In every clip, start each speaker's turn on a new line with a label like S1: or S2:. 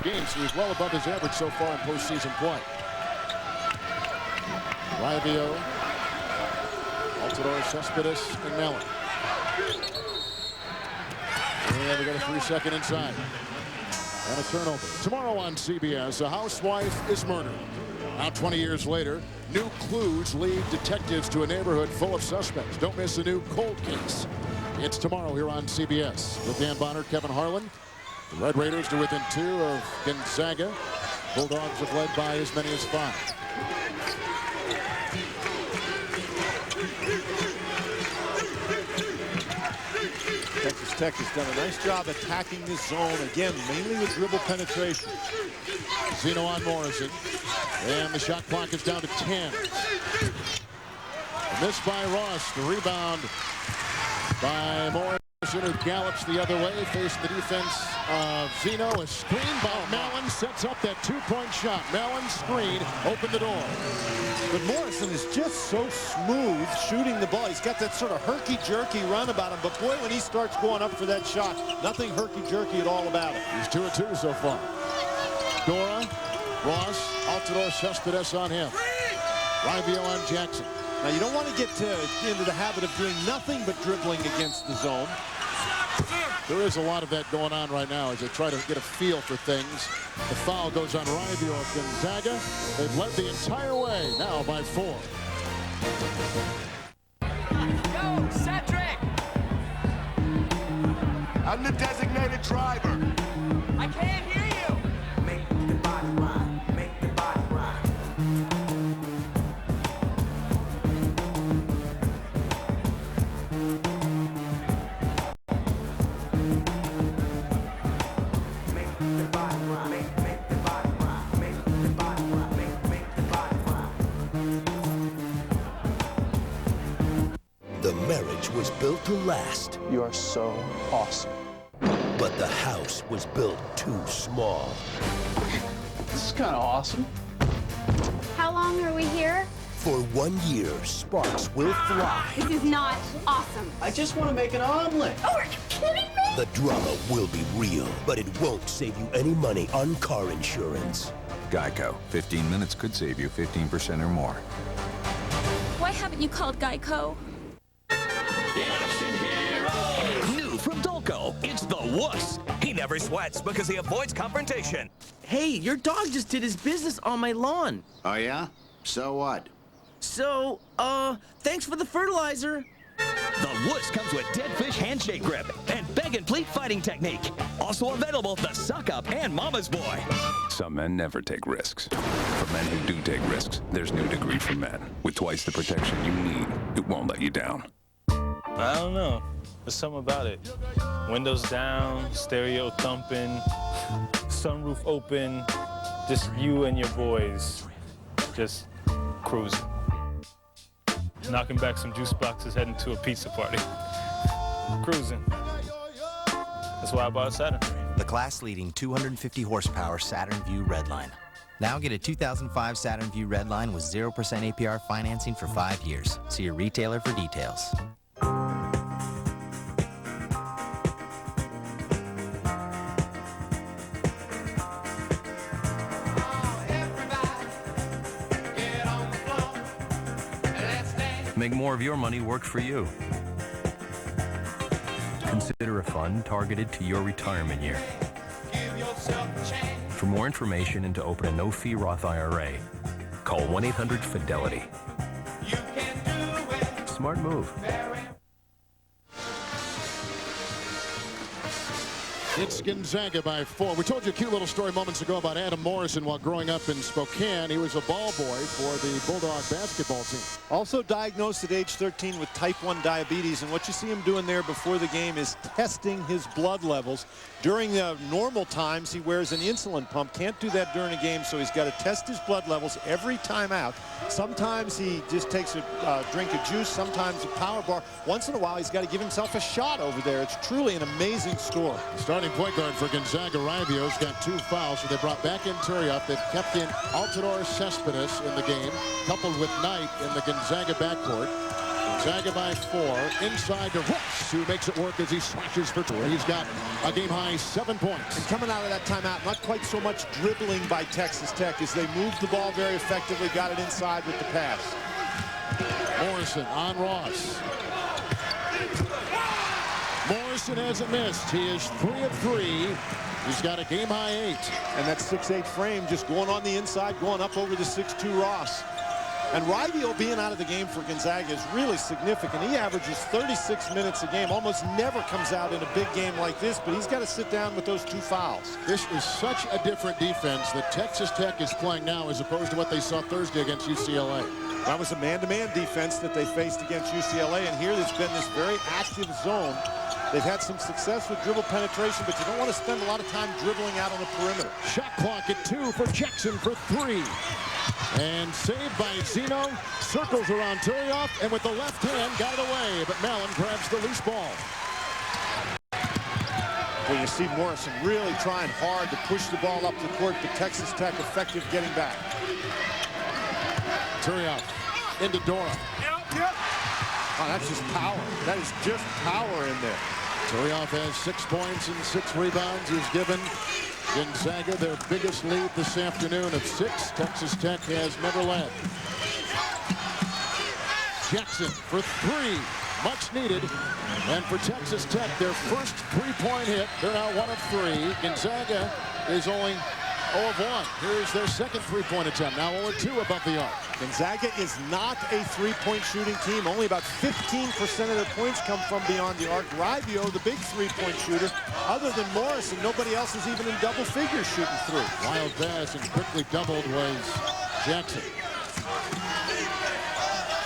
S1: games. He was well above his average so far in postseason play. Raivio, Altidore, Cespedes, and Mellon. And we got a 3-second inside. And a turnover. Tomorrow on CBS, a housewife is murdered. Now 20 years later, new clues lead detectives to a neighborhood full of suspects. Don't miss a new cold case. It's tomorrow here on CBS with Dan Bonner, Kevin Harlan. The Red Raiders are within 2 of Gonzaga. Bulldogs have led by as many as 5.
S2: Texas Tech has done a nice job attacking this zone, again, mainly with dribble penetration.
S1: Zeno on Morrison. And the shot clock is down to 10. A miss by Ross. The rebound by Morrison, who gallops the other way, facing the defense of Zeno. A screen by Mellon sets up that 2-point shot. Mellon's screen opened the door.
S2: But Morrison is just so smooth shooting the ball. He's got that sort of herky-jerky run about him. But boy, when he starts going up for that shot, nothing herky-jerky at all about it.
S1: He's 2 of 2 so far. Dora, Ross, Altidore, Cespedes on him. Raivio on Jackson.
S2: Now, you don't want to get into the habit of doing nothing but dribbling against the zone.
S1: There is a lot of that going on right now as they try to get a feel for things. The foul goes on Raivio of Gonzaga. They've led the entire way now by 4.
S3: Yo, Cedric!
S4: I'm the designated driver.
S3: I can't hear you!
S5: Make the body rock, make the body rock.
S6: The marriage was built to last.
S7: You are so awesome.
S6: But the house was built too small.
S7: This is kind of awesome.
S8: How long are we here?
S6: For 1 year, sparks will fly.
S8: This is not awesome.
S7: I just want to make an omelet.
S8: Oh, are you kidding me?
S6: The drama will be real, but it won't save you any money on car insurance.
S9: Geico. 15 minutes could save you 15% or more.
S8: Why haven't you called Geico?
S10: New from Dolco, it's the wuss. He never sweats because he avoids confrontation.
S11: Hey, your dog just did his business on my lawn.
S4: Oh, yeah? So what?
S11: So, thanks for the fertilizer.
S10: The wuss comes with dead fish handshake grip and beg and pleat fighting technique. Also available, the suck up and mama's boy.
S9: Some men never take risks. For men who do take risks, there's New Degree for Men. With twice the protection you need, it won't let you down.
S12: I don't know. There's something about it. Windows down, stereo thumping, sunroof open, just you and your boys just cruising. Knocking back some juice boxes, heading to a pizza party. Cruising. That's why I bought a Saturn.
S13: The class-leading 250 horsepower Saturn Vue Redline. Now get a 2005 Saturn Vue Redline with 0% APR financing for 5 years. See your retailer for details.
S14: Make more of your money work for you. Consider a fund targeted to your retirement year. For more information and to open a no-fee Roth IRA, call 1-800-FIDELITY. Smart move.
S1: It's Gonzaga by 4. We told you a cute little story moments ago about Adam Morrison while growing up in Spokane. He was a ball boy for the Bulldog basketball team.
S2: Also diagnosed at age 13 with type 1 diabetes, and what you see him doing there before the game is testing his blood levels. During the normal times, he wears an insulin pump. Can't do that during a game, so he's got to test his blood levels every time out. Sometimes he just takes a drink of juice, sometimes a power bar. Once in a while, he's got to give himself a shot over there. It's truly an amazing story.
S1: Starting point guard for Gonzaga, Raivio's got 2 fouls, so they brought back in Turiaf. They've kept in Altidore Cespedes in the game, coupled with Knight in the Gonzaga backcourt. Gonzaga by 4. Inside to Brooks, who makes it work as he slashes for 2. He's got a game-high 7 points.
S2: And coming out of that timeout, not quite so much dribbling by Texas Tech as they moved the ball very effectively, got it inside with the pass.
S1: Morrison on Ross. Morrison hasn't missed. He is 3 of 3. He's got a game-high 8.
S2: And that 6'8" frame just going on the inside, going up over the 6'2" Ross. And Rivio being out of the game for Gonzaga is really significant. He averages 36 minutes a game, almost never comes out in a big game like this, but he's got to sit down with those 2 fouls.
S1: This is such a different defense that Texas Tech is playing now as opposed to what they saw Thursday against UCLA.
S2: That was a man-to-man defense that they faced against UCLA, and here there's been this very active zone. They've had some success with dribble penetration, but you don't want to spend a lot of time dribbling out on the perimeter.
S1: Shot clock at 2 for Jackson for 3. And saved by Zeno. Circles around Turioff, and with the left hand got it away, but Mallon grabs the loose ball.
S2: Well, you see Morrison really trying hard to push the ball up the court, but Texas Tech effective getting back.
S1: Turioff into Dora.
S2: Oh, that's just power. That is just power in there.
S1: Turioff has 6 points and 6 rebounds. He's given Gonzaga their biggest lead this afternoon of 6. Texas Tech has never led. Jackson for 3. Much needed. And for Texas Tech, their first 3-point hit. They're now 1 of 3. Gonzaga is only 0 of 1. Here's their second 3-point attempt. Now 0 of 2 above the arc.
S2: Gonzaga is not a 3-point shooting team. Only about 15% of their points come from beyond the arc. Rivio, the big 3-point shooter. Other than Morrison, nobody else is even in double figures shooting through.
S1: Wild pass and quickly doubled was Jackson.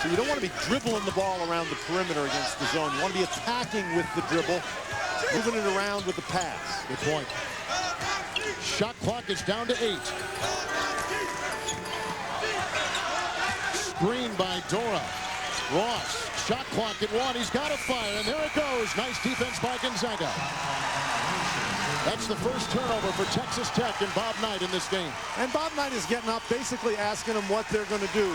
S2: So you don't want to be dribbling the ball around the perimeter against the zone. You want to be attacking with the dribble, moving it around with the pass.
S1: Good point. Shot clock is down to 8. Screen by Dora. Ross, shot clock at 1. He's got a fire, and there it goes. Nice defense by Gonzaga. That's the first turnover for Texas Tech and Bob Knight in this game.
S2: And Bob Knight is getting up, basically asking them what they're going to do.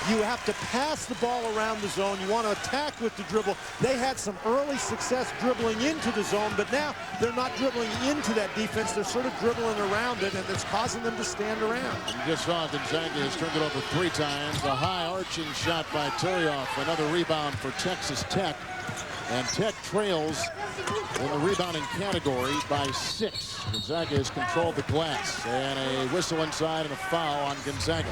S2: You have to pass the ball around the zone. You want to attack with the dribble. They had some early success dribbling into the zone, but now they're not dribbling into that defense. They're sort of dribbling around it, and it's causing them to stand around.
S1: You just saw Gonzaga has turned it over 3 times. A high arching shot by Turioff. Another rebound for Texas Tech. And Tech trails in the rebounding category by 6. Gonzaga has controlled the glass. And a whistle inside and a foul on Gonzaga.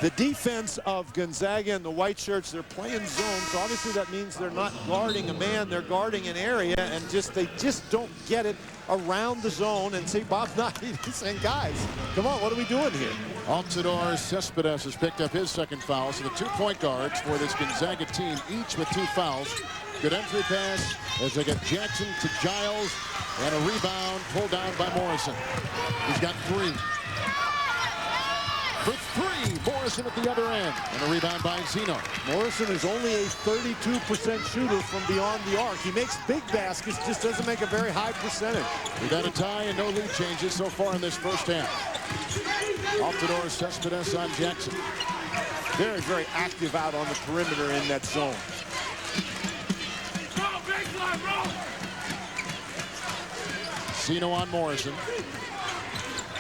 S2: The defense of Gonzaga and the white shirts, they're playing zone, so obviously that means they're not guarding a man, they're guarding an area, and they just don't get it around the zone. And see Bob Knight, he's saying, guys, come on, what are we doing here?
S1: Altidore Cespedes has picked up his second foul, so the 2 point guards for this Gonzaga team, each with 2 fouls. Good entry pass as they get Jackson to Giles, and a rebound pulled down by Morrison. He's got 3. For 3, Morrison at the other end, and a rebound by Zeno.
S2: Morrison is only a 32% shooter from beyond the arc. He makes big baskets, just doesn't make a very high percentage.
S1: We got a tie and no lead changes so far in this first half. Altidore Cespedes on Jackson.
S2: Very, very active out on the perimeter in that zone.
S1: Zeno on Morrison.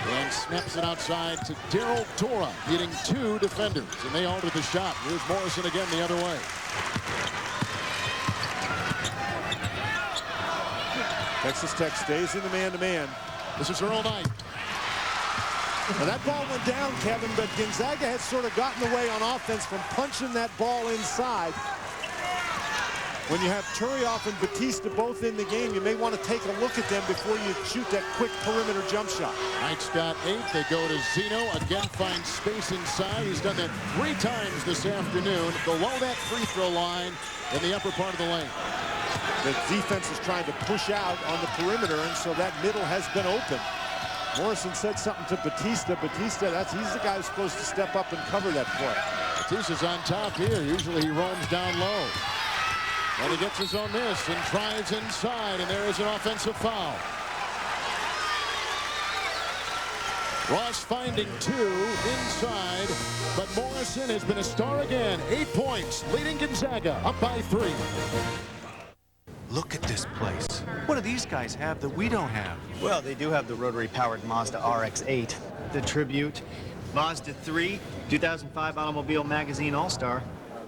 S1: And snaps it outside to Daryl Dora, beating 2 defenders, and they alter the shot. Here's Morrison again the other way.
S2: Texas Tech stays in the man-to-man.
S1: This is Earl Knight.
S2: Now that ball went down, Kevin, but Gonzaga has sort of gotten away on offense from punching that ball inside. When you have Turioff and Batista both in the game, you may want to take a look at them before you shoot that quick perimeter jump shot.
S1: Knight's got 8. They go to Zeno. Again, finds space inside. He's done that 3 times this afternoon. Below that free throw line in the upper part of the lane.
S2: The defense is trying to push out on the perimeter, and so that middle has been open. Morrison said something to Batista. Batista, he's the guy who's supposed to step up and cover that play.
S1: Batista's on top here. Usually he roams down low. And he gets his own miss and drives inside, and there is an offensive foul. Ross finding 2 inside, but Morrison has been a star again. 8 points, leading Gonzaga up by 3.
S15: Look at this place. What do these guys have that we don't have?
S16: Well, they do have the rotary-powered Mazda RX-8, the Tribute, Mazda 3, 2005 Automobile Magazine All-Star,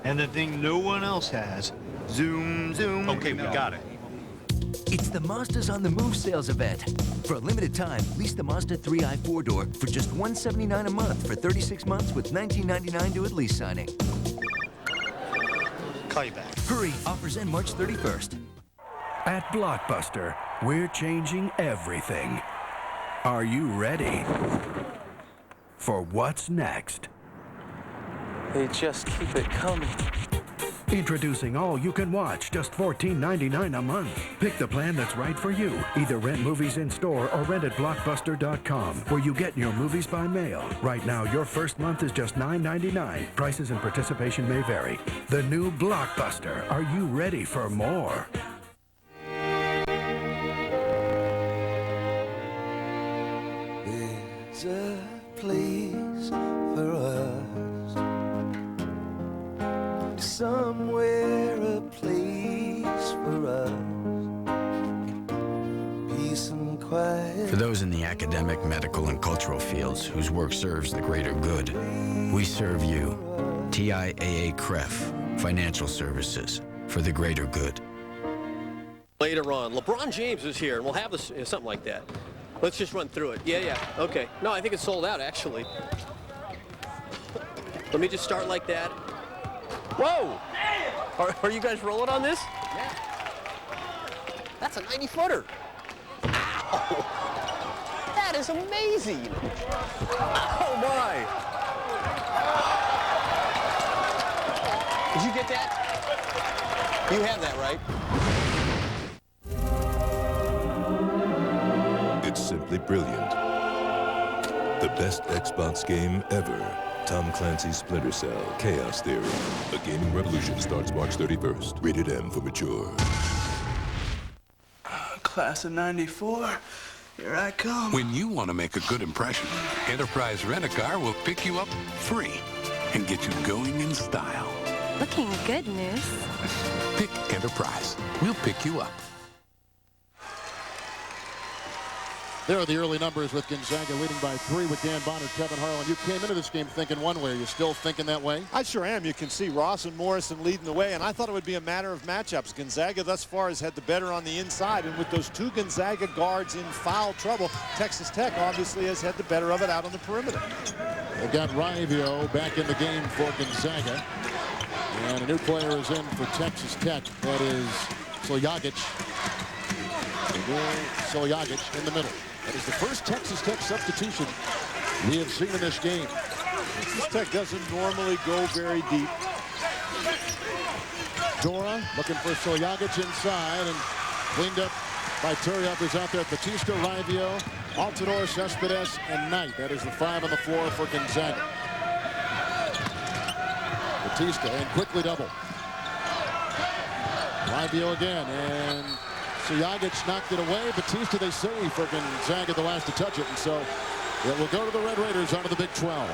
S16: and the thing no one else has, Zoom, Zoom.
S15: Okay, we got it.
S17: It's the Mazdas on the Move sales event. For a limited time, lease the Mazda 3i 4-door for just $179 a month for 36 months with $19.99 due at lease signing.
S16: Call you back.
S17: Hurry, offers end March 31st.
S14: At Blockbuster, we're changing everything. Are you ready for what's next?
S7: They just keep it coming.
S14: Introducing All You Can Watch, just $14.99 a month. Pick the plan that's right for you. Either rent movies in store or rent at Blockbuster.com, where you get your movies by mail. Right now, your first month is just $9.99. Prices and participation may vary. The new Blockbuster. Are you ready for more?
S18: There's a place for us. Somewhere a place for us. Peace and quiet.
S19: For those in the academic, medical, and cultural fields whose work serves the greater good, we serve you. TIAA CREF, Financial Services, for the greater good.
S20: Later on, LeBron James is here, and we'll have this, something like that. Let's just run through it. Yeah, okay. No, I think it's sold out, actually. Let me just start like that. Whoa! Are you guys rolling on this? Yeah. That's a 90-footer. Ow! That is amazing. Oh, my. Did you get that? You have that, right?
S21: It's simply brilliant. The best Xbox game ever. Tom Clancy's Splinter Cell, Chaos Theory. A gaming revolution starts March 31st. Rated M for mature.
S18: Class of 94, here I come.
S22: When you want to make a good impression, Enterprise Rent-A-Car will pick you up free and get you going in style.
S23: Looking good, Moose.
S22: Pick Enterprise. We'll pick you up.
S1: There are the early numbers with Gonzaga leading by 3 with Dan Bonner, Kevin Harlan. You came into this game thinking one way. Are you still thinking that way?
S2: I sure am. You can see Ross and Morrison leading the way, and I thought it would be a matter of matchups. Gonzaga thus far has had the better on the inside, and with those 2 Gonzaga guards in foul trouble, Texas Tech obviously has had the better of it out on the perimeter.
S1: They've got Rivio back in the game for Gonzaga, and a new player is in for Texas Tech. That is Siljagic. Siljagic in the middle. That is the first Texas Tech substitution we have seen in this game.
S2: Texas Tech doesn't normally go very deep.
S1: Dora looking for Siljagic inside and cleaned up by Turiaf, who's out there. Batista, Rivio, Altidore, Cespedes, and Knight. That is the 5 on the floor for Gonzaga. Batista and quickly double. Rivio again, and Siljagic knocked it away. Batista, they say, for Gonzaga, the last to touch it. And so it will go to the Red Raiders out of the Big 12.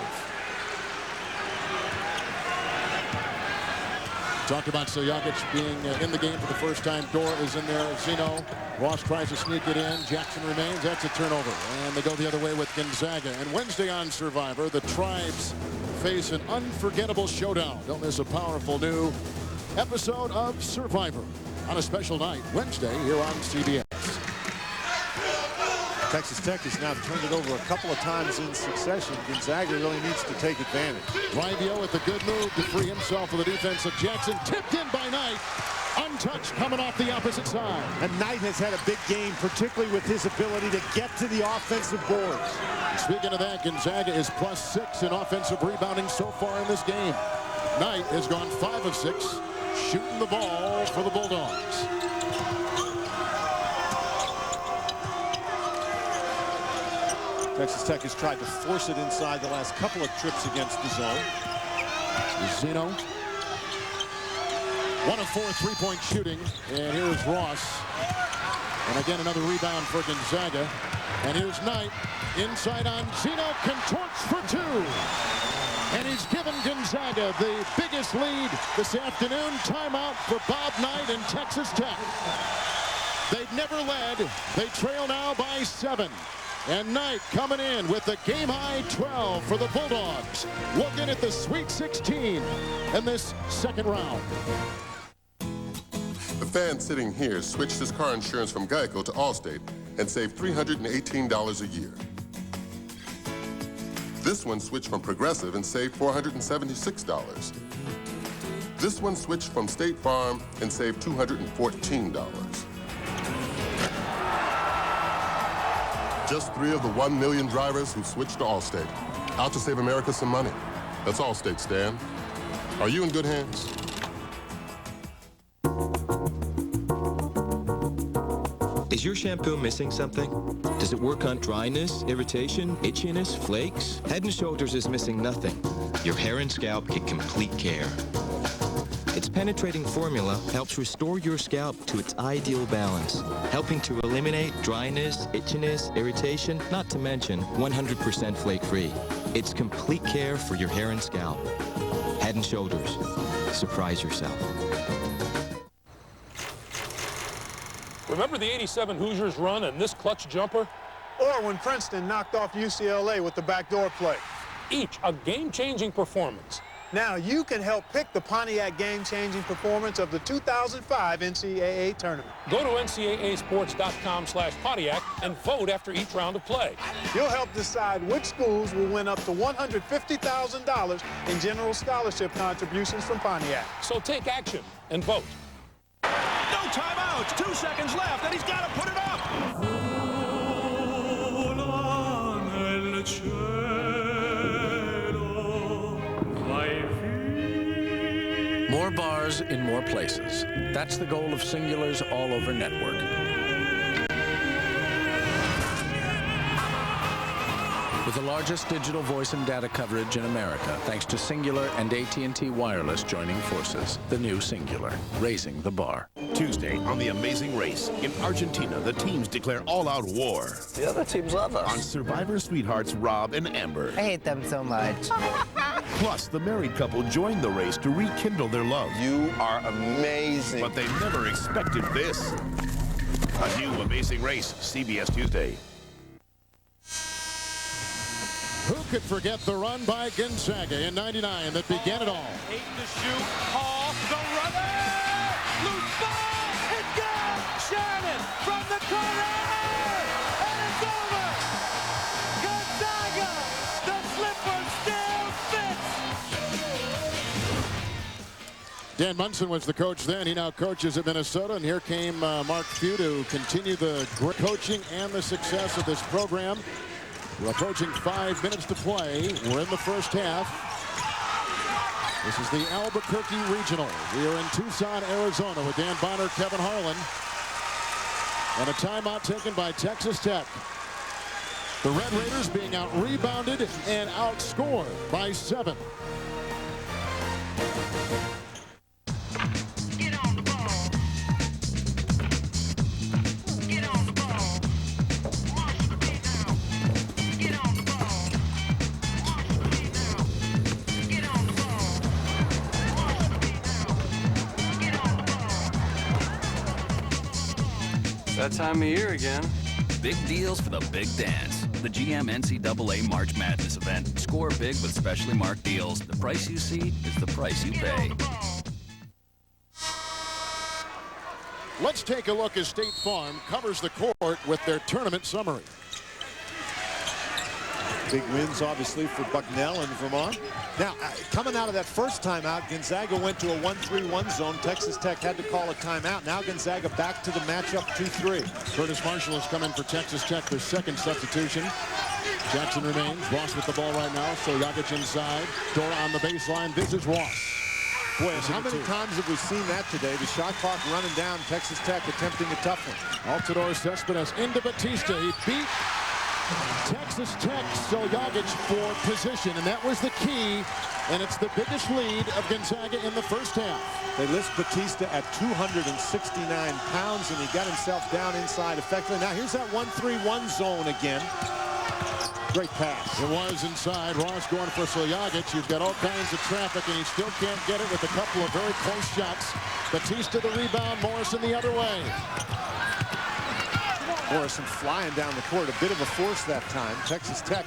S1: Talked about Siljagic being in the game for the first time. Dora is in there. Zeno. Ross tries to sneak it in. Jackson remains. That's a turnover. And they go the other way with Gonzaga. And Wednesday on Survivor, the Tribes face an unforgettable showdown. Don't miss a powerful new episode of Survivor on a special night Wednesday here on CBS.
S2: Texas Tech has now turned it over a couple of times in succession. Gonzaga really needs to take advantage.
S1: Rivio with a good move to free himself of the defense of Jackson. Tipped in by Knight. Untouched coming off the opposite side.
S2: And Knight has had a big game, particularly with his ability to get to the offensive boards.
S1: Speaking of that, Gonzaga is +6 in offensive rebounding so far in this game. Knight has gone 5 of 6, shooting the ball for the Bulldogs.
S2: Texas Tech has tried to force it inside the last couple of trips against the zone.
S1: Zeno. 1 of 4 3-point shooting. And here is Ross. And again, another rebound for Gonzaga. And here's Knight inside on Zeno, contorts for two. And he's given Gonzaga the biggest lead this afternoon. Timeout for Bob Knight and Texas Tech. They've never led. They trail now by 7. And Knight coming in with the game-high 12 for the Bulldogs. Looking at the Sweet 16 in this second round.
S3: The fan sitting here switched his car insurance from Geico to Allstate and saved $318 a year. This one switched from Progressive and saved $476. This one switched from State Farm and saved $214. Just 3 of the 1 million drivers who switched to Allstate. Out to save America some money. That's Allstate, Stan. Are you in good hands?
S5: Is your shampoo missing something? Does it work on dryness, irritation, itchiness, flakes? Head & Shoulders is missing nothing. Your hair and scalp get complete care. Its penetrating formula helps restore your scalp to its ideal balance, helping to eliminate dryness, itchiness, irritation, not to mention 100% flake-free. It's complete care for your hair and scalp. Head & Shoulders. Surprise yourself.
S6: Remember the '87 Hoosiers run and this clutch jumper?
S2: Or when Princeton knocked off UCLA with the backdoor play.
S6: Each a game-changing performance.
S2: Now you can help pick the Pontiac game-changing performance of the 2005 NCAA tournament.
S6: Go to ncaasports.com/Pontiac and vote after each round of play.
S2: You'll help decide which schools will win up to $150,000 in general scholarship contributions from Pontiac.
S6: So take action and vote.
S10: No timeouts. 2 seconds left, and he's got to put it up.
S24: More bars in more places. That's the goal of Singular's all-over network. With the largest digital voice and data coverage in America, thanks to Singular and AT&T Wireless joining forces. The new Singular, raising the bar.
S25: Tuesday on The Amazing Race. In Argentina, the teams declare all-out war.
S20: The other teams love us.
S25: On Survivor sweethearts Rob and Amber.
S26: I hate them so much.
S25: Plus, the married couple joined the race to rekindle their love.
S4: You are amazing.
S25: But they never expected this. A new Amazing Race, CBS Tuesday.
S1: Who could forget the run by Gonzaga in '99 that began it all?
S10: 8 to shoot. Hall, the runner. Loose ball. It's good. Shannon from the corner. And it's over. Gonzaga. The slipper still fits.
S1: Dan Munson was the coach then. He now coaches at Minnesota. And here came Mark Few to continue the great coaching and the success of this program. We're approaching 5 minutes to play. We're in the first half. This is the Albuquerque Regional. We are in Tucson, Arizona with Dan Bonner, Kevin Harlan. And a timeout taken by Texas Tech. The Red Raiders being out-rebounded and outscored by 7.
S7: That time of year again.
S9: Big deals for the big dance. The GM NCAA March Madness event. Score big with specially marked deals. The price you see is the price you pay.
S1: Let's take a look as State Farm covers the court with their tournament summary.
S2: Big wins, obviously, for Bucknell and Vermont. Now, coming out of that first timeout, Gonzaga went to a 1-3-1 zone. Texas Tech had to call a timeout. Now Gonzaga back to the matchup 2-3.
S1: Curtis Marshall has come in for Texas Tech, their second substitution. Jackson remains. Ross with the ball right now. So Jokic inside. Dora on the baseline. This is Ross.
S2: Boy, how many times have we seen that today? The shot clock running down. Texas Tech attempting a tough one.
S1: Altidore Cespedes into Batista. He beat Texas Tech, Jokic for position, and that was the key and it's the biggest lead of Gonzaga in the first half.
S2: They list Batista at 269 pounds, and he got himself down inside effectively. Now here's that 1-3-1 zone again. Great pass.
S1: It was inside. Ross going for Soljagic. He's got all kinds of traffic, and he still can't get it with a couple of very close shots. Batista the rebound. Morrison the other way.
S2: Morrison flying down the court. A bit of a force that time. Texas Tech.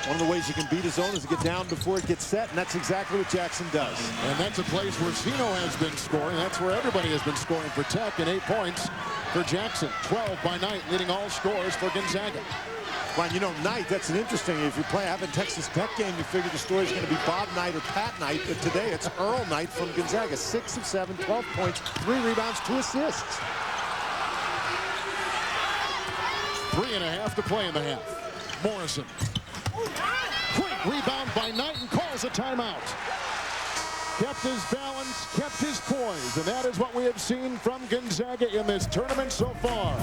S2: One of the ways you can beat a zone is to get down before it gets set, and that's exactly what Jackson does.
S1: And that's a place where Zeno has been scoring. That's where everybody has been scoring for Tech, and 8 points for Jackson. 12 by Knight, leading all scores for Gonzaga.
S2: Well, you know, Knight, that's an interesting. If you have a Texas Tech game, you figure the story is going to be Bob Knight or Pat Knight. But today it's Earl Knight from Gonzaga. 6 of 7, 12 points, 3 rebounds, 2 assists.
S1: 3.5 to play in the half. Morrison. Quick rebound by Knight and calls a timeout. Kept his balance, kept his poise, and that is what we have seen from Gonzaga in this tournament so far.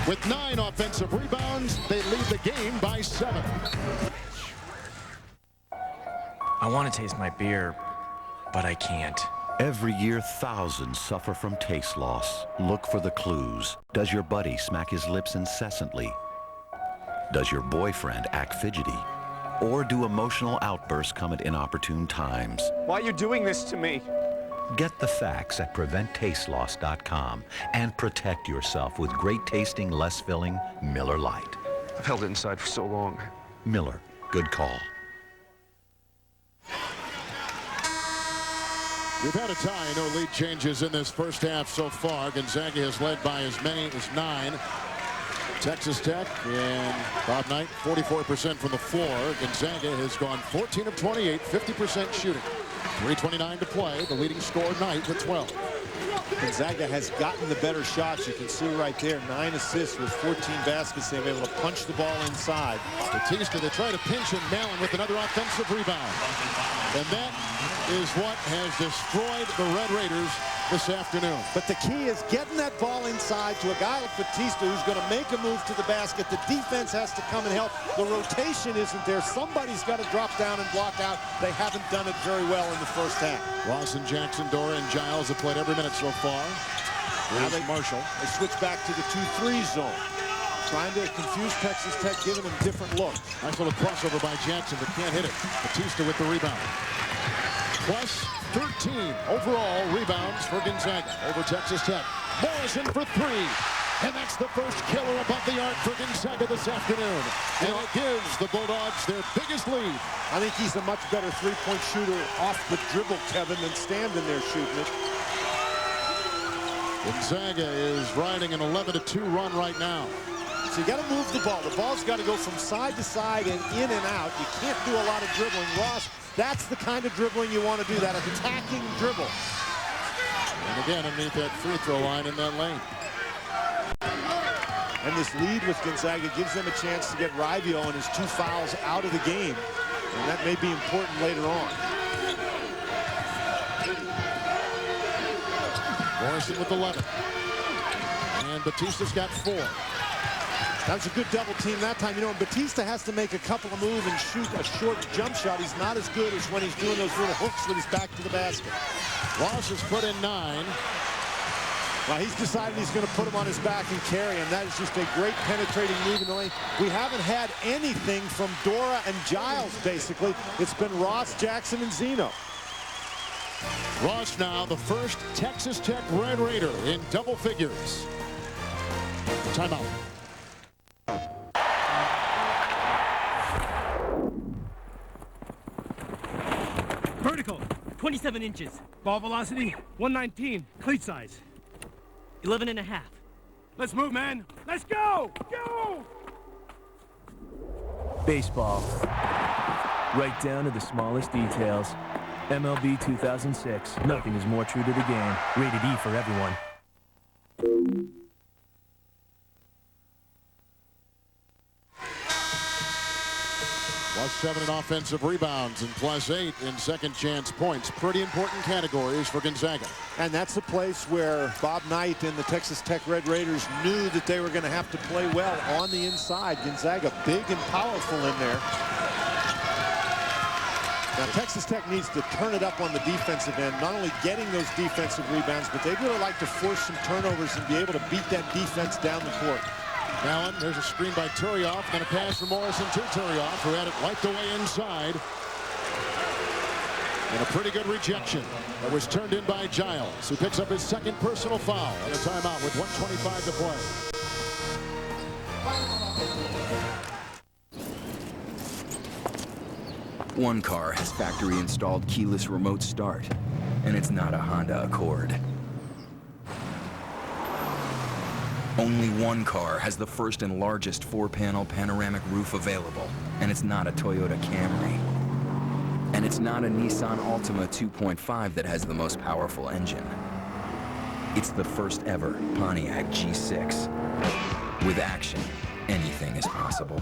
S1: With 9 offensive rebounds, they lead the game by 7.
S8: I want to taste my beer, but I can't.
S11: Every year, thousands suffer from taste loss. Look for the clues. Does your buddy smack his lips incessantly? Does your boyfriend act fidgety? Or do emotional outbursts come at inopportune times?
S12: Why are you doing this to me?
S11: Get the facts at PreventTasteLoss.com and protect yourself with great tasting, less filling Miller Lite.
S12: I've held it inside for so long.
S11: Miller, good call.
S1: We've had a tie, no lead changes in this first half so far. Gonzaga has led by as many as 9. Texas Tech and Bob Knight, 44% from the floor. Gonzaga has gone 14 of 28, 50% shooting. 3:29 to play. The leading scorer, Knight, with 12.
S2: Gonzaga has gotten the better shots. You can see right there, 9 assists with 14 baskets. They've been able to punch the ball inside.
S1: Batista, they try to pinch him. Mallon with another offensive rebound. And that is what has destroyed the Red Raiders this afternoon.
S2: But the key is getting that ball inside to a guy like Batista who's going to make a move to the basket. The defense has to come and help. The rotation isn't there. Somebody's got to drop down and block out. They haven't done it very well in the first half.
S1: Lawson, Jackson, Dora, and Giles have played every minute so far.
S2: Now Marshall. They switch back to the 2-3 zone. Trying to confuse Texas Tech, giving them different looks.
S1: Nice little crossover by Jackson, but can't hit it. Batista with the rebound. Plus 13 overall rebounds for Gonzaga over Texas Tech. Morrison for 3. And that's the first killer above the arc for Gonzaga this afternoon. And it gives the Bulldogs their biggest lead.
S2: I think he's a much better three-point shooter off the dribble, Kevin, than standing there shooting it.
S1: Gonzaga is riding an 11-2 run right now.
S2: So you got to move the ball. The ball's got to go from side to side and in and out. You can't do a lot of dribbling. Ross, that's the kind of dribbling you want to do, that attacking dribble.
S1: And again, underneath that free throw line in that lane.
S2: And this lead with Gonzaga gives them a chance to get Rivio and his 2 fouls out of the game. And that may be important later on.
S1: Morrison with 11. And Batista's got 4.
S2: That was a good double team that time. You know, Batista has to make a couple of moves and shoot a short jump shot. He's not as good as when he's doing those little hooks with his back to the basket.
S1: Ross has put in 9.
S2: Well, he's decided he's going to put him on his back and carry him. That is just a great penetrating move in the lane. We haven't had anything from Dora and Giles, basically. It's been Ross, Jackson, and Zeno.
S1: Ross now the first Texas Tech Red Raider in double figures. Timeout.
S13: Vertical, 27 inches. Ball velocity, 119. Cleat size, 11.5. Let's move, man. Let's go! Go!
S15: Baseball. Right down to the smallest details. MLB 2006. Nothing is more true to the game. Rated E for everyone.
S1: +7 in offensive rebounds and +8 in second chance points. Pretty important categories for Gonzaga.
S2: And that's the place where Bob Knight and the Texas Tech Red Raiders knew that they were going to have to play well on the inside. Gonzaga big and powerful in there. Now, Texas Tech needs to turn it up on the defensive end, not only getting those defensive rebounds, but they'd really like to force some turnovers and be able to beat that defense down the court.
S1: Allen, there's a screen by Turioff. Going to pass from Morrison to Turioff, who had it wiped away inside. And a pretty good rejection that was turned in by Giles, who picks up his second personal foul and a timeout with 1:25 to play.
S9: One car has factory-installed keyless remote start, and it's not a Honda Accord. Only one car has the first and largest 4-panel panoramic roof available, and it's not a Toyota Camry. And it's not a Nissan Altima 2.5 that has the most powerful engine. It's the first ever Pontiac G6. With action, anything is possible.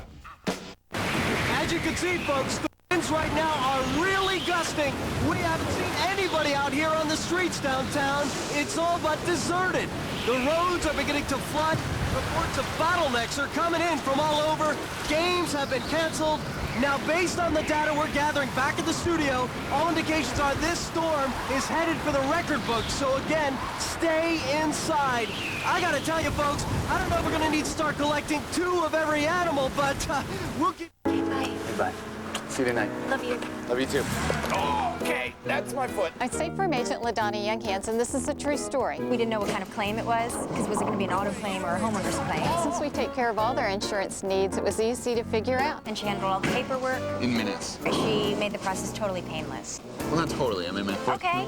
S10: As you can see, folks, the winds right now are really gusting. We haven't seen anybody out here on the streets downtown. It's all but deserted. The roads are beginning to flood. Reports of bottlenecks are coming in from all over. Games have been canceled. Now, based on the data we're gathering back at the studio, all indications are this storm is headed for the record books. So again, stay inside. I gotta tell you, folks, I don't know if we're gonna need to start collecting 2 of every animal, but we'll keep...
S23: Bye.
S7: Bye. See you tonight.
S23: Love you.
S7: Love you too. Oh, okay, that's my foot.
S14: I'm State Farm Agent LaDonna Young-Hansen. This is a true story.
S23: We didn't know what kind of claim it was, because was it going to be an auto claim or a homeowner's claim?
S14: Since we take care of all their insurance needs, it was easy to figure out.
S23: And she handled all the paperwork.
S25: In minutes.
S23: She made the process totally painless.
S25: Well, not totally. I mean,
S23: Okay.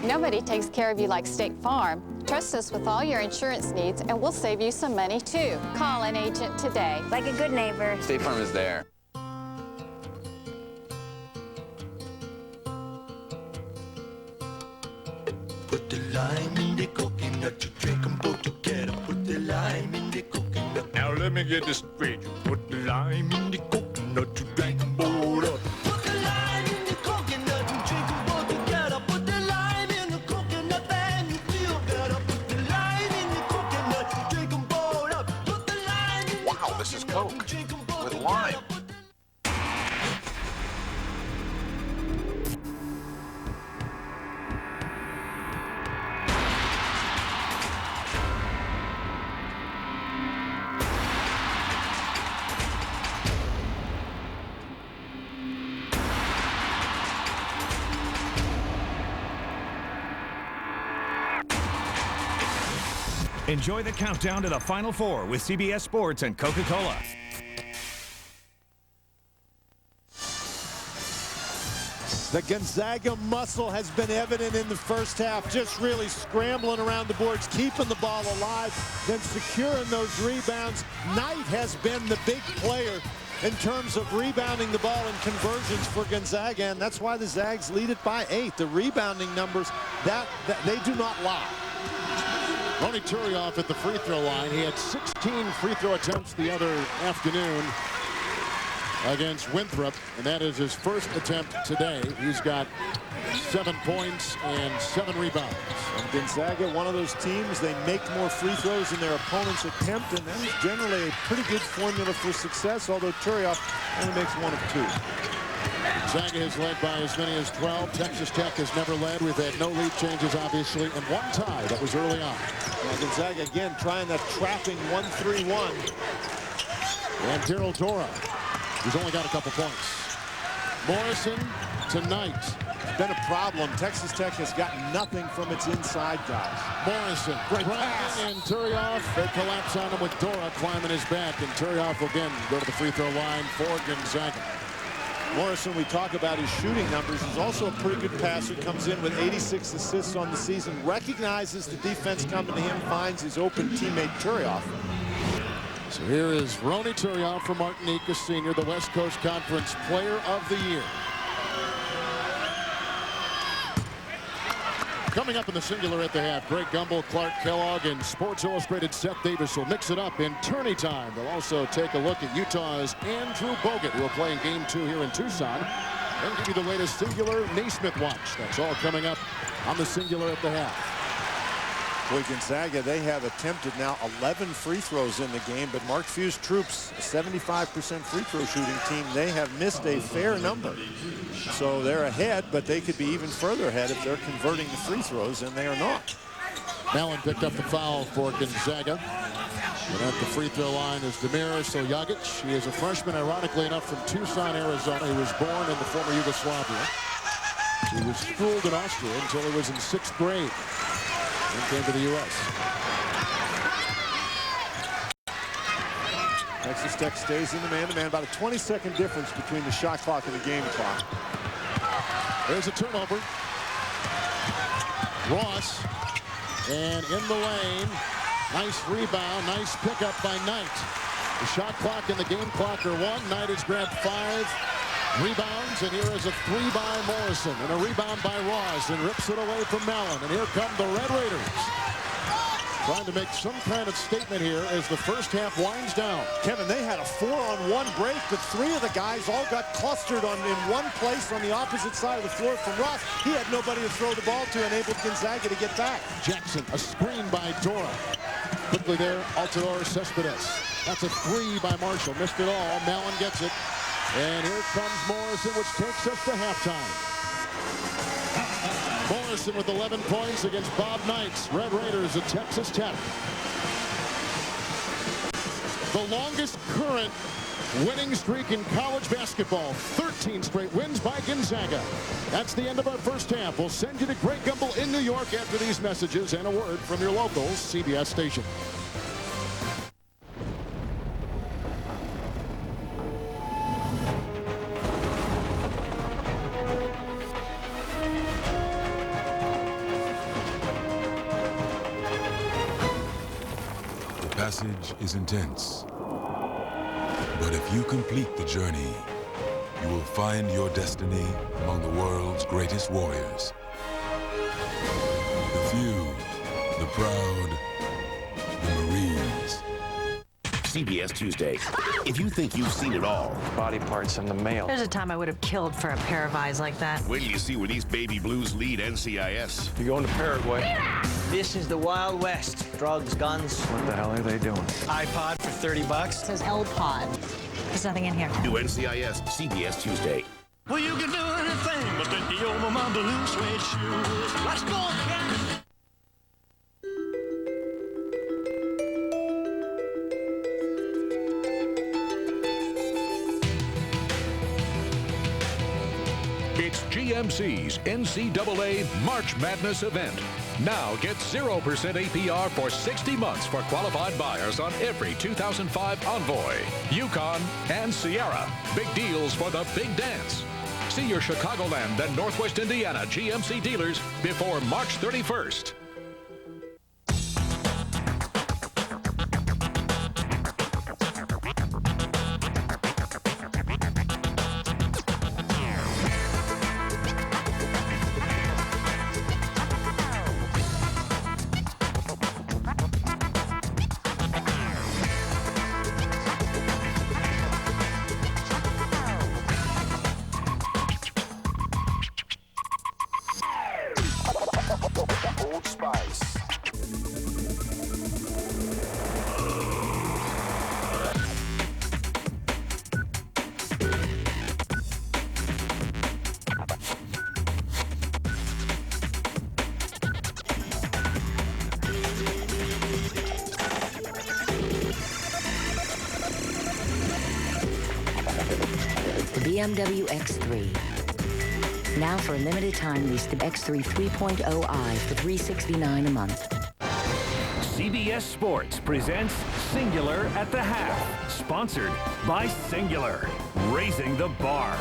S14: Nobody takes care of you like State Farm. Trust us with all your insurance needs, and we'll save you some money, too. Call an agent today.
S23: Like a good neighbor.
S7: State Farm is there.
S18: Put the lime in the coconut, you drink them both together. Put the lime in the coconut. Now let me get this straight. You put the lime in the coconut, you drink them both up. Put the lime in the coconut, you drink them both together. Put the lime in the coconut and you feel better. Put the lime in the coconut, you drink them both up. Put the lime in the
S25: wow, this is Coke with lime.
S16: Enjoy the countdown to the Final Four with CBS Sports and Coca-Cola.
S2: The Gonzaga muscle has been evident in the first half, just really scrambling around the boards, keeping the ball alive, then securing those rebounds. Knight has been the big player in terms of rebounding the ball and conversions for Gonzaga, and that's why the Zags lead it by 8. The rebounding numbers, that they do not lie.
S1: Ronny Turioff at the free throw line. He had 16 free throw attempts the other afternoon against Winthrop, and that is his first attempt today. He's got 7 points and 7 rebounds.
S2: And Gonzaga, one of those teams, they make more free throws than their opponents attempt, and that is generally a pretty good formula for success, although Turioff only makes 1 of 2.
S1: Gonzaga has led by as many as 12. Texas Tech has never led. We've had no lead changes, obviously, and 1 tie that was early on.
S2: Now Gonzaga again trying that trapping 1-3-1.
S1: And Daryl Dora, who's only got a couple points. Morrison tonight.
S2: Been a problem. Texas Tech has got nothing from its inside guys.
S1: Morrison, great pass. And Turioff, they collapse on him with Dora climbing his back, and Turioff will again go to the free throw line for Gonzaga.
S2: Morrison, we talk about his shooting numbers. He's also a pretty good passer. Comes in with 86 assists on the season. Recognizes the defense coming to him. Finds his open teammate Turioff.
S1: So here is Ronny Turioff for Martinica Sr., the West Coast Conference Player of the Year. Coming up in the singular at the half, Greg Gumbel, Clark Kellogg, and Sports Illustrated Seth Davis will mix it up in tourney time. They'll also take a look at Utah's Andrew Bogut, who will play in Game 2 here in Tucson, and give you the latest singular Naismith watch. That's all coming up on the singular at the half.
S2: Boy, Gonzaga, they have attempted now 11 free throws in the game, but Mark Few's troops, a 75% free throw shooting team, they have missed a fair number. So they're ahead, but they could be even further ahead if they're converting the free throws, and they are not.
S1: Mallon picked up the foul for Gonzaga. And at the free throw line is Damir Soljagic. He is a freshman, ironically enough, from Tucson, Arizona. He was born in the former Yugoslavia. He was schooled in Austria until he was in 6th grade. And came to the U.S.
S2: Texas Tech stays in the man-to-man. About a 20-second difference between the shot clock and the game clock.
S1: There's a turnover. Ross. And in the lane. Nice rebound. Nice pickup by Knight. The shot clock and the game clock are 1. Knight has grabbed 5 rebounds. And here is a 3 by Morrison. And a rebound by Ross. And rips it away from Mallon. And here come the Red Raiders. Trying to make some kind of statement here as the first half winds down.
S2: Kevin, they had a 4-on-1 break, but 3 of the guys all got clustered in one place on the opposite side of the floor from Ross. He had nobody to throw the ball to, enabled Gonzaga to get back.
S1: Jackson, a screen by Dora. Quickly there, Altidore Cespedes. That's a 3 by Marshall. Missed it all. Mallon gets it. And here comes Morrison, which takes us to halftime. Morrison with 11 points against Bob Knight's Red Raiders at Texas Tech. The longest current winning streak in college basketball. 13 straight wins by Gonzaga. That's the end of our first half. We'll send you to Greg Gumbel in New York after these messages and a word from your local CBS station.
S3: The passage is intense, but if you complete the journey, you will find your destiny among the world's greatest warriors. The few, the proud, the Marines.
S25: CBS Tuesday. If you think you've seen it all.
S12: Body parts in the mail.
S17: There's a time I would have killed for a pair of eyes like that.
S25: Wait till you see where these baby blues lead NCIS.
S12: You're going to Paraguay.
S19: This is the Wild West. Drugs, guns.
S12: What the hell are they doing?
S19: iPod for $30.
S17: It says L-Pod. There's nothing in here.
S25: New NCIS, CBS Tuesday.
S18: Well, you can do anything but take the over my blue suede shoes. Let's go, guys.
S21: It's GMC's NCAA March Madness event. Now get 0% APR for 60 months for qualified buyers on every 2005 Envoy, Yukon, and Sierra. Big deals for the big dance. See your Chicagoland and Northwest Indiana GMC dealers before March 31st.
S18: Old Spice.
S22: The BMW X3. Now for a limited time, lease the X3 3.0i for $369 a month.
S15: CBS Sports presents Singular at the Half, sponsored by Singular, raising the bar.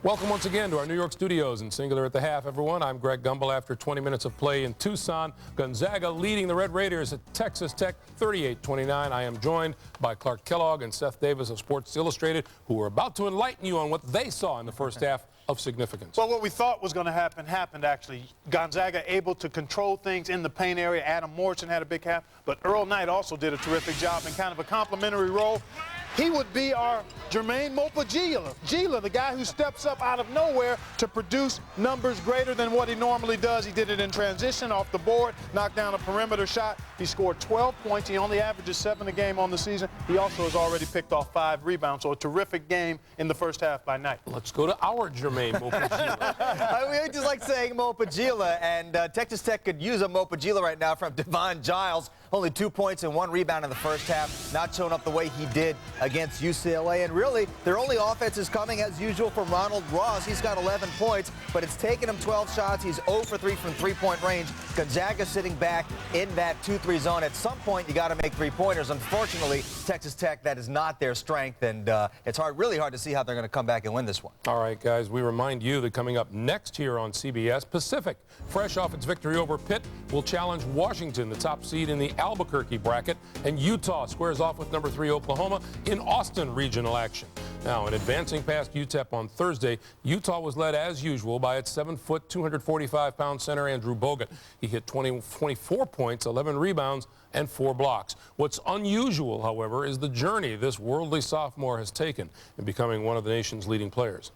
S6: Welcome once again to our New York studios and Singular at the Half, everyone. I'm Greg Gumbel. After 20 minutes of play in Tucson, Gonzaga leading the Red Raiders at Texas Tech 38-29. I am joined by Clark Kellogg and Seth Davis of Sports Illustrated, who are about to enlighten you on what they saw in the first half of significance.
S26: Well, what we thought was going to happen happened, actually. Gonzaga able to control things in the paint area. Adam Morrison had a big half, but Earl Knight also did a terrific job in kind of a complimentary role. he would be our Jermaine Mopa-Gila, the guy who steps up out of nowhere to produce numbers greater than what he normally does. He did it in transition, off the board, knocked down a perimeter shot. He scored 12 points. He only averages 7 a game on the season. He also has already picked off 5 rebounds, so a terrific game in the first half by Knight.
S6: Let's go to our Jermaine Mopa-Gila.
S4: We just like saying Mopa-Gila, and Texas Tech could use a Mopa-Gila right now from Devon Giles. Only 2 points and 1 rebound in the first half, not showing up the way he did against UCLA. And really, their only offense is coming, as usual, from Ronald Ross. He's got 11 points, but it's taken him 12 shots. He's 0 for 3 from three-point range. Gonzaga sitting back in that 2-3 zone. At some point, you got to make three-pointers. Unfortunately, Texas Tech, that is not their strength, and it's really hard to see how they're going to come back and win this one.
S6: All right, guys, we remind you that coming up next here on CBS, Pacific, fresh off its victory over Pitt, will challenge Washington, the top seed in the Albuquerque bracket, and Utah squares off with number 3 Oklahoma in Austin regional action. Now, in advancing past UTEP on Thursday, Utah was led as usual by its 7-foot, 245-pound center Andrew Bogut. He hit 24 points, 11 rebounds, and 4 blocks. What's unusual, however, is the journey this worldly sophomore has taken in becoming one of the nation's leading players.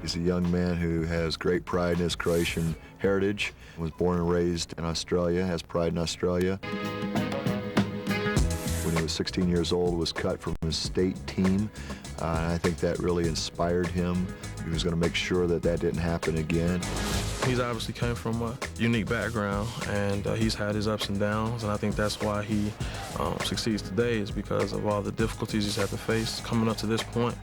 S5: He's a young man who has great pride in his Croatian heritage, was born and raised in Australia, has pride in Australia. When he was 16 years old, was cut from his state team. And I think that really inspired him. He was going to make sure that that didn't happen again.
S8: He's obviously came from a unique background, and he's had his ups and downs, and I think that's why he succeeds today, is because of all the difficulties he's had to face coming up to this point.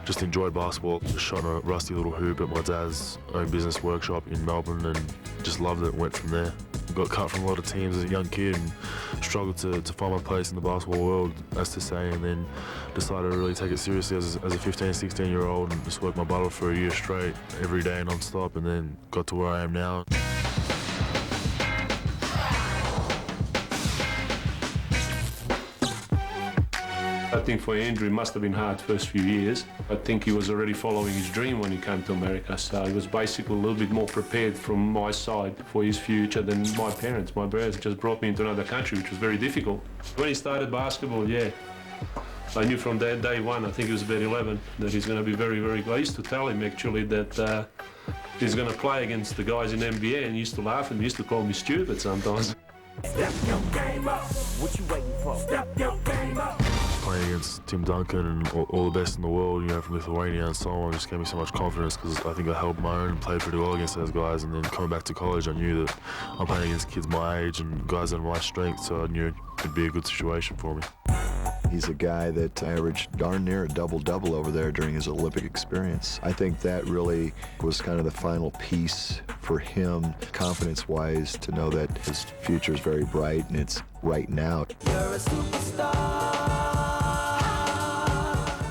S11: Just enjoyed basketball, just shot a rusty little hoop at my dad's own business workshop in Melbourne, and just loved it and went from there. Got cut from a lot of teams as a young kid and struggled to find my place in the basketball world, as to say, and then decided to really take it seriously as a 15, 16-year-old and just worked my butt off for a year straight, every day non-stop, and then got to where I am now.
S20: I think for Andrew, it must have been hard first few years. I think he was already following his dream when he came to America, so he was basically a little bit more prepared from my side for his future than my parents. My parents just brought me into another country, which was very difficult. When he started basketball, yeah, I knew from day one, I think he was about 11, that he's going to be very, very good. I used to tell him, actually, that he's going to play against the guys in NBA, and he used to laugh and he used to call me stupid sometimes.
S10: Step your game up. What you waiting for? Step your game up.
S11: Playing against Tim Duncan and all the best in the world, you know, from Lithuania and so on, just gave me so much confidence, because I think I held my own and played pretty well against those guys. And then coming back to college, I knew that I'm playing against kids my age and guys that are my strength, so I knew it'd be a good situation for me.
S5: He's a guy that averaged darn near a double-double over there during his Olympic experience. I think that really was kind of the final piece for him, confidence-wise, to know that his future is very bright, and it's right now.
S10: You're a superstar.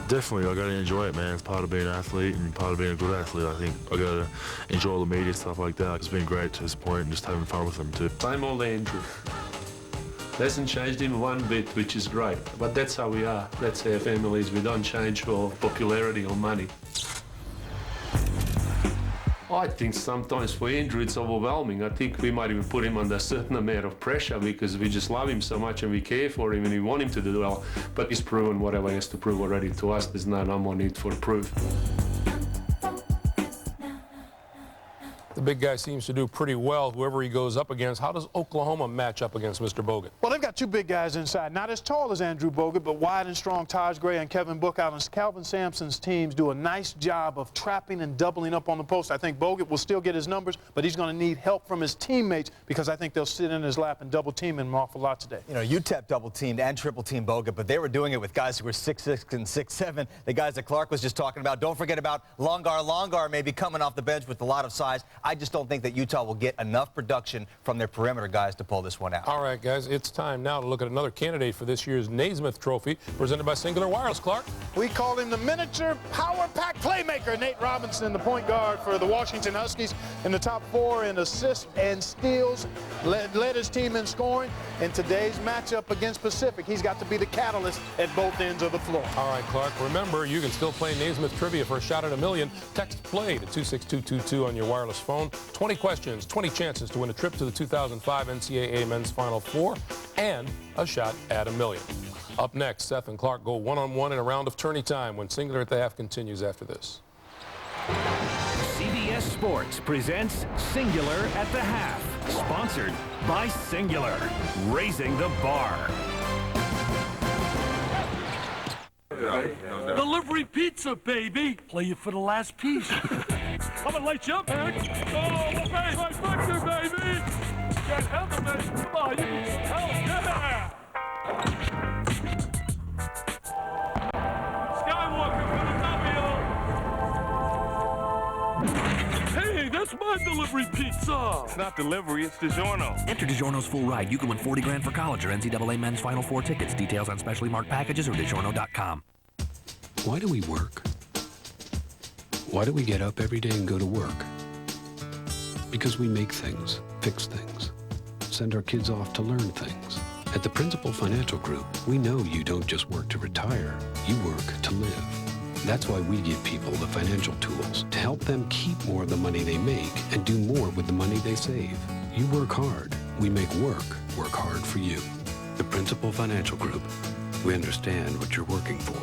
S11: Definitely, I got to enjoy it, man. It's part of being an athlete and part of being a good athlete. I think I got to enjoy all the media stuff like that. It's been great to this point, and just having fun with them too.
S20: Same old Andrew. Hasn't changed him one bit, which is great. But that's how we are. That's our families. We don't change for popularity or money. I think sometimes for Andrew it's overwhelming. I think we might even put him under a certain amount of pressure because we just love him so much and we care for him and we want him to do well. But he's proven whatever he has to prove already to us. There's no more need for proof.
S6: The big guy seems to do pretty well, whoever he goes up against. How does Oklahoma match up against Mr. Bogut?
S26: Well, they've got 2 big guys inside. Not as tall as Andrew Bogut, but wide and strong Taj Gray and Kevin Bookout. And Calvin Sampson's teams do a nice job of trapping and doubling up on the post. I think Bogut will still get his numbers, but he's going to need help from his teammates because I think they'll sit in his lap and double-team him an awful lot today.
S4: You know, UTEP double-teamed and triple-teamed Bogut, but they were doing it with guys who were 6'6" and 6'7", the guys that Clark was just talking about. Don't forget about Longar maybe coming off the bench with a lot of size. I I just don't think that Utah will get enough production from their perimeter guys to pull this one out.
S6: All right, guys, it's time now to look at another candidate for this year's Naismith Trophy, presented by Singular Wireless. Clark?
S26: We call him the miniature power pack playmaker. Nate Robinson, the point guard for the Washington Huskies, in the top 4 in assists and steals, led his team in scoring. In today's matchup against Pacific, he's got to be the catalyst at both ends of the floor.
S6: All right, Clark, remember, you can still play Naismith Trivia for a shot at $1 million. Text PLAY to 26222 on your wireless phone. 20 questions, 20 chances to win a trip to the 2005 NCAA Men's Final Four and a shot at $1 million. Up next, Seth and Clark go one-on-one in a round of tourney time when Singular at the Half continues after this.
S16: CBS Sports presents Singular at the Half, sponsored by Singular, raising the bar.
S10: Delivery pizza, baby. Play it for the last piece. I'm gonna light you up, man. Oh, hey, my birthday, baby. Can't help it, man. Come on, you can tell it. Yeah. Skywalker for the W. Hey, that's my delivery pizza.
S7: It's not delivery, it's DiGiorno.
S9: Enter DiGiorno's full ride. You can win $40 grand for college or NCAA Men's Final Four tickets. Details on specially marked packages or DiGiorno.com.
S13: Why do we work? Why do we get up every day and go to work? Because we make things, fix things, send our kids off to learn things. At the Principal Financial Group, we know you don't just work to retire, you work to live. That's why we give people the financial tools to help them keep more of the money they make and do more with the money they save. You work hard, we make work hard for you. The Principal Financial Group, we understand what you're working for.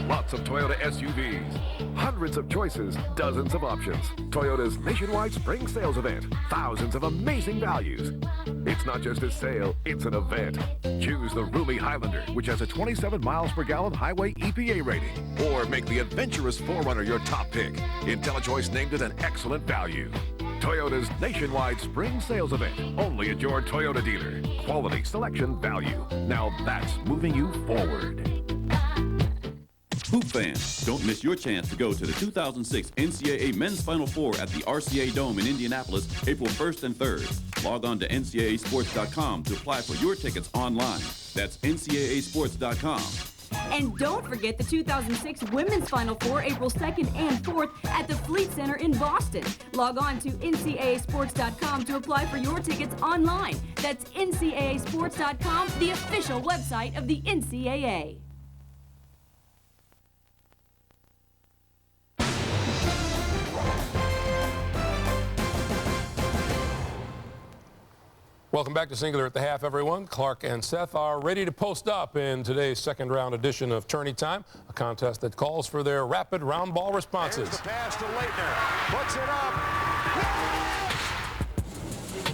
S14: Lots of Toyota SUVs, hundreds of choices, dozens of options. Toyota's nationwide spring sales event, thousands of amazing values. It's not just a sale, it's an event. Choose the roomy Highlander, which has a 27 miles per gallon highway EPA rating. Or make the adventurous 4Runner your top pick. IntelliChoice named it an excellent value. Toyota's nationwide spring sales event, only at your Toyota dealer. Quality, selection, value. Now that's moving you forward.
S23: Hoop fans, don't miss your chance to go to the 2006 NCAA Men's Final Four at the RCA Dome in Indianapolis, April 1st and 3rd. Log on to ncaasports.com to apply for your tickets online. That's ncaasports.com.
S24: And don't forget the 2006 Women's Final Four, April 2nd and 4th at the Fleet Center in Boston. Log on to ncaasports.com to apply for your tickets online. That's ncaasports.com, the official website of the NCAA.
S6: Welcome back to Singular at the Half, everyone. Clark and Seth are ready to post up in today's second-round edition of Tourney Time, a contest that calls for their rapid round ball responses.
S1: Here's the pass to Leitner. Puts it up.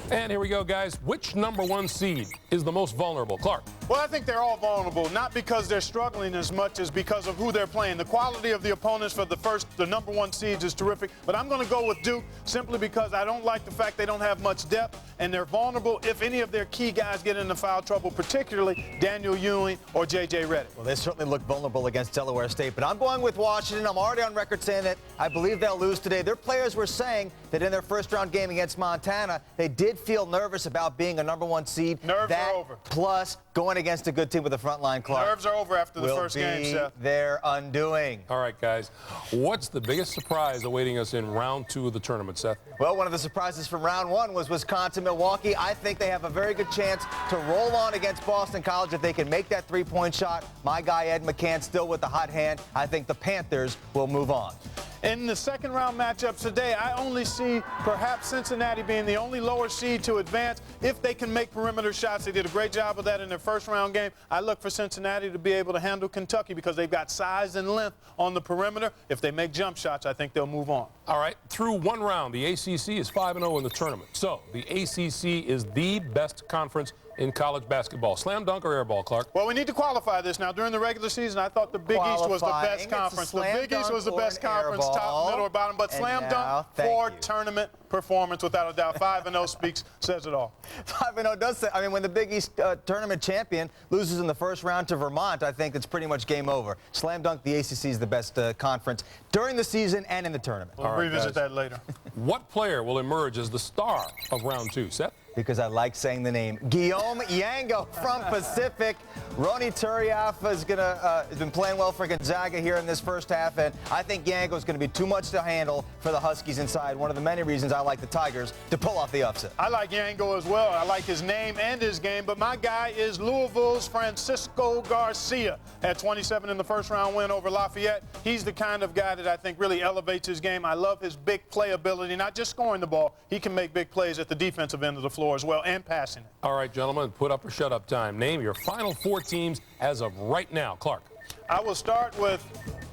S6: And here we go, guys. Which #1 seed is the most vulnerable? Clark.
S26: Well, I think they're all vulnerable, not because they're struggling as much as because of who they're playing. The quality of the opponents for the #1 seeds is terrific, but I'm going to go with Duke simply because I don't like the fact they don't have much depth, and they're vulnerable if any of their key guys get into foul trouble, particularly Daniel Ewing or J.J. Redick.
S4: Well, they certainly look vulnerable against Delaware State, but I'm going with Washington. I'm already on record saying that I believe they'll lose today. Their players were saying that in their first-round game against Montana, they did feel nervous about being a #1 seed.
S26: Nerves are over.
S4: Plus, going against a good team with the front line, Clark.
S26: Nerves are over after the first game, Seth.
S4: Their undoing.
S6: All right, guys. What's the biggest surprise awaiting us in round 2 of the tournament, Seth?
S4: Well, one of the surprises from round 1 was Wisconsin-Milwaukee. I think they have a very good chance to roll on against Boston College if they can make that three-point shot. My guy, Ed McCann, still with the hot hand. I think the Panthers will move on.
S26: In the second-round matchups today, I only see perhaps Cincinnati being the only lower seed to advance if they can make perimeter shots. They did a great job of that in their first-round game. I look for Cincinnati to be able to handle Kentucky because they've got size and length on the perimeter. If they make jump shots, I think they'll move on.
S6: All right, through one round, the ACC is 5-0 in the tournament. So the ACC is the best conference in college basketball. Slam dunk or air ball, Clark?
S26: Well, we need to qualify this now. During the regular season, I thought the Big East was the best conference. The Big East was the best conference, top, middle, or bottom. But slam dunk for tournament performance, without a doubt. 5-0 says it all.
S4: 5-0 does say. I mean, when the Big East tournament champion loses in the first round to Vermont, I think it's pretty much game over. Slam dunk, the ACC is the best conference during the season and in the tournament.
S26: We'll revisit that later.
S6: What player will emerge as the star of round 2, Seth?
S4: Because I like saying the name. Guillaume Yango from Pacific. Roni Turiaf has been playing well for Gonzaga here in this first half, and I think Yango is going to be too much to handle for the Huskies inside. One of the many reasons I like the Tigers to pull off the upset.
S26: I like Yango as well. I like his name and his game, but my guy is Louisville's Francisco Garcia. Had 27 in the first round win over Lafayette. He's the kind of guy that I think really elevates his game. I love his big play ability, not just scoring the ball. He can make big plays at the defensive end of the floor as well, and passing it.
S6: All right, gentlemen, put up or shut up time. Name your final 4 teams as of right now. Clark.
S26: I will start with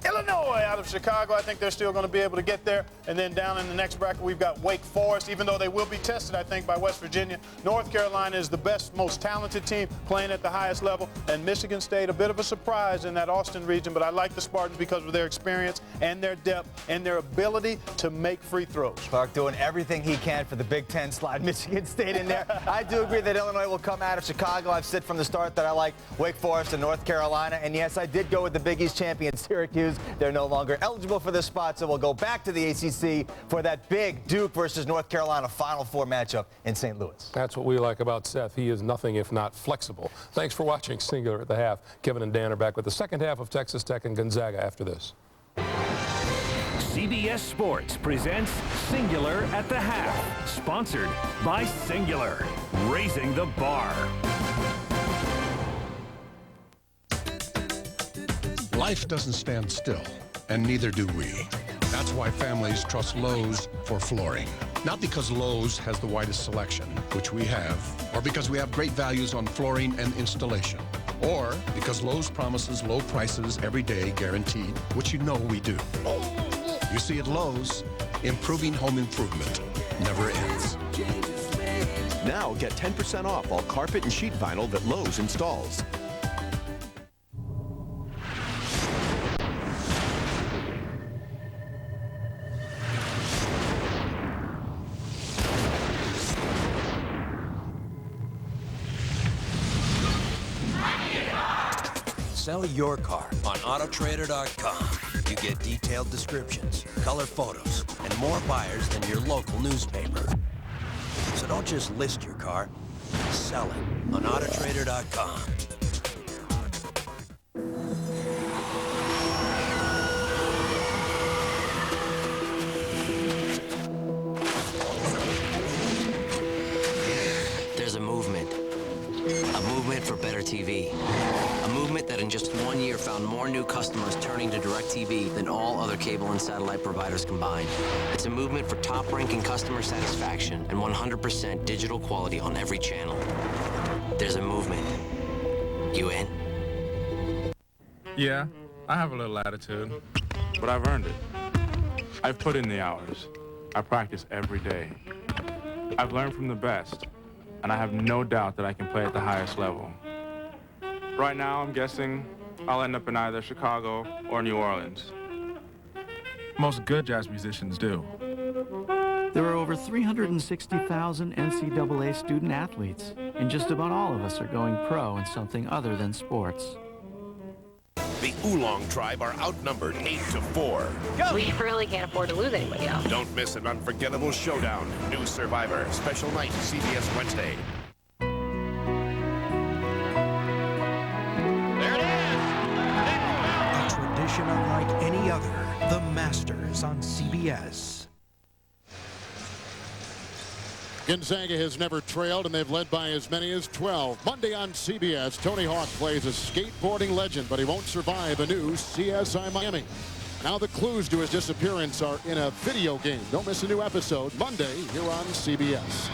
S26: Illinois out of Chicago. I think they're still going to be able to get there. And then down in the next bracket, we've got Wake Forest, even though they will be tested, I think, by West Virginia. North Carolina is the best, most talented team playing at the highest level. And Michigan State, a bit of a surprise in that Austin region, but I like the Spartans because of their experience and their depth and their ability to make free throws.
S4: Clark doing everything he can for the Big Ten, slide Michigan State in there. I do agree that Illinois will come out of Chicago. I've said from the start that I like Wake Forest and North Carolina. And yes, I did go with the Big East champion Syracuse. They're no longer eligible for this spot, so we'll go back to the ACC for that big Duke versus North Carolina Final Four matchup in St. Louis.
S6: That's what we like about Seth. He is nothing if not flexible. Thanks for watching Singular at the Half. Kevin and Dan are back with the second half of Texas Tech and Gonzaga after this.
S16: CBS Sports presents Singular at the Half, sponsored by Singular, raising the bar.
S2: Life doesn't stand still, and neither do we. That's why families trust Lowe's for flooring. Not because Lowe's has the widest selection, which we have, or because we have great values on flooring and installation, or because Lowe's promises low prices every day guaranteed, which you know we do. You see, at Lowe's, improving home improvement never ends.
S3: Now get 10% off all carpet and sheet vinyl that Lowe's installs.
S12: Sell your car on Autotrader.com. You get detailed descriptions, color photos, and more buyers than your local newspaper. So don't just list your car, sell it on Autotrader.com.
S17: There's a movement for better TV. A movement that in just 1 year found more new customers turning to DirecTV than all other cable and satellite providers combined. It's a movement for top-ranking customer satisfaction and 100% digital quality on every channel. There's a movement. You in?
S19: Yeah, I have a little attitude, but I've earned it. I've put in the hours. I practice every day. I've learned from the best, and I have no doubt that I can play at the highest level. Right now, I'm guessing I'll end up in either Chicago or New Orleans. Most good jazz musicians do.
S25: There are over 360,000 NCAA student athletes, and just about all of us are going pro in something other than sports.
S27: The Oolong tribe are outnumbered 8-4.
S28: We really can't afford to lose anybody else.
S27: Don't miss an unforgettable showdown. New Survivor, special night, CBS Wednesday.
S29: Tradition unlike any other, the Masters on CBS.
S1: Gonzaga has never trailed, and they've led by as many as 12. Monday on CBS, Tony Hawk plays a skateboarding legend, but he won't survive a new CSI Miami. Now the clues to his disappearance are in a video game. Don't miss a new episode Monday here on CBS.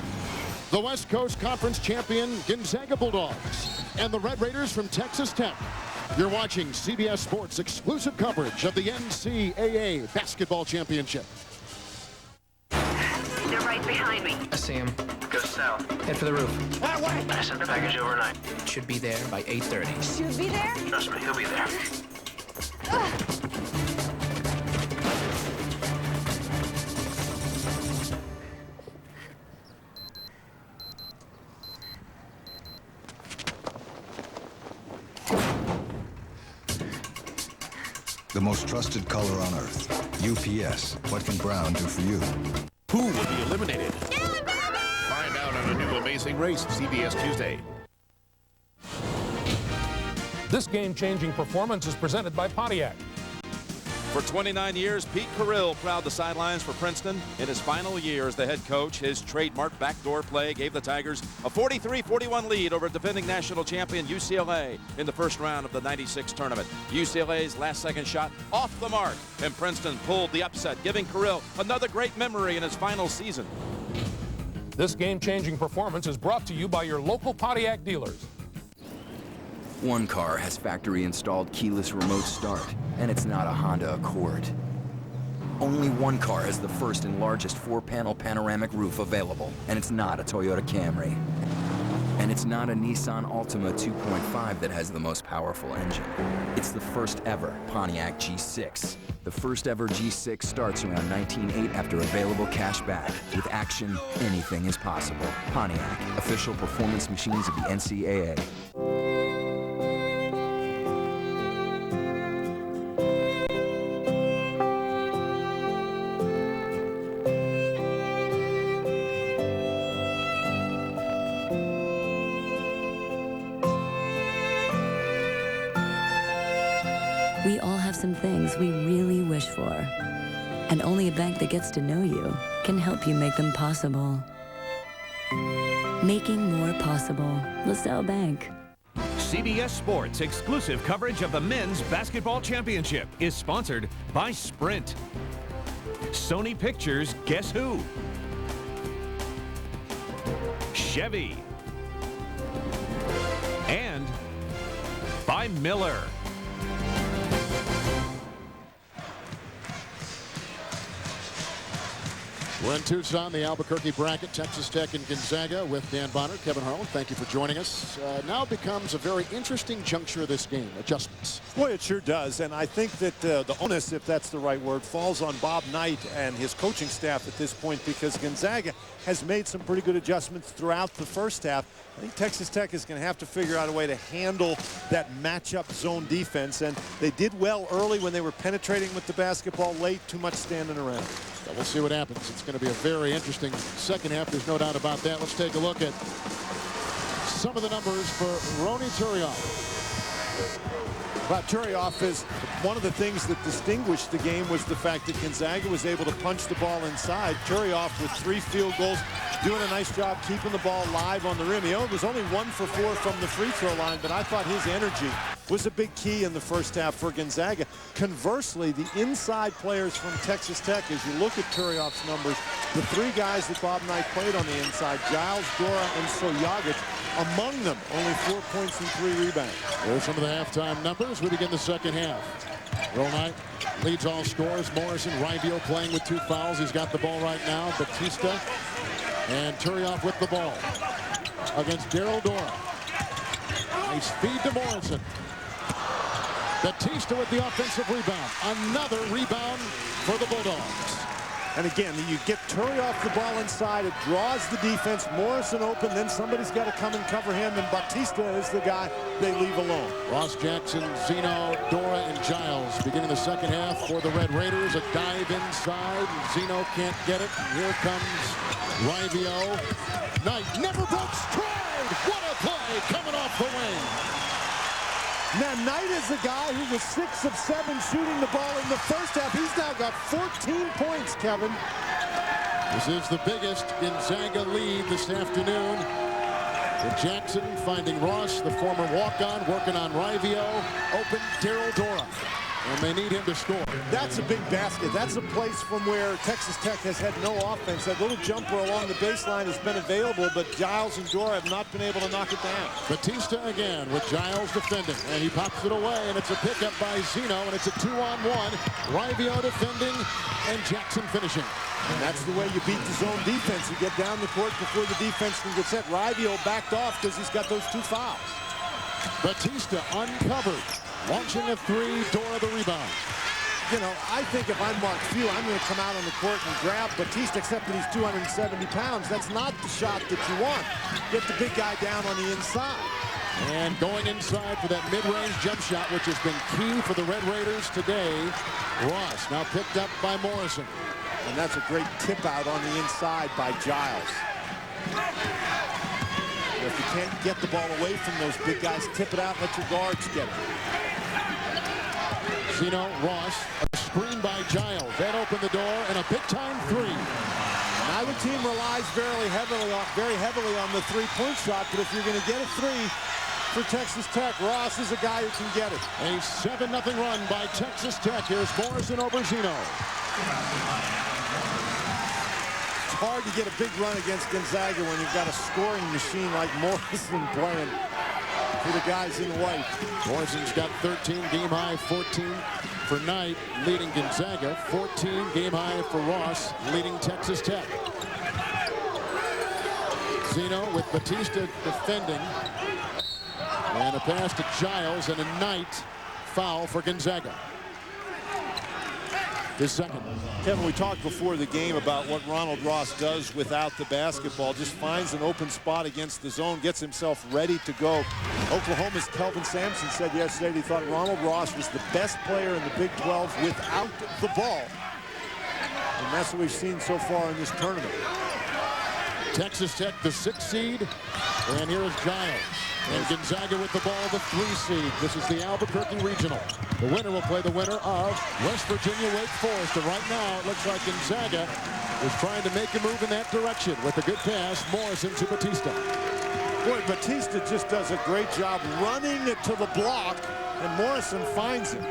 S1: The West Coast Conference champion Gonzaga Bulldogs and the Red Raiders from Texas Tech. You're watching CBS Sports exclusive coverage of the NCAA Basketball Championship.
S28: They're right behind me.
S30: I see him.
S5: Go south.
S9: Head for the roof.
S5: I sent the package overnight.
S9: Should be there by 8:30.
S24: Should be there?
S5: Trust me, he'll be there.
S8: The most trusted color on Earth. UPS. What can brown do for you?
S27: Who will be eliminated? Find out on a new Amazing Race, CBS Tuesday.
S6: This game-changing performance is presented by Pontiac.
S10: For 29 years, Pete Carrill plowed the sidelines for Princeton. In his final year as the head coach, his trademark backdoor play gave the Tigers a 43-41 lead over defending national champion UCLA in the first round of the '96 tournament. UCLA's last-second shot off the mark, and Princeton pulled the upset, giving Carrill another great memory in his final season.
S6: This game-changing performance is brought to you by your local Pontiac dealers.
S11: One car has factory-installed keyless remote start, and it's not a Honda Accord. Only one car has the first and largest 4-panel panoramic roof available, and it's not a Toyota Camry. And it's not a Nissan Altima 2.5 that has the most powerful engine. It's the first ever Pontiac G6. The first ever G6 starts around 19.8 after available cash back. With action, anything is possible. Pontiac, official performance machines of the NCAA.
S15: We all have some things we really wish for. And only a bank that gets to know you can help you make them possible. Making more possible. LaSalle Bank.
S16: CBS Sports exclusive coverage of the Men's Basketball Championship is sponsored by Sprint. Sony Pictures Guess Who? Chevy. And by Miller.
S1: We're in Tucson, the Albuquerque bracket, Texas Tech and Gonzaga with Dan Bonner, Kevin Harlan. Thank you for joining us. Now becomes a very interesting juncture of this game, adjustments.
S18: Boy, it sure does. And I think that the onus, if that's the right word, falls on Bob Knight and his coaching staff at this point, because Gonzaga has made some pretty good adjustments throughout the first half. I think Texas Tech is going to have to figure out a way to handle that matchup zone defense. And they did well early when they were penetrating with the basketball, late, too much standing around.
S1: So we'll see what happens. It's going to be a very interesting second half. There's no doubt about that. Let's take a look at some of the numbers for Ronny Turioff.
S18: Well, Turioff is one of the things that distinguished the game was the fact that Gonzaga was able to punch the ball inside. Turioff with 3 field goals, doing a nice job keeping the ball live on the rim. He was only 1 for 4 from the free throw line, but I thought his energy was a big key in the first half for Gonzaga. Conversely, the inside players from Texas Tech, as you look at Turioff's numbers, the 3 guys that Bob Knight played on the inside, Giles, Dora, and Sojagic, among them, only 4 points and 3 rebounds.
S1: There's some of the halftime numbers. We begin the second half. Roll Knight leads all scorers. Morrison, Rivio playing with 2 fouls. He's got the ball right now. Batista and Turioff with the ball against Daryl Dora. Nice feed to Morrison. Batista with the offensive rebound. Another rebound for the Bulldogs.
S18: And again, you get Turioff the ball inside. It draws the defense. Morrison open. Then somebody's got to come and cover him. And Batista is the guy they leave alone.
S1: Ross Jackson, Zeno, Dora, and Giles beginning the second half for the Red Raiders. A dive inside. Zeno can't get it. Here comes Rivio. Knight never broke stride. What a play coming off the wing.
S18: Now, Knight is the guy who was 6 of 7 shooting the ball in the first half. He's now got 14 points, Kevin.
S1: This is the biggest Gonzaga lead this afternoon. With Jackson finding Ross, the former walk-on, working on Rivio. Open, Daryl Dora. And they need him to score.
S18: That's a big basket. That's a place from where Texas Tech has had no offense. That little jumper along the baseline has been available, but Giles and Dora have not been able to knock it down.
S1: Batista again with Giles defending, and he pops it away, and it's a pickup by Zeno, and it's a 2-on-1. Rivio defending, and Jackson finishing.
S18: And that's the way you beat the zone defense. You get down the court before the defense can get set. Rivio backed off because he's got those 2 fouls.
S1: Batista uncovered, launching a 3, Dora the rebound.
S18: You know, I think if I'm Mark Few, I'm going to come out on the court and grab Batista, except that he's 270 pounds. That's not the shot that you want. Get the big guy down on the inside.
S1: And going inside for that mid-range jump shot, which has been key for the Red Raiders today. Ross now picked up by Morrison.
S18: And that's a great tip out on the inside by Giles. If you can't get the ball away from those big guys, tip it out, let your guards get it.
S1: Zeno, Ross, a screen by Giles. That opened the door, and a big-time 3.
S18: Neither team relies very heavily on the three-point shot, but if you're going to get a 3 for Texas Tech, Ross is a guy who can get it.
S1: A 7-0 run by Texas Tech. Here's Morrison over Zeno.
S18: It's hard to get a big run against Gonzaga when you've got a scoring machine like Morrison playing for the guys in white.
S1: Morrison's got 13, game high 14 for Knight, leading Gonzaga. 14, game high for Ross, leading Texas Tech. Zeno with Batista defending. And a pass to Giles, and a Knight foul for Gonzaga. His second.
S18: Kevin, we talked before the game about what Ronald Ross does without the basketball. Just finds an open spot against the zone, gets himself ready to go. Oklahoma's Kelvin Sampson said yesterday he thought Ronald Ross was the best player in the Big 12 without the ball. And that's what we've seen so far in this tournament.
S1: Texas Tech, the 6th seed. And here is Giles. And Gonzaga with the ball, the 3 seed. This is the Albuquerque Regional. The winner will play the winner of West Virginia Wake Forest. And right now, it looks like Gonzaga is trying to make a move in that direction with a good pass. Morrison to Batista.
S18: Boy, Batista just does a great job running it to the block, and Morrison finds him.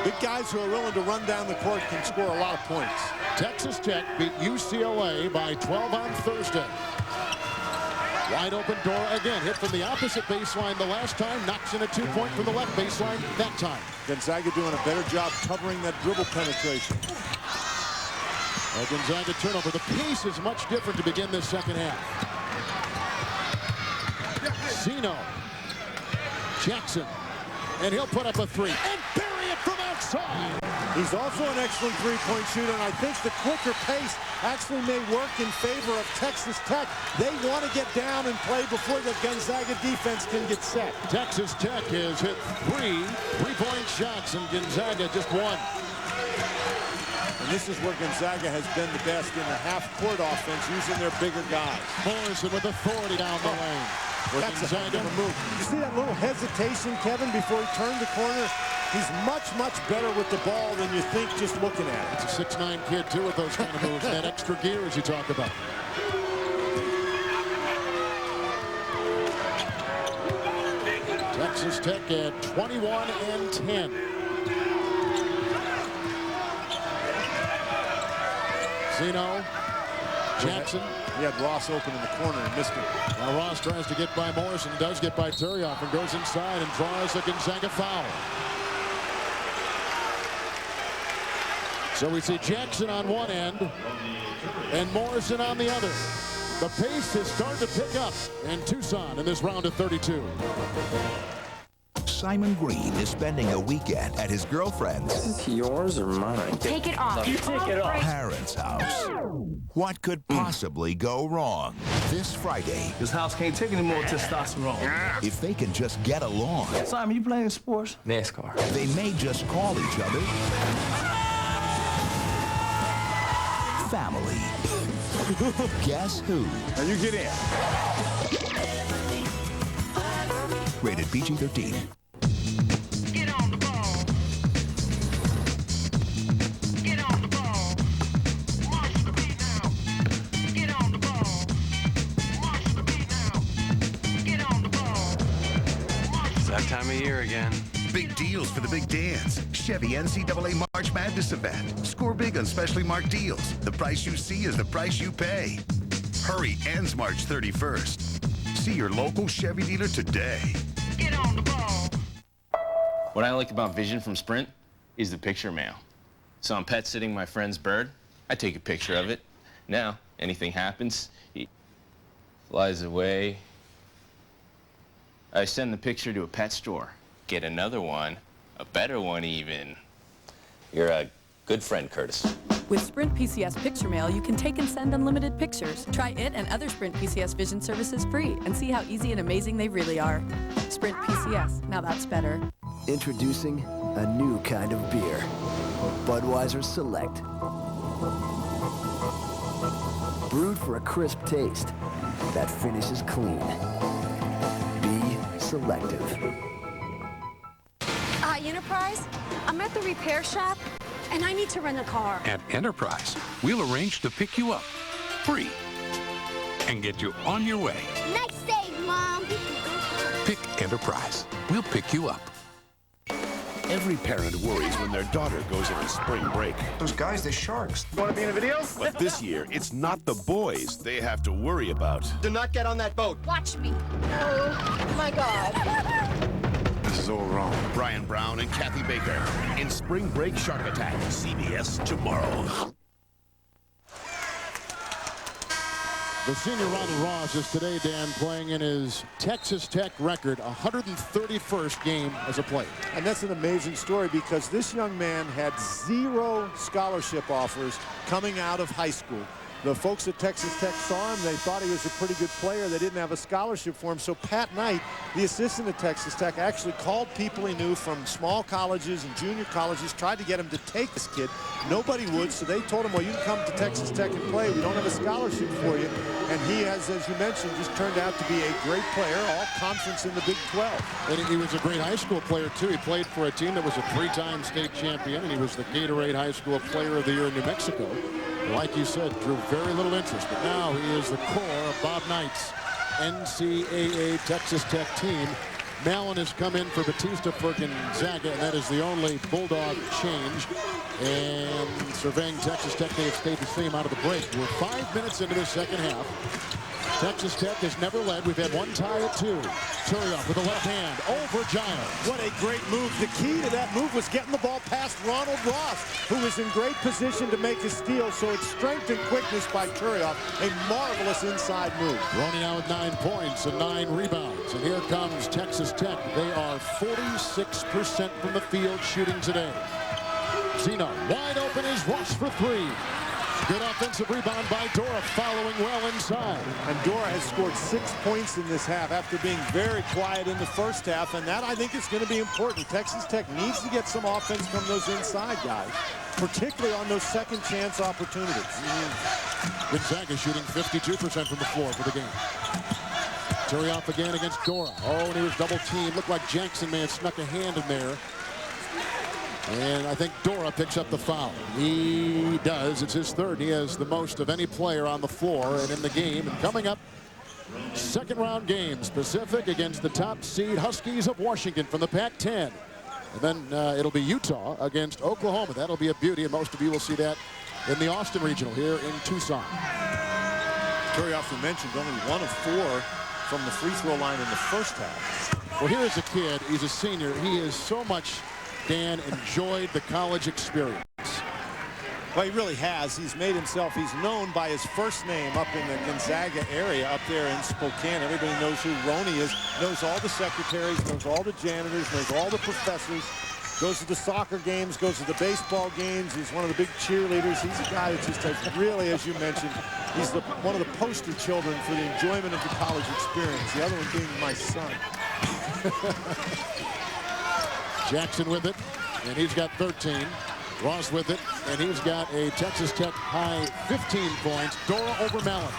S18: Big guys who are willing to run down the court can score a lot of points.
S1: Texas Tech beat UCLA by 12 on Thursday. Wide open Dora again. Hit from the opposite baseline the last time. Knocks in a 2-point from the left baseline that time.
S18: Gonzaga doing a better job covering that dribble penetration.
S1: Gonzaga turnover. The pace is much different to begin this second half. Zeno. Jackson. And he'll put up a 3. And bury it from outside.
S18: He's also an excellent three-point shooter, and I think the quicker pace actually may work in favor of Texas Tech. They want to get down and play before the Gonzaga defense can get set.
S1: Texas Tech has hit 3 3-point shots, and Gonzaga just 1.
S18: And this is where Gonzaga has been the best in the half-court offense, using their bigger guys.
S1: Morrison with authority down the lane.
S18: That's a heck of a move. You see that little hesitation, Kevin, before he turned the corner? He's much, much better with the ball than you think just looking at it.
S1: It's a 6'9" kid, too, with those kind of moves. That extra gear, as you talk about. Texas Tech at 21 and 10. Zeno. Jackson.
S18: He had Ross open in the corner and missed him.
S1: Now Ross tries to get by Morrison, does get by Turioff, and goes inside and draws a Gonzaga foul. So we see Jackson on one end and Morrison on the other. The pace is starting to pick up in Tucson in this round of 32.
S4: Simon Green is spending a weekend at his girlfriend's.
S7: Is this yours or mine?
S28: Take it off.
S7: You take it off.
S4: Parents' house. What could possibly go wrong? This Friday.
S7: This house can't take any more testosterone.
S4: If they can just get along.
S7: Simon, you playing sports? NASCAR.
S4: They may just call each other family. Guess who?
S18: Now you get in.
S4: Rated PG-13.
S28: Get on the ball. Get on the ball. Watch the beat now. Get on the ball. Watch the beat now. Get on the ball.
S7: It's that time of
S2: year again.
S4: Big deals for the big dance. Chevy NCAA March Madness event. Score big on specially marked deals. The price you see is the price you pay. Hurry ends March 31st. See your local Chevy dealer today.
S28: Get on the ball.
S3: What I like about Vision from Sprint is the picture mail. So I'm pet sitting my friend's bird. I take a picture of it. Now, anything happens, he flies away. I send the picture to a pet store. Get another one, a better one even. You're a good friend, Curtis.
S13: With Sprint PCS Picture Mail, you can take and send unlimited pictures. Try it and other Sprint PCS Vision services free and see how easy and amazing they really are. Sprint PCS, now that's better.
S14: Introducing a new kind of beer. Budweiser Select. Brewed for a crisp taste that finishes clean. Be selective.
S20: Enterprise? I'm at the repair shop, and I need to rent a car.
S21: At Enterprise, we'll arrange to pick you up free and get you on your way.
S20: Nice save, Mom.
S21: Pick Enterprise. We'll pick you up.
S27: Every parent worries when their daughter goes into spring break.
S8: Those guys, they're sharks.
S27: You want to be in the video? But this year, it's not the boys they have to worry about.
S8: Do not get on that boat.
S20: Watch me. Oh, my God.
S27: This is all wrong. Brian Brown and Kathy Baker in Spring Break Shark Attack. CBS tomorrow.
S1: The senior Ronald Ross is today, Dan, playing in his Texas Tech record 131st game as a player.
S18: And that's an amazing story because this young man had 0 scholarship offers coming out of high school. The folks at Texas Tech saw him. They thought he was a pretty good player. They didn't have a scholarship for him. So Pat Knight, the assistant at Texas Tech, actually called people he knew from small colleges and junior colleges, tried to get him to take this kid. Nobody would, so they told him, well, you can come to Texas Tech and play. We don't have a scholarship for you. And he has, as you mentioned, just turned out to be a great player, all conference in the Big 12.
S1: And he was a great high school player, too. He played for a team that was a 3-time state champion, and he was the Gatorade High School Player of the Year in New Mexico. Like you said, drew very little interest, but now he is the core of Bob Knight's NCAA Texas Tech team. Mallon has come in for Batista for Gonzaga, and that is the only Bulldog change. And surveying Texas Tech, they have stayed the same out of the break. We're 5 minutes into the second half. Texas Tech has never led. We've had one tie at 2. Turioff with the left hand over Giles.
S18: What a great move. The key to that move was getting the ball past Ronald Ross, who was in great position to make a steal. So it's strength and quickness by Turioff. A marvelous inside move.
S1: Roney now with 9 points and 9 rebounds. And here comes Texas Tech. They are 46% from the field shooting today. Zeno wide open is Ross for 3. Good offensive rebound by Dora, following well inside.
S18: And Dora has scored 6 points in this half after being very quiet in the first half, and that I think is going to be important. Texas Tech needs to get some offense from those inside guys, particularly on those second chance opportunities.
S1: Gonzaga shooting 52% from the floor for the game. Turioff again against Dora. Oh, and he was double teamed. Looked like Jackson may have snuck a hand in there. And I think Dora picks up the foul. He does. It's his third. He has the most of any player on the floor and in the game. And coming up, second round game, Pacific against the top seed Huskies of Washington from the Pac-10. And then it'll be Utah against Oklahoma. That'll be a beauty, and most of you will see that in the Austin Regional here in Tucson.
S18: Turioff, you mentioned, only 1 of 4 from the free throw line in the first half.
S1: Well, here's a kid. He's a senior. He is so much, Dan, enjoyed the college experience.
S18: Well, he really has. He's made himself, he's known by his first name up in the Gonzaga area up there in Spokane. Everybody knows who Roney is, knows all the secretaries, knows all the janitors, knows all the professors, goes to the soccer games, goes to the baseball games. He's one of the big cheerleaders. He's a guy that just has really, as you mentioned, he's one of the poster children for the enjoyment of the college experience. The other one being my son.
S1: Jackson with it, and he's got 13. Ross with it, and he's got a Texas Tech high 15 points. Dora over Mallon.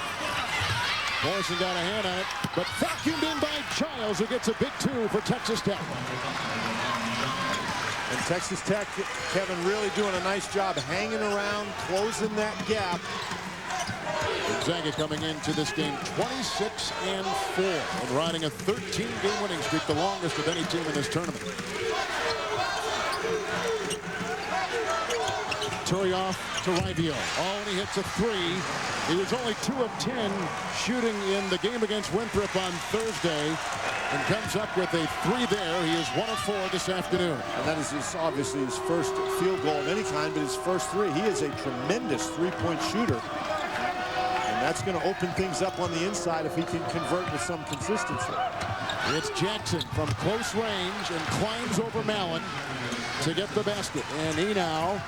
S1: Morrison got a hand on it, but vacuumed in by Giles, who gets a big 2 for Texas Tech.
S18: And Texas Tech, Kevin, really doing a nice job hanging around, closing that gap.
S1: Gonzaga coming into this game 26-4 and riding a 13-game winning streak, the longest of any team in this tournament. Turioff to Rivio. Oh, and he hits a three. He was only 2 of 10 shooting in the game against Winthrop on Thursday and comes up with a 3 there. He is 1 of 4 this afternoon.
S18: And that is obviously his first field goal of any kind, but his first 3. He is a tremendous three-point shooter. And that's going to open things up on the inside if he can convert with some consistency.
S1: It's Jackson from close range and climbs over Mallon to get the basket. And he now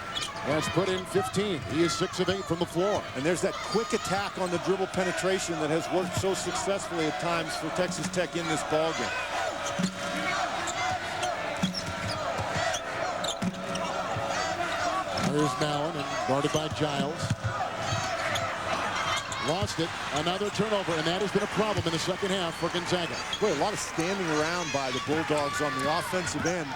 S1: has put in 15. He is 6 of 8 from the floor.
S18: And there's that quick attack on the dribble penetration that has worked so successfully at times for Texas Tech in this ballgame.
S1: There's Mallon and guarded by Giles. Lost it. Another turnover, and that has been a problem in the second half for Gonzaga.
S18: Boy, a lot of standing around by the Bulldogs on the offensive end.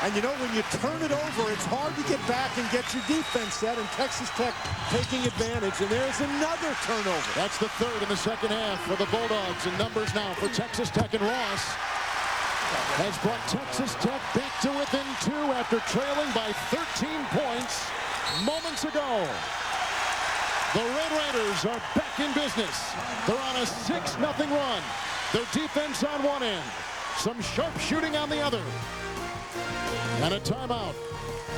S18: And you know, when you turn it over, it's hard to get back and get your defense set, and Texas Tech taking advantage, and there's another turnover.
S1: That's the 3rd in the second half for the Bulldogs, and numbers now for Texas Tech, and Ross has brought Texas Tech back to within 2 after trailing by 13 points moments ago. The Red Raiders are back in business. They're on a 6-0 run. Their defense on one end, some sharp shooting on the other. And a timeout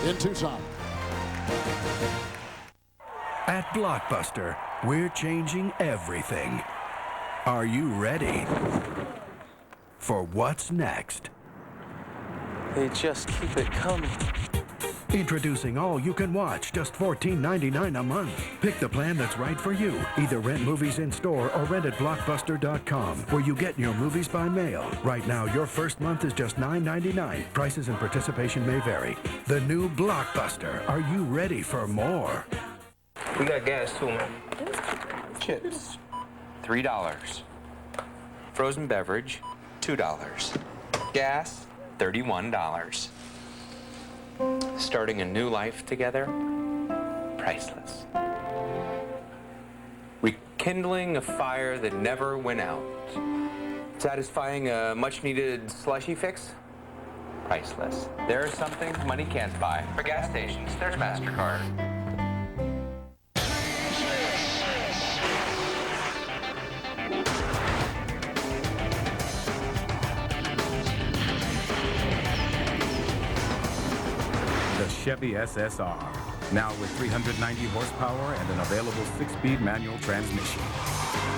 S1: in Tucson.
S2: At Blockbuster, we're changing everything. Are you ready for what's next?
S7: They just keep it coming.
S2: Introducing All You Can Watch, just $14.99 a month. Pick the plan that's right for you. Either rent movies in store or rent at Blockbuster.com, where you get your movies by mail. Right now, your first month is just $9.99. Prices and participation may vary. The new Blockbuster. Are you ready for more?
S12: We got gas too, man. Chips, $3. Frozen beverage, $2. Gas, $31. Starting a new life together, priceless. Rekindling a fire that never went out. Satisfying a much-needed slushy fix, priceless. There's something money can't buy. For gas stations, there's MasterCard.
S17: Chevy SSR, now with 390 horsepower and an available 6-speed manual transmission.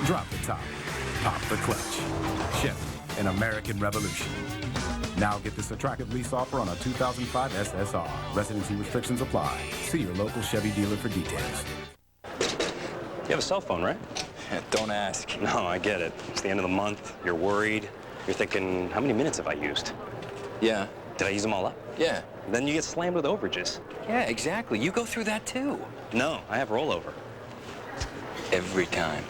S17: Drop the top, pop the clutch. Chevy, an American revolution. Now get this attractive lease offer on a 2005 SSR. Residency restrictions apply. See your local Chevy dealer for details.
S19: You have a cell phone, right?
S22: Don't ask.
S19: No, I get it. It's the end of the month. You're worried. You're thinking, how many minutes have I used?
S22: Yeah.
S19: Did I use them all up?
S22: Yeah.
S19: Then you get slammed with overages.
S22: Yeah, exactly. You go through that too.
S19: No, I have rollover.
S22: Every time.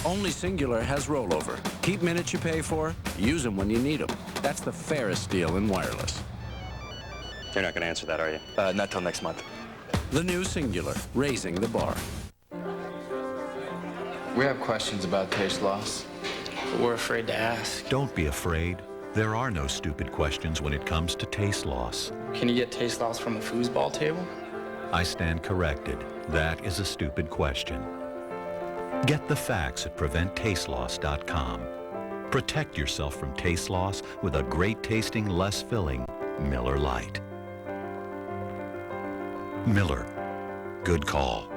S23: Only Singular has rollover. Keep minutes you pay for, use them when you need them. That's the fairest deal in wireless.
S19: You're not going to answer that, are you?
S22: Not till next month.
S23: The new Singular, raising the bar.
S25: We have questions about taste loss, but we're afraid to ask.
S26: Don't be afraid. There are no stupid questions when it comes to taste loss.
S25: Can you get taste loss from a foosball table?
S26: I stand corrected. That is a stupid question. Get the facts at PreventTasteLoss.com. Protect yourself from taste loss with a great-tasting, less-filling Miller Lite. Miller. Good call.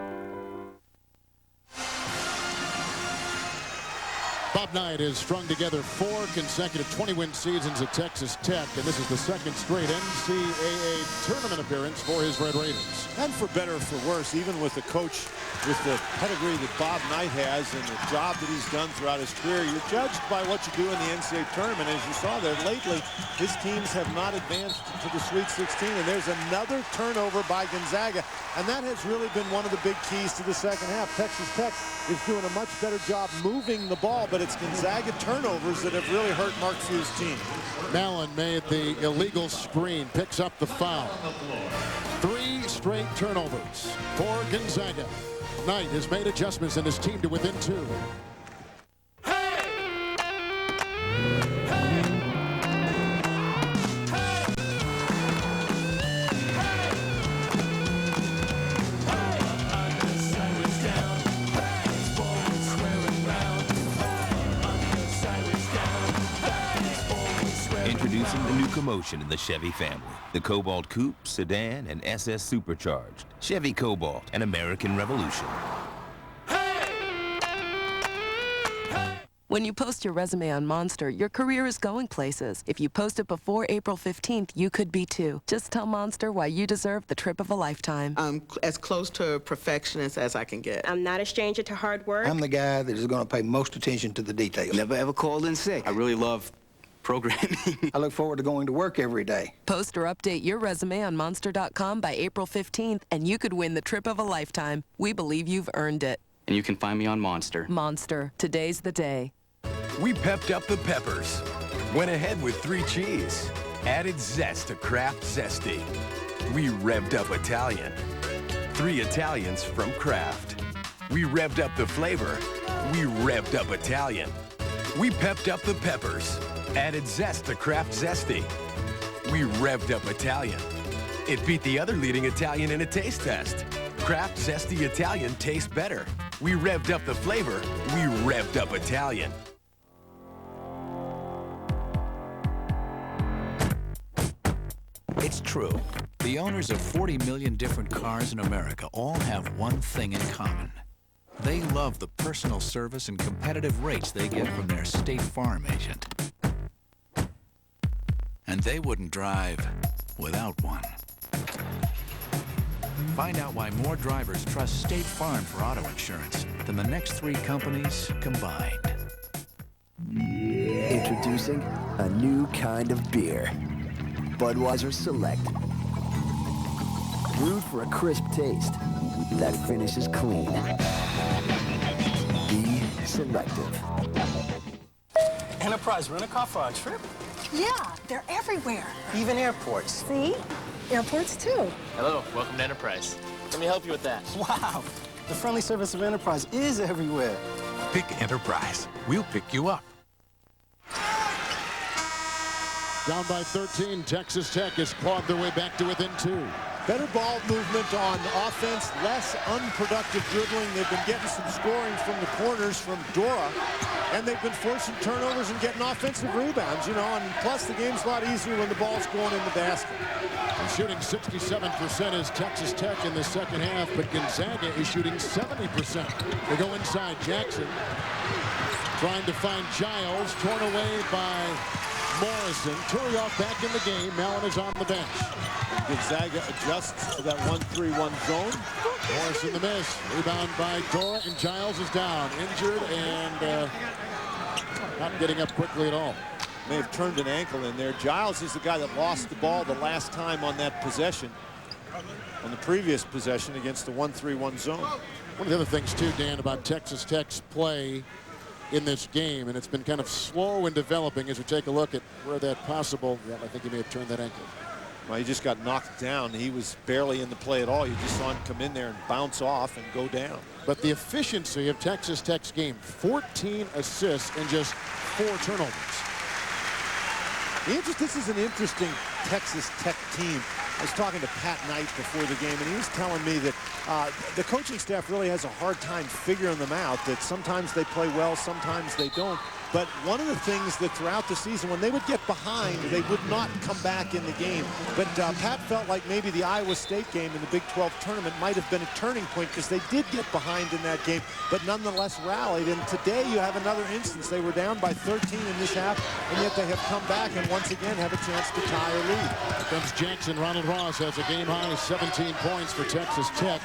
S1: Bob Knight has strung together 4 consecutive 20-win seasons at Texas Tech, and this is the 2nd straight NCAA tournament appearance for his Red Raiders.
S18: And for better or for worse, even with the coach with the pedigree that Bob Knight has and the job that he's done throughout his career, you're judged by what you do in the NCAA tournament. As you saw there lately, his teams have not advanced to the Sweet 16, and there's another turnover by Gonzaga, and that has really been one of the big keys to the second half. Texas Tech is doing a much better job moving the ball, but but it's Gonzaga turnovers that have really hurt Mark Few's team.
S1: Mallon made the illegal screen, picks up the foul. 3 straight turnovers for Gonzaga. Knight has made adjustments in his team to within 2.
S5: Introducing the new commotion in the Chevy family. The Cobalt Coupe, Sedan, and SS Supercharged. Chevy Cobalt, an American revolution.
S6: When you post your resume on Monster, your career is going places. If you post it before April 15th, you could be too. Just tell Monster why you deserve the trip of a lifetime.
S9: I'm as close to a perfectionist as I can get.
S10: I'm not a stranger to hard work.
S8: I'm the guy that is going to pay most attention to the details.
S23: Never ever called in sick. I really love programming.
S8: I look forward to going to work every day.
S6: Post or update your resume on Monster.com by April 15th, and you could win the trip of a lifetime. We believe you've earned it.
S23: And you can find me on Monster.
S6: Monster. Today's the day.
S11: We pepped up the peppers. Went ahead with 3 cheese. Added zest to Kraft Zesty. We revved up Italian. 3 Italians from Kraft. We revved up the flavor. We revved up Italian. We pepped up the peppers. Added zest to Kraft Zesty. We revved up Italian. It beat the other leading Italian in a taste test. Kraft Zesty Italian tastes better. We revved up the flavor. We revved up Italian.
S15: It's true. The owners of 40 million different cars in America all have one thing in common. They love the personal service and competitive rates they get from their State Farm agent. And they wouldn't drive without one. Find out why more drivers trust State Farm for auto insurance than the next 3 companies combined.
S14: Introducing a new kind of beer. Budweiser Select. Brewed for a crisp taste that finishes clean. Be selective.
S16: Enterprise rent-a-car for our trip?
S20: Yeah, they're everywhere.
S16: Even airports.
S20: See? Airports too.
S25: Hello, welcome to Enterprise. Let me help you with that.
S16: Wow, the friendly service of Enterprise is everywhere.
S21: Pick Enterprise. We'll pick you up.
S1: Down by 13, Texas Tech has clawed their way back to within 2.
S18: Better ball movement on offense, less unproductive dribbling. They've been getting some scoring from the corners from Dora, and they've been forcing turnovers and getting offensive rebounds, you know, and plus the game's a lot easier when the ball's going in the basket.
S1: They're shooting 67% as Texas Tech in the second half, but Gonzaga is shooting 70%. They go inside. Jackson trying to find Giles, torn away by Morrison. Turioff back in the game. Mallon is on the bench.
S18: Gonzaga adjusts to that 1-3-1 zone.
S1: Morrison the miss. Rebound by Dora, and Giles is down. Injured and not getting up quickly at all.
S18: May have turned an ankle in there. Giles is the guy that lost the ball the last time on that possession. On the previous possession against the 1-3-1 zone.
S1: One of the other things, too, Dan, about Texas Tech's play in this game, and it's been kind of slow in developing as we take a look at where that possible, I think he may have turned that ankle.
S18: Well, he just got knocked down. He was barely in the play at all. You just saw him come in there and bounce off and go down.
S1: But the efficiency of Texas Tech's game, 14 assists and just 4 turnovers.
S18: This is an interesting Texas Tech team. I was talking to Pat Knight before the game, and he was telling me that the coaching staff really has a hard time figuring them out, that sometimes they play well, sometimes they don't. But one of the things that throughout the season, when they would get behind, they would not come back in the game. But Pat felt like maybe the Iowa State game in the Big 12 tournament might have been a turning point because they did get behind in that game, but nonetheless rallied. And today you have another instance. They were down by 13 in this half, and yet they have come back and once again have a chance to tie or lead.
S1: Here comes Jackson. Ronald Ross has a game-high 17 points for Texas Tech.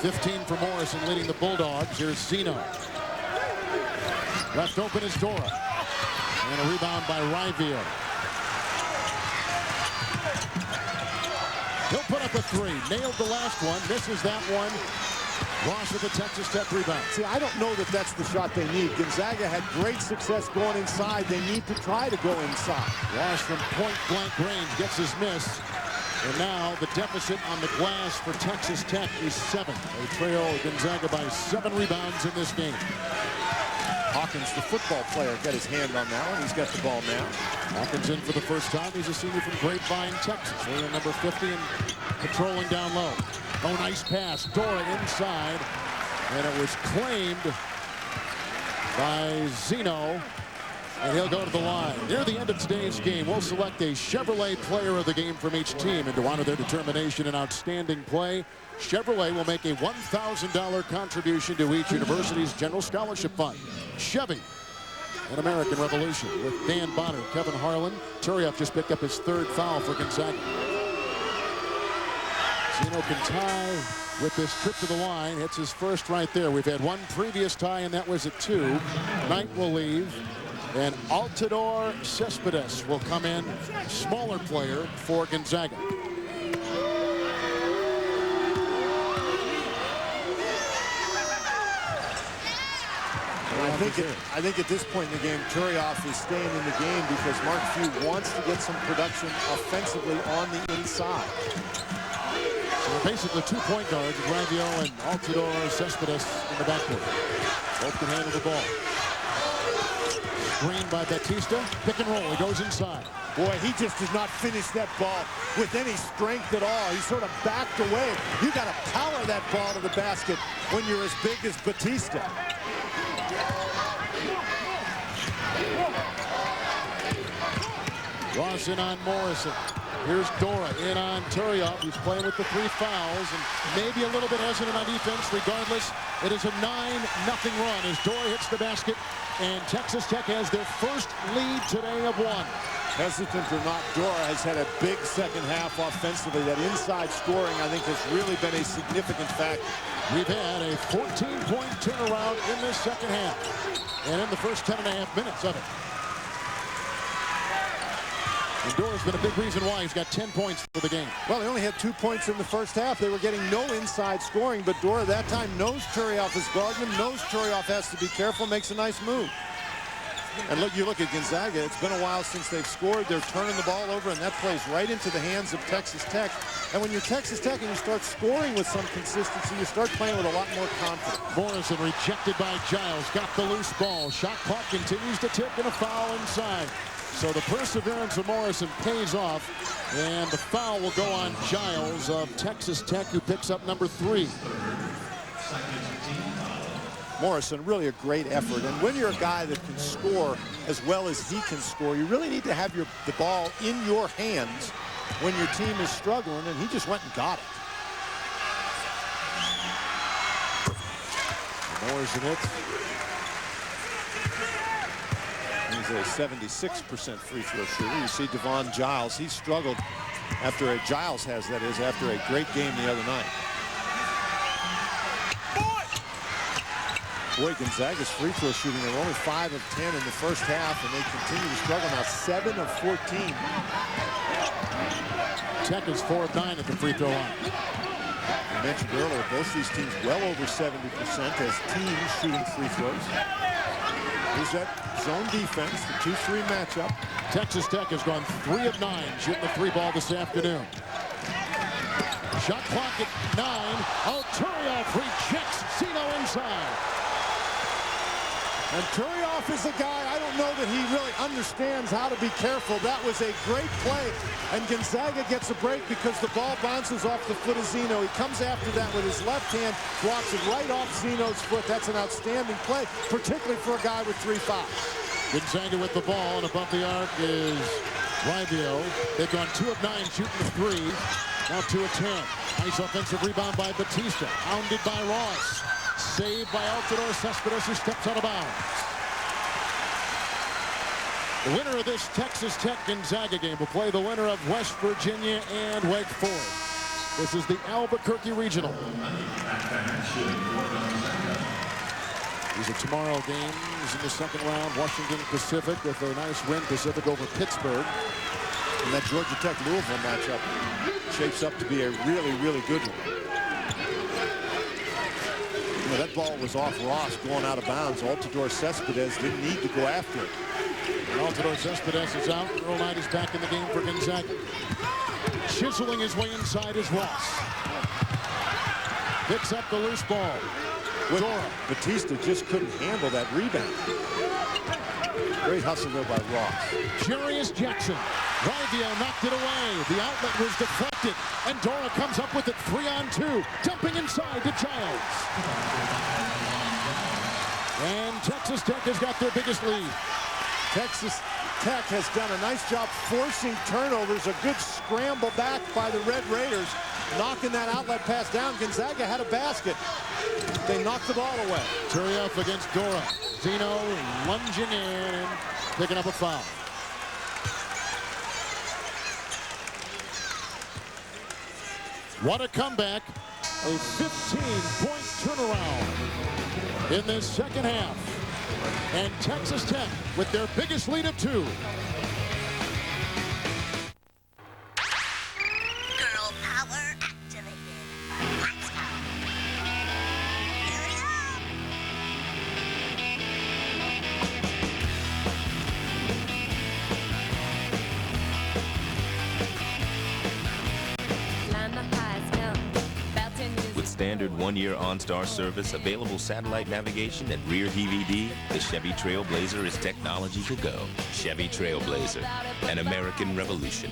S1: 15 for Morrison leading the Bulldogs. Here's Zeno. Left open is Dora. And a rebound by Rivia. He'll put up a 3. Nailed the last one. Misses that one. Ross with the Texas Tech rebound.
S18: See, I don't know that that's the shot they need. Gonzaga had great success going inside. They need to try to go inside.
S1: Ross from point-blank range gets his miss. And now the deficit on the glass for Texas Tech is 7. They trail Gonzaga by 7 rebounds in this game.
S18: Hawkins, the football player, got his hand on that one. He's got the ball now.
S1: Hawkins in for the first time. He's a senior from Grapevine, Texas. Wearing number 50 and patrolling down low. Oh, nice pass. Dora inside. And it was claimed by Zeno. And he'll go to the line. Near the end of today's game, we'll select a Chevrolet player of the game from each team. And to honor their determination and outstanding play, Chevrolet will make a $1,000 contribution to each university's general scholarship fund. Chevy, an American Revolution, with Dan Bonner, Kevin Harlan. Turioff just picked up his 3rd foul for Gonzaga. Zeno can tie with this trip to the line. Hits his first right there. We've had one previous tie, and that was at 2. Knight will leave. And Altidore Cespedes will come in, smaller player for Gonzaga.
S18: I think at this point in the game, Turioff is staying in the game because Mark Few wants to get some production offensively on the inside.
S1: So basically 2 point guards, Gravio and Altidore Cespedes in the backcourt. Both can handle the ball. Screen by Batista. Pick and roll. He goes inside.
S18: Boy, he just did not finish that ball with any strength at all. He sort of backed away. You got to power that ball to the basket when you're as big as Batista.
S1: Ross in on Morrison. Here's Dora in on Turioff. He's playing with the 3 fouls and maybe a little bit hesitant on defense. Regardless, it is a 9-0 run as Dora hits the basket, and Texas Tech has their first lead today of 1.
S18: Hesitant or not, Dora has had a big second half offensively. That inside scoring, I think, has really been a significant factor.
S1: We've had a 14-point turnaround in this second half and in the first 10.5 minutes of it. And Dora's been a big reason why he's got 10 points for the game.
S18: Well, they only had 2 points in the first half. They were getting no inside scoring, but Dora that time knows Turioff is guarding him, knows Turioff has to be careful, makes a nice move. And look, you look at Gonzaga, it's been a while since they've scored. They're turning the ball over, and that plays right into the hands of Texas Tech. And when you're Texas Tech and you start scoring with some consistency, you start playing with a lot more confidence.
S1: Morrison rejected by Giles, got the loose ball. Shot clock continues to tick, and a foul inside. So the perseverance of Morrison pays off, and the foul will go on Giles of Texas Tech, who picks up number 3.
S18: Morrison, really a great effort. And when you're a guy that can score as well as he can score, you really need to have the ball in your hands when your team is struggling, and he just went and got it.
S1: Morrison hits.
S18: He's a 76% free throw shooter. You see Devon Giles, he struggled after after a great game the other night. Boy, Gonzaga's free throw shooting, they were only 5 of 10 in the first half, and they continue to struggle now. 7 of 14.
S1: Tech is 4 of 9 at the free throw line.
S18: I mentioned earlier, both these teams well over 70% as teams shooting free throws. Here's that zone defense, the 2-3 matchup.
S1: Texas Tech has gone 3 of 9 shooting the 3 ball this afternoon. Shot clock at 9. Turioff rejects Zeno inside.
S18: And Turioff is a guy, I don't know that he really understands how to be careful. That was a great play. And Gonzaga gets a break because the ball bounces off the foot of Zeno. He comes after that with his left hand, drops it right off Zeno's foot. That's an outstanding play, particularly for a guy with 3 fouls.
S1: Gonzaga with the ball, and above the arc is Rivio. They've gone 2 of 9 shooting the 3. Now 2 of 10. Nice offensive rebound by Batista. Hounded by Ross. Saved by Altidore Cespedes, who steps out of bounds. The winner of this Texas Tech Gonzaga game will play the winner of West Virginia and Wake Forest. This is the Albuquerque Regional. These are tomorrow games in the second round. Washington Pacific with a nice win. Pacific over Pittsburgh.
S18: And that Georgia Tech-Louisville matchup shapes up to be a really, really good one. know, that ball was off Ross going out of bounds. Altidore Cespedes didn't need to go after it.
S1: And Altidore Cespedes is out. Earl Knight is back in the game for Gonzaga. Chiseling his way inside is Ross. Picks up the loose ball. Dora.
S18: Batista just couldn't handle that rebound. Great hustle there by Ross.
S1: Jarius Jackson. Rivio knocked it away. The outlet was deflected. And Dora comes up with it 3-on-2. Dumping inside to Giles. And Texas Tech has got their biggest lead.
S18: Texas Tech has done a nice job forcing turnovers. A good scramble back by the Red Raiders. Knocking that outlet pass down. Gonzaga had a basket. They knocked the ball away.
S1: Turioff against Dora. Zeno lunging in and picking up a foul. What a comeback. A 15-point turnaround in this second half. And Texas Tech with their biggest lead of 2.
S3: Girl power activated. Let's go.
S5: With standard 1-year OnStar service, available satellite navigation, and rear DVD, the Chevy Trailblazer is technology to go. Chevy Trailblazer, an American revolution.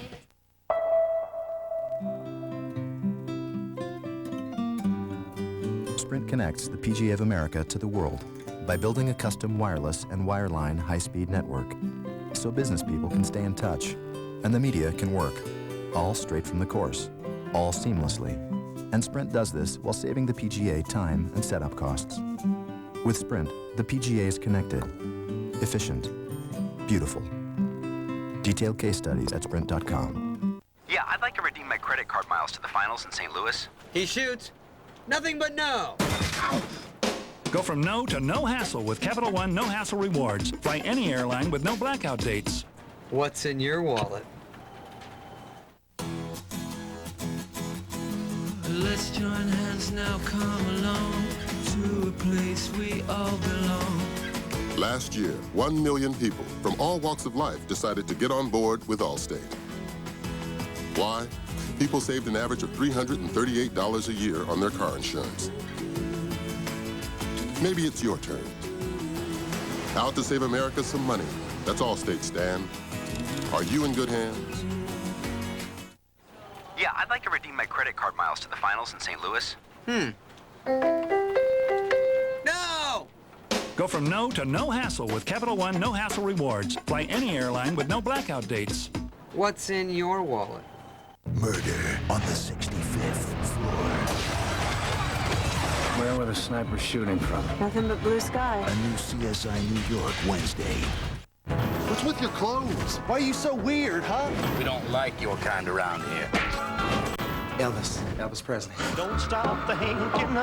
S4: Sprint connects the PGA of America to the world by building a custom wireless and wireline high-speed network so business people can stay in touch and the media can work, all straight from the course, all seamlessly. And Sprint does this while saving the PGA time and setup costs. With Sprint, the PGA is connected, efficient, beautiful. Detailed case studies at sprint.com.
S7: Yeah, I'd like to redeem my credit card miles to the finals in St. Louis.
S10: He shoots. Nothing but no.
S13: Go from no to no hassle with Capital One No Hassle Rewards. Fly any airline with no blackout dates.
S10: What's in your wallet?
S24: Let's join hands now, come along to a place we all belong.
S27: Last year, 1 million people from all walks of life decided to get on board with Allstate. Why? People saved an average of $338 a year on their car insurance. Maybe it's your turn. Out to save America some money. That's Allstate, Stan. Are you in good hands?
S7: Yeah, I'd like to redeem my credit card miles to the finals in St. Louis.
S10: No!
S13: Go from no to no hassle with Capital One No Hassle Rewards. Fly any airline with no blackout dates.
S10: What's in your wallet?
S14: Murder on the 65th floor.
S23: Where were the snipers shooting from?
S20: Nothing but blue sky.
S14: A new CSI New York Wednesday.
S28: What's with your clothes? Why are you so weird, huh?
S25: We don't like your kind around here.
S10: Elvis Presley.
S28: Don't stop thinking of me.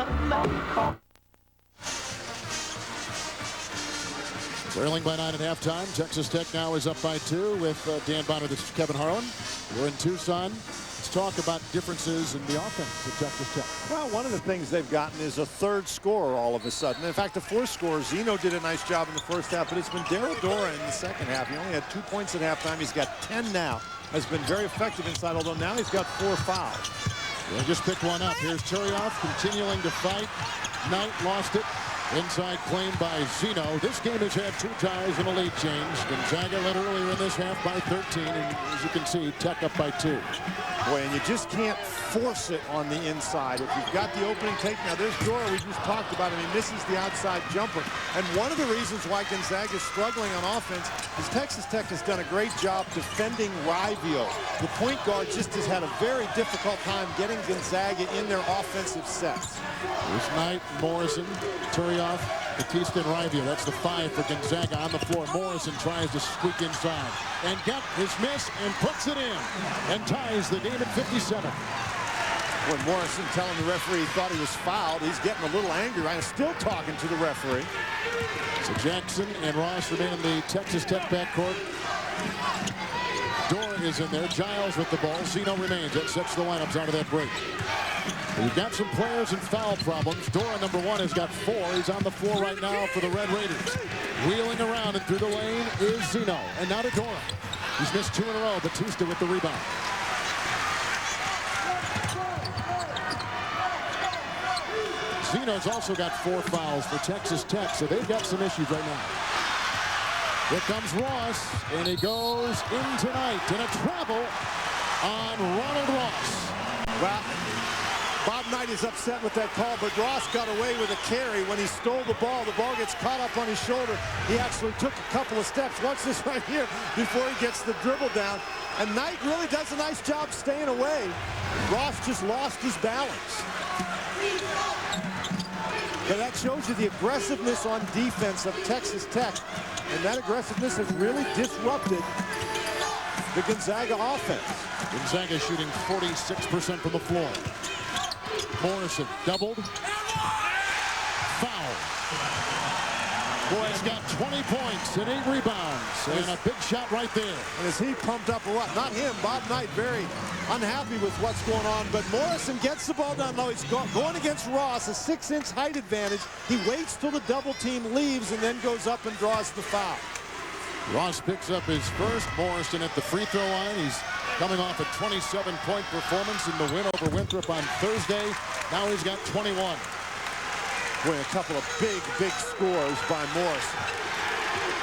S1: Trailing by 9 at halftime. Texas Tech now is up by 2 with Dan Bonner. This is Kevin Harlan. We're in Tucson. Let's talk about differences in the offense for Texas Tech.
S18: Well, one of the things they've gotten is a third scorer all of a sudden. In fact, the fourth scorer, Zeno, did a nice job in the first half, but it's been Daryl Dora in the second half. He only had 2 points at halftime. He's got 10 now. Has been very effective inside, although now he's got 4 fouls.
S1: They just picked one up. Here's Turioff continuing to fight. Knight lost it. Inside claim by Zeno. This game has had 2 ties and a lead change. Gonzaga led earlier in this half by 13, and as you can see, Tech up by 2.
S18: Boy, and you just can't force it on the inside. If you've got the opening take, now there's Dora we just talked about, and he misses the outside jumper. And one of the reasons why Gonzaga is struggling on offense is Texas Tech has done a great job defending Rivio. The point guard just has had a very difficult time getting Gonzaga in their offensive sets.
S1: This night, Morrison, Turioff, Batista, and Rivio. That's the 5 for Gonzaga on the floor. Morrison tries to squeak inside and get his miss and puts it in and ties the game at 57.
S18: When Morrison telling the referee he thought he was fouled, he's getting a little angry. I'm still talking to the referee.
S1: So Jackson and Ross remain in the Texas Tech backcourt. Dora is in there. Giles with the ball. Zeno remains. That sets the lineups out of that break. You've got some players in foul problems. Dora, number 1, has got 4. He's on the floor right now for the Red Raiders. Wheeling around and through the lane is Zeno. And now to Dora. He's missed 2 in a row. Batista with the rebound. Zeno's also got 4 fouls for Texas Tech, so they've got some issues right now. Here comes Ross, and he goes in tonight. And a travel on Ronald Ross.
S18: Well, Bob Knight is upset with that call, but Ross got away with a carry when he stole the ball gets caught up on his shoulder. He actually took a couple of steps. Watch this right here before he gets the dribble down. And Knight really does a nice job staying away. Ross just lost his balance. But that shows you the aggressiveness on defense of Texas Tech. And that aggressiveness has really disrupted the Gonzaga offense.
S1: Gonzaga shooting 46% from the floor. Morrison doubled. Foul. Boy's got 20 points and 8 rebounds. And a big shot right there.
S18: And is he pumped up or what? Not him. Bob Knight very unhappy with what's going on. But Morrison gets the ball down low. He's going against Ross, a 6-inch height advantage. He waits till the double team leaves and then goes up and draws the foul.
S1: Ross picks up his first. Morrison at the free throw line. He's coming off a 27-point performance in the win over Winthrop on Thursday. Now he's got 21.
S18: Boy, a couple of big scores by Morrison.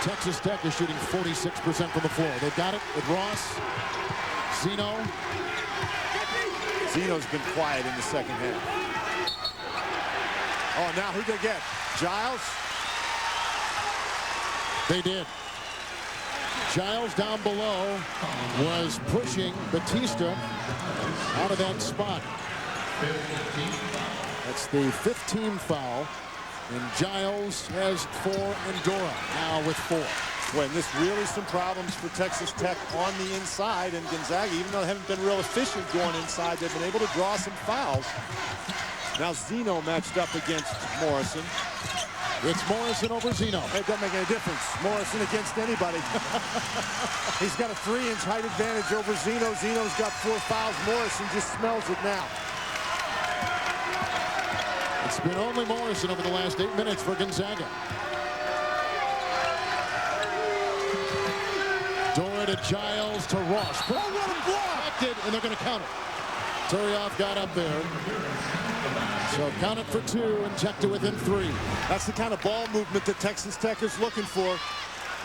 S1: Texas Tech is shooting 46% from the floor. They've got it with Ross. Zeno.
S18: Zeno's been quiet in the second half. Oh, now who'd they get? Giles?
S1: They did. Giles down below was pushing Batista out of that spot. That's the 15th foul. And Giles has 4 and Dora now with 4.
S18: Boy, and this really some problems for Texas Tech on the inside. And Gonzaga, even though they haven't been real efficient going inside, they've been able to draw some fouls. Now Zeno matched up against Morrison.
S1: It's Morrison over Zeno.
S18: It doesn't make any difference. Morrison against anybody. He's got a 3-inch height advantage over Zeno. Zeno's got 4 fouls. Morrison just smells it now.
S1: It's been only Morrison over the last 8 minutes for Gonzaga. Dora to Giles to Ross.
S18: Oh, what a block!
S1: And they're going to count it. Turioff got up there. So count it for 2 and check to within 3.
S18: That's the kind of ball movement that Texas Tech is looking for.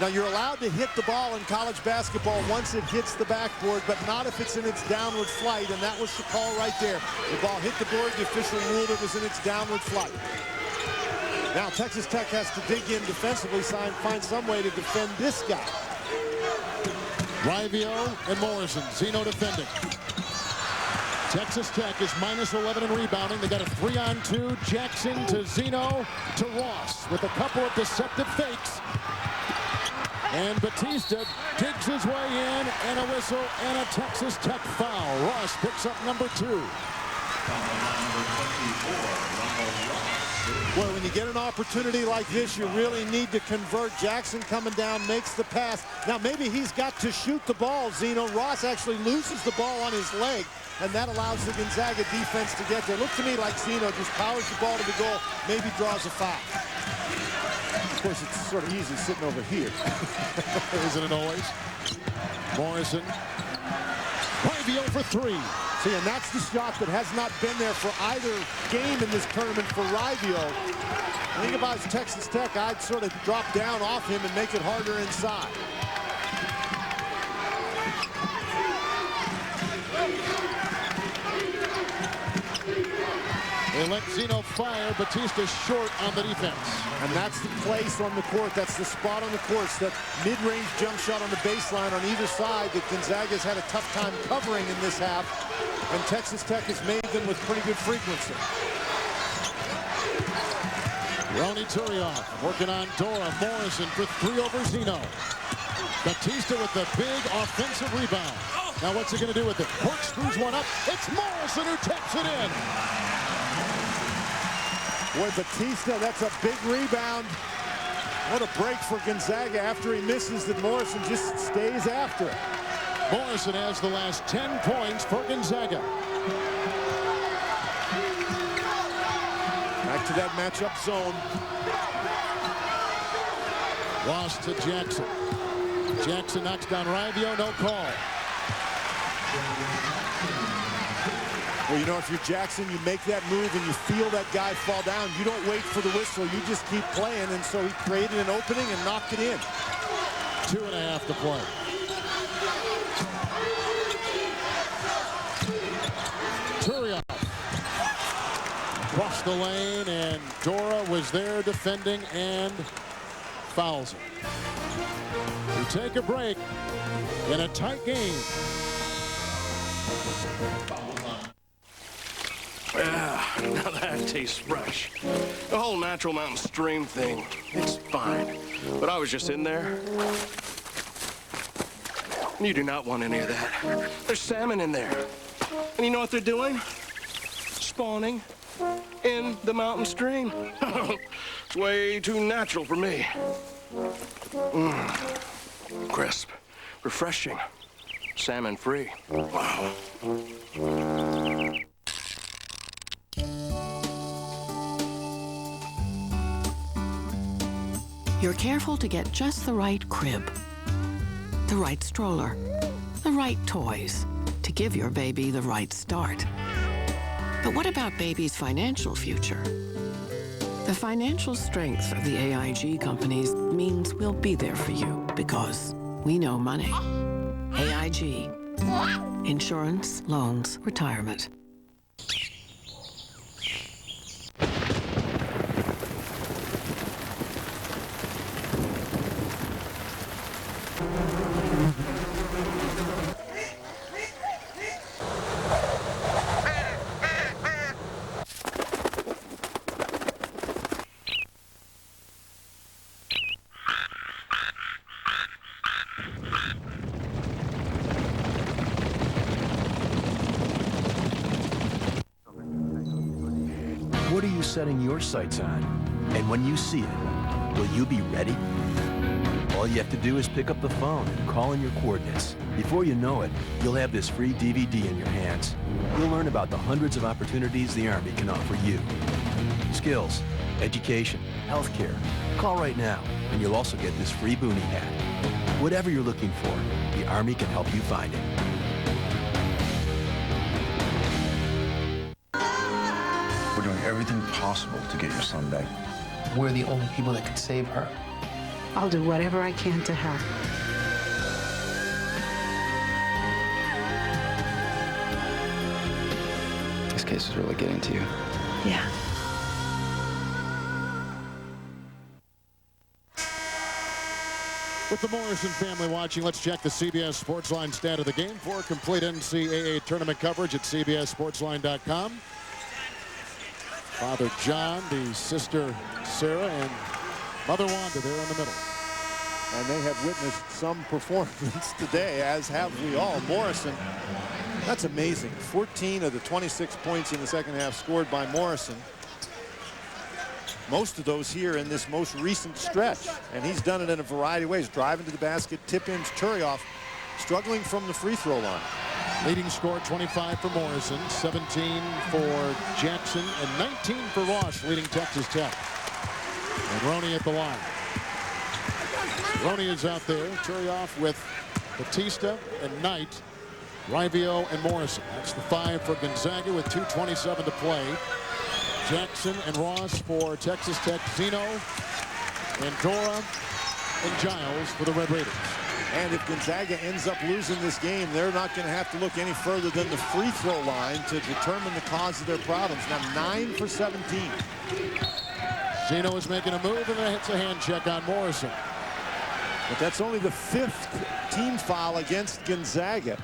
S18: Now, you're allowed to hit the ball in college basketball once it hits the backboard, but not if it's in its downward flight, and that was the call right there. The ball hit the board, the official ruled it was in its downward flight. Now, Texas Tech has to dig in defensively, find some way to defend this guy.
S1: Rivio and Morrison, Zeno defending. Texas Tech is minus 11 in rebounding. They got a 3-on-2. Jackson to Zeno to Ross with a couple of deceptive fakes. And Batista digs his way in, and a whistle and a Texas Tech foul. Ross picks up number 2.
S18: Boy, when you get an opportunity like this, you really need to convert. Jackson coming down, makes the pass. Now, maybe he's got to shoot the ball, Zeno. Ross actually loses the ball on his leg, and that allows the Gonzaga defense to get there. Look to me like Zeno just powers the ball to the goal, maybe draws a foul. Of course, it's sort of easy sitting over here.
S1: Isn't it always? Morrison. Rivio for 3.
S18: See, and that's the shot that has not been there for either game in this tournament for Rivio. The thing about Texas Tech, I'd sort of drop down off him and make it harder inside.
S1: They let Zeno fire. Batista short on the defense.
S18: And that's the place on the court. That's the spot on the court. That mid-range jump shot on the baseline on either side that Gonzaga's had a tough time covering in this half. And Texas Tech has made them with pretty good frequency.
S1: Ronnie Turioff working on Dora. Morrison for 3 over Zeno. Batista with the big offensive rebound. Now what's he going to do with it? Corkscrews one up. It's Morrison who taps it in.
S18: Boy, Batista, that's a big rebound. What a break for Gonzaga after he misses that Morrison just stays after it.
S1: Morrison has the last 10 points for Gonzaga.
S18: Back to that matchup zone.
S1: Ross to Jackson. Jackson knocks down Rivio, no call.
S18: Well, you know, if you're Jackson, you make that move and you feel that guy fall down. You don't wait for the whistle. You just keep playing. And so he created an opening and knocked it in.
S1: 2.5 to play. Turioff across the lane, and Dora was there defending and fouls him. We take a break in a tight game.
S2: Now that tastes fresh. The whole natural mountain stream thing, it's fine. But I was just in there. You do not want any of that. There's salmon in there. And you know what they're doing? Spawning in the mountain stream. It's way too natural for me. Crisp, refreshing, salmon free. Wow.
S8: You're careful to get just the right crib, the right stroller, the right toys to give your baby the right start. But what about baby's financial future? The financial strength of the AIG companies means we'll be there for you because we know money. AIG. Insurance, loans, retirement.
S9: What are you setting your sights on? And when you see it, will you be ready? All you have to do is pick up the phone and call in your coordinates. Before you know it, you'll have this free DVD in your hands. You'll learn about the hundreds of opportunities the Army can offer you. Skills, education, healthcare. Call right now, and you'll also get this free boonie hat. Whatever you're looking for, the Army can help you find it.
S12: We're doing everything possible to get your son back.
S25: We're the only people that can save her.
S17: I'll do whatever I can to help.
S25: This case is really getting to you.
S17: Yeah.
S1: With the Morrison family watching, let's check the CBS Sportsline stat of the game. For complete NCAA tournament coverage at cbssportsline.com. Father John, the sister Sarah, and Mother Wanda there in the middle.
S18: And they have witnessed some performance today, as have we all. Morrison, that's amazing. 14 of the 26 points in the second half scored by Morrison. Most of those here in this most recent stretch. And he's done it in a variety of ways. Driving to the basket, tip-ins, Turioff struggling from the free throw line.
S1: Leading score 25 for Morrison, 17 for Jackson, and 19 for Ross, leading Texas Tech. And Roney at the line. Roney is out there. Turioff with Batista and Knight, Rivio and Morrison. That's the 5 for Gonzaga with 2:27 to play. Jackson and Ross for Texas Tech. Zeno and Dora and Giles for the Red Raiders.
S18: And if Gonzaga ends up losing this game, they're not going to have to look any further than the free throw line to determine the cause of their problems. Now 9 for 17.
S1: Zeno is making a move, and then hits a hand check on Morrison.
S18: But that's only the 5th team foul against Gonzaga.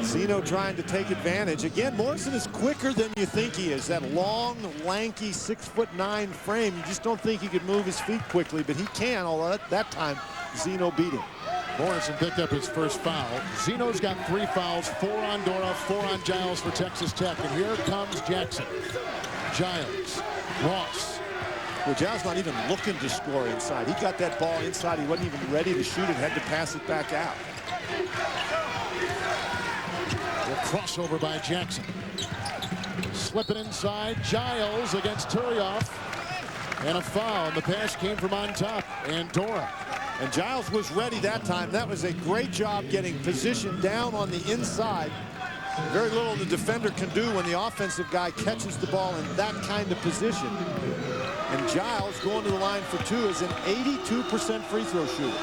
S18: Zeno trying to take advantage. Again, Morrison is quicker than you think he is. That long, lanky, 6'9" frame. You just don't think he could move his feet quickly, but he can, although that time Zeno beat him.
S1: Morrison picked up his first foul. Zeno's got 3 fouls, 4 on Dora, 4 on Giles for Texas Tech. And here comes Jackson. Giles, Ross.
S18: Well, Giles not even looking to score inside. He got that ball inside. He wasn't even ready to shoot it, had to pass it back out.
S1: A crossover by Jackson. Slipping inside. Giles against Turioff. And a foul. The pass came from on top. And Dora.
S18: And Giles was ready that time. That was a great job getting positioned down on the inside. Very little the defender can do when the offensive guy catches the ball in that kind of position. And Giles going to the line for two is an 82% free throw shooter.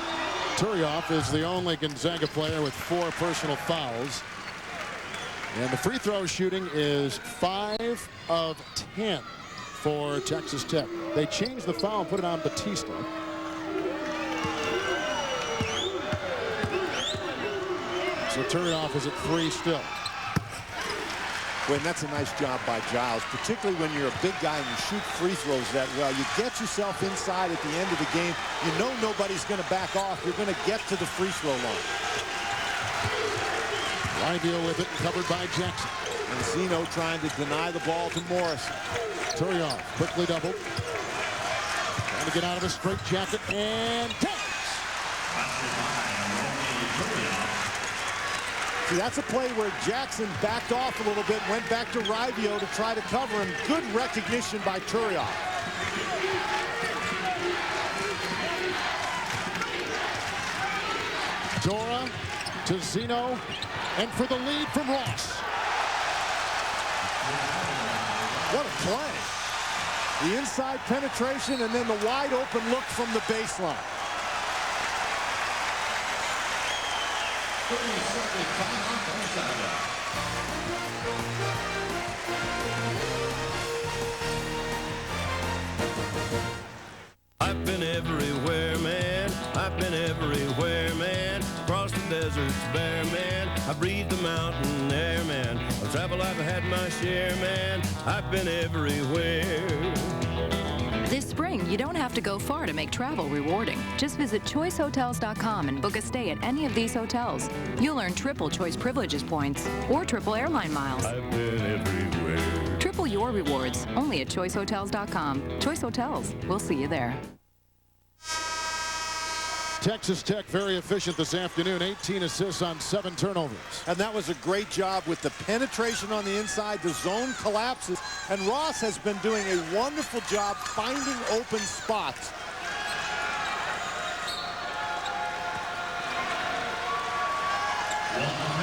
S1: Turioff is the only Gonzaga player with 4 personal fouls. And the free throw shooting is 5 of 10 for Texas Tech. They changed the foul and put it on Batista. So Turioff is at 3 still.
S18: Well, and that's a nice job by Giles, particularly when you're a big guy and you shoot free throws that well. You get yourself inside at the end of the game. You know nobody's going to back off. You're going to get to the free throw line.
S1: Livio with it, covered by Jackson.
S18: And Zeno trying to deny the ball to Morris.
S1: Turioff quickly doubled. Trying to get out of a straight jacket and takes.
S18: See, that's a play where Jackson backed off a little bit, went back to Livio to try to cover him. Good recognition by Turioff.
S1: Dora to Zeno, and for the lead from Ross.
S18: What a play. The inside penetration and then the wide open look from the baseline.
S2: I've been everywhere, man. I've been everywhere, man. Across the deserts bare, man. I breathe the mountain air, man. Of travel I've had my share, man. I've been everywhere.
S6: This spring, you don't have to go far to make travel rewarding. Just visit choicehotels.com and book a stay at any of these hotels. You'll earn triple Choice Privileges points or triple airline miles.
S2: I've been everywhere.
S6: Triple your rewards, only at choicehotels.com. Choice Hotels, we'll see you there.
S1: Texas Tech very efficient this afternoon. 18 assists on 7 turnovers.
S18: And that was a great job with the penetration on the inside. The zone collapses. And Ross has been doing a wonderful job finding open spots.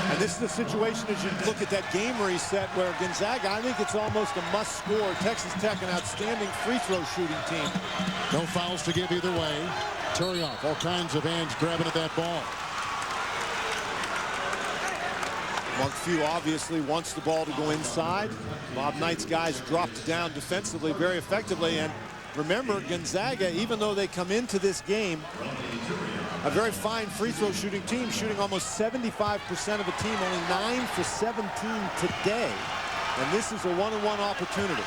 S18: And this is the situation as you look at that game reset where Gonzaga, I think it's almost a must score. Texas Tech, an outstanding free throw shooting team.
S1: No fouls to give either way. Turioff, all kinds of hands grabbing at that ball.
S18: Monkfield obviously wants the ball to go inside. Bob Knight's guys dropped down defensively very effectively. And remember, Gonzaga, even though they come into this game, a very fine free throw shooting team, shooting almost 75% of a team, only 9 for 17 today. And this is a one-on-one opportunity.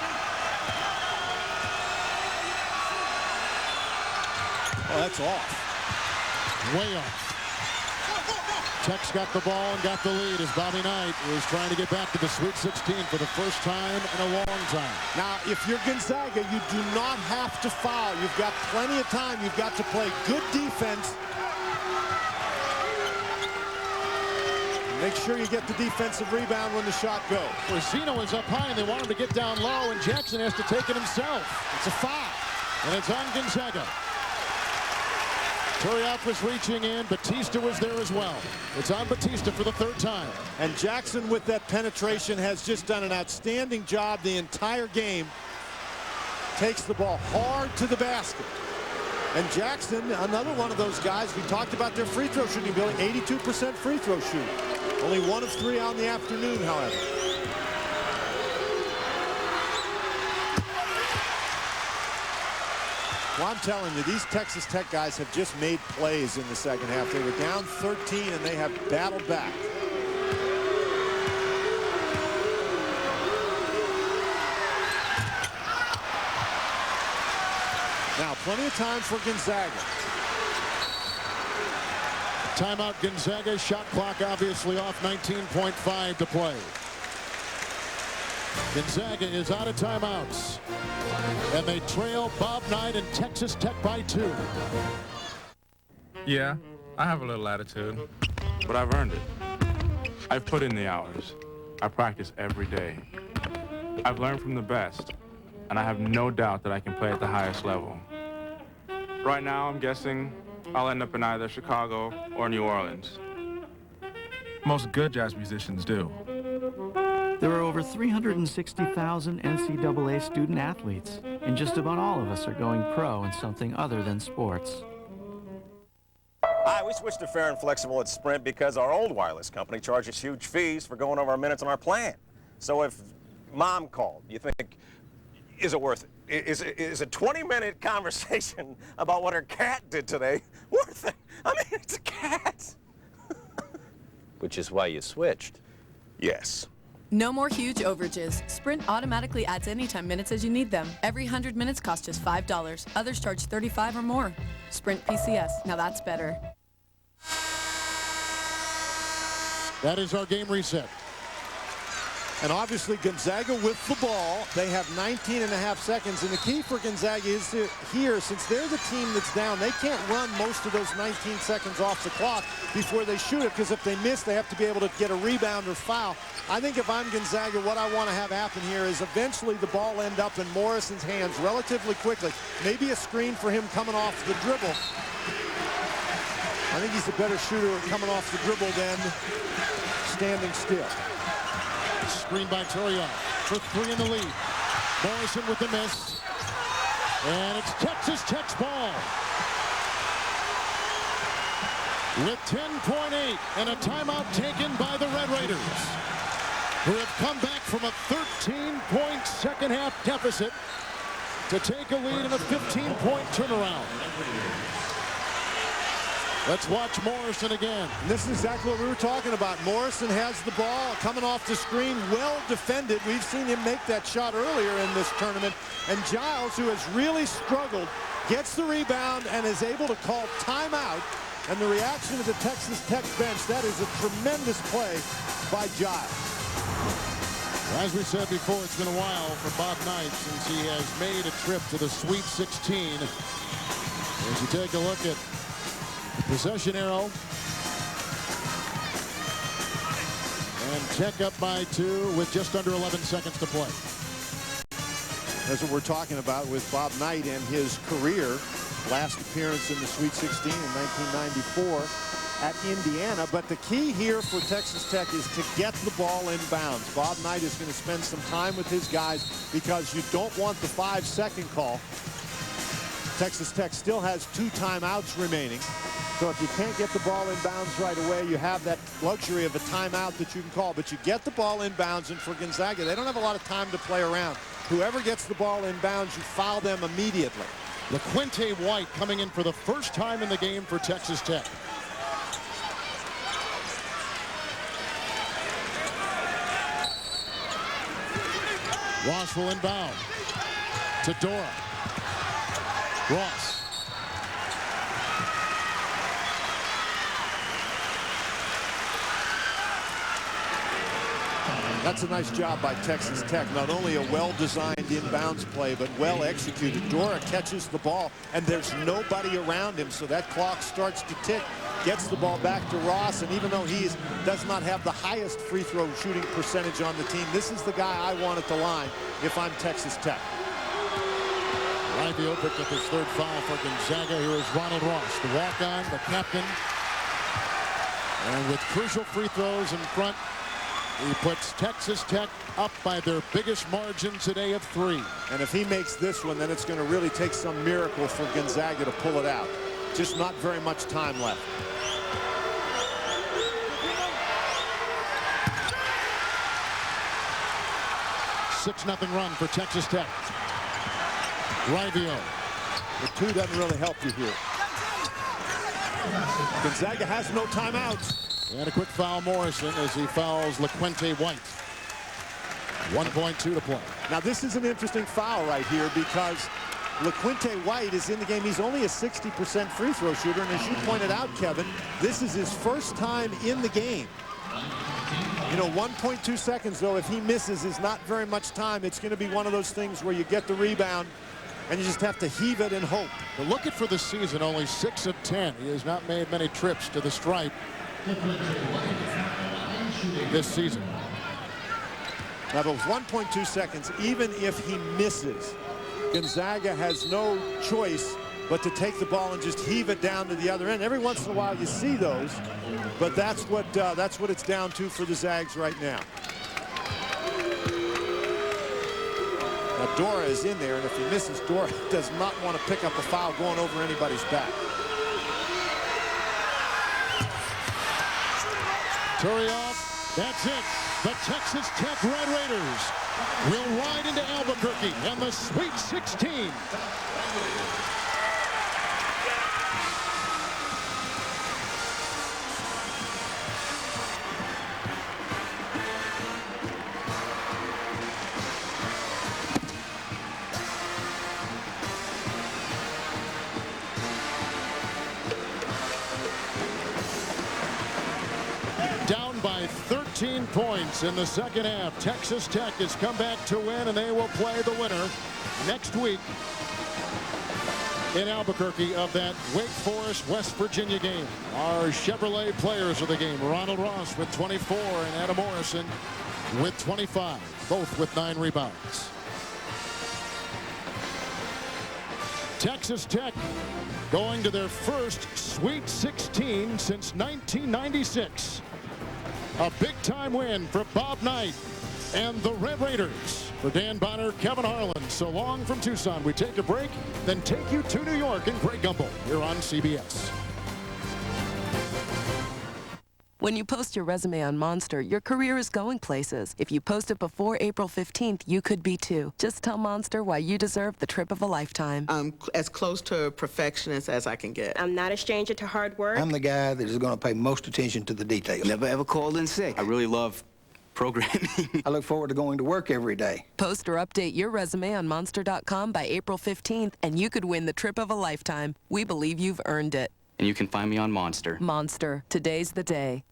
S18: Oh, that's off.
S1: Way off. Tech's got the ball and got the lead as Bobby Knight is trying to get back to the Sweet 16 for the first time in a long time.
S18: Now, if you're Gonzaga, you do not have to foul. You've got plenty of time. You've got to play good defense. Make sure you get the defensive rebound when the shot goes.
S1: Well, Zeno is up high, and they want him to get down low, and Jackson has to take it himself. It's a foul, and it's on Gonzaga. Turioff was reaching in. Batista was there as well. It's on Batista for the 3rd time.
S18: And Jackson with that penetration has just done an outstanding job the entire game. Takes the ball hard to the basket. And Jackson, another one of those guys, we talked about their free throw shooting ability, 82% free throw shooting. Only 1 of 3 on the afternoon, however. Well, I'm telling you, these Texas Tech guys have just made plays in the second half. They were down 13, and they have battled back. Now, plenty of time for Gonzaga.
S1: Timeout Gonzaga. Shot clock obviously off. 19.5 to play. Gonzaga is out of timeouts. And they trail Bob Knight and Texas Tech by 2.
S11: Yeah, I have a little attitude, but I've earned it. I've put in the hours. I practice every day. I've learned from the best, and I have no doubt that I can play at the highest level. Right now, I'm guessing I'll end up in either Chicago or New Orleans. Most good jazz musicians do.
S3: There are over 360,000 NCAA student athletes, and just about all of us are going pro in something other than sports.
S5: Hi, we switched to Fair and Flexible at Sprint because our old wireless company charges huge fees for going over our minutes on our plan. So if Mom called, you think, is it worth it? Is a 20-minute conversation about what her cat did today worth it? I mean, it's a cat.
S15: Which is why you switched.
S5: Yes.
S16: No more huge overages. Sprint automatically adds anytime minutes as you need them. Every 100 minutes costs just $5. Others charge $35 or more. Sprint PCS. Now that's better.
S1: That is our game reset.
S18: And obviously Gonzaga with the ball. They have 19.5 seconds. And the key for Gonzaga is to here, since they're the team that's down, they can't run most of those 19 seconds off the clock before they shoot it, because if they miss, they have to be able to get a rebound or foul. I think if I'm Gonzaga, what I want to have happen here is eventually the ball end up in Morrison's hands relatively quickly. Maybe a screen for him coming off the dribble. I think he's a better shooter coming off the dribble than standing still.
S1: Screen by Turioff for 3 in the lead. Morrison with the miss. And it's Texas Tech's ball. With 10.8 and a timeout taken by the Red Raiders, who have come back from a 13-point second-half deficit to take a lead in a 15-point turnaround. Let's watch Morrison again.
S18: And this is exactly what we were talking about. Morrison has the ball coming off the screen, well defended. We've seen him make that shot earlier in this tournament. And Giles, who has really struggled, gets the rebound and is able to call timeout. And the reaction of the Texas Tech bench, that is a tremendous play by Giles.
S1: As we said before, it's been a while for Bob Knight since he has made a trip to the Sweet 16. As you take a look at the possession arrow, and Tech up by 2 with just under 11 seconds to play.
S18: That's what we're talking about with Bob Knight and his career. Last appearance in the Sweet 16 in 1994 at Indiana. But the key here for Texas Tech is to get the ball in bounds. Bob Knight is going to spend some time with his guys because you don't want the 5-second call. Texas Tech still has 2 timeouts remaining. So if you can't get the ball in bounds right away, you have that luxury of a timeout that you can call. But you get the ball in bounds, and for Gonzaga, they don't have a lot of time to play around. Whoever gets the ball in bounds, you foul them immediately.
S1: LaQuinte White coming in for the first time in the game for Texas Tech. Ross will inbound to Dora. Ross.
S18: That's a nice job by Texas Tech. Not only a well-designed inbounds play, but well executed. Dora catches the ball, and there's nobody around him, so that clock starts to tick. Gets the ball back to Ross, and even though he does not have the highest free throw shooting percentage on the team, this is the guy I want at the line if I'm Texas Tech.
S1: Livio picked up his 3rd foul for Gonzaga. Here is Ronald Ross, the walk-on, the captain. And with crucial free throws in front, he puts Texas Tech up by their biggest margin today of 3.
S18: And if he makes this one, then it's going to really take some miracle for Gonzaga to pull it out. Just not very much time left.
S1: Six 0 run for Texas Tech. Livio.
S18: The 2 doesn't really help you here. Gonzaga has no timeouts.
S1: And a quick foul, Morrison, as he fouls LaQuinte White. 1.2 to play.
S18: Now this is an interesting foul right here because LaQuinte White is in the game. He's only a 60% free throw shooter, and as you pointed out, Kevin, this is his first time in the game. You know, 1.2 seconds, though, if he misses, is not very much time. It's going to be one of those things where you get the rebound, and you just have to heave it and hope.
S1: But look at for the season, only 6 of 10. He has not made many trips to the stripe this season.
S18: Now, those 1.2 seconds, even if he misses, Gonzaga has no choice but to take the ball and just heave it down to the other end. Every once in a while you see those, but that's what it's down to for the Zags right now. Now Dora is in there, and if he misses, Dora does not want to pick up a foul going over anybody's back.
S1: Turioff, that's it. The Texas Tech Red Raiders will ride into Albuquerque in the Sweet 16. Down by 13 points in the second half. Texas Tech has come back to win, and they will play the winner next week in Albuquerque of that Wake Forest-West Virginia game. Our Chevrolet players of the game, Ronald Ross with 24 and Adam Morrison with 25, both with 9 rebounds. Texas Tech going to their first Sweet 16 since 1996. A big-time win for Bob Knight and the Red Raiders. For Dan Bonner, Kevin Harlan, so long from Tucson. We take a break, then take you to New York and Greg Gumbel here on CBS.
S4: When you post your resume on Monster, your career is going places. If you post it before April 15th, you could be too. Just tell Monster why you deserve the trip of a lifetime.
S7: I'm as close to a perfectionist as I can get.
S19: I'm not a stranger to hard work.
S21: I'm the guy that is going to pay most attention to the details. Never ever called in sick. I really love programming. I look forward to going to work every day.
S4: Post or update your resume on Monster.com by April 15th, and you could win the trip of a lifetime. We believe you've earned it.
S25: And you can find me on Monster.
S4: Monster. Today's the day.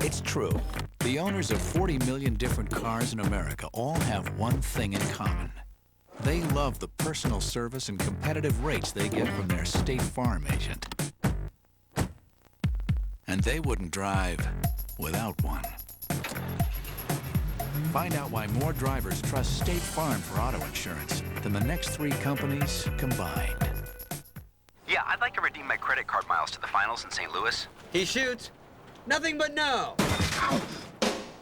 S22: It's true. The owners of 40 million different cars in America all have one thing in common. They love the personal service and competitive rates they get from their State Farm agent. And they wouldn't drive without one. Find out why more drivers trust State Farm for auto insurance than the next 3 companies combined.
S24: Yeah, I'd like to redeem my credit card miles to the finals in St. Louis.
S10: He shoots. Nothing but no.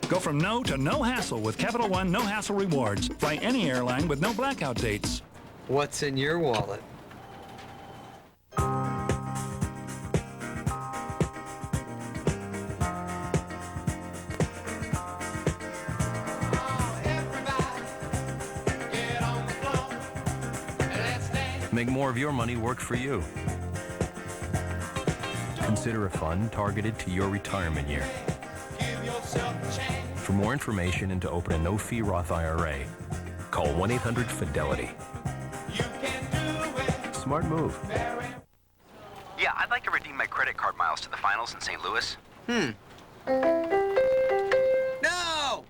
S13: Go from no to no hassle with Capital One No Hassle Rewards. Fly any airline with no blackout dates.
S10: What's in your wallet?
S9: Make more of your money work for you. Consider a fund targeted to your retirement year. For more information and to open a no-fee Roth IRA, call 1-800-FIDELITY. Smart move.
S24: Yeah, I'd like to redeem my credit card miles to the finals in St. Louis.
S10: No!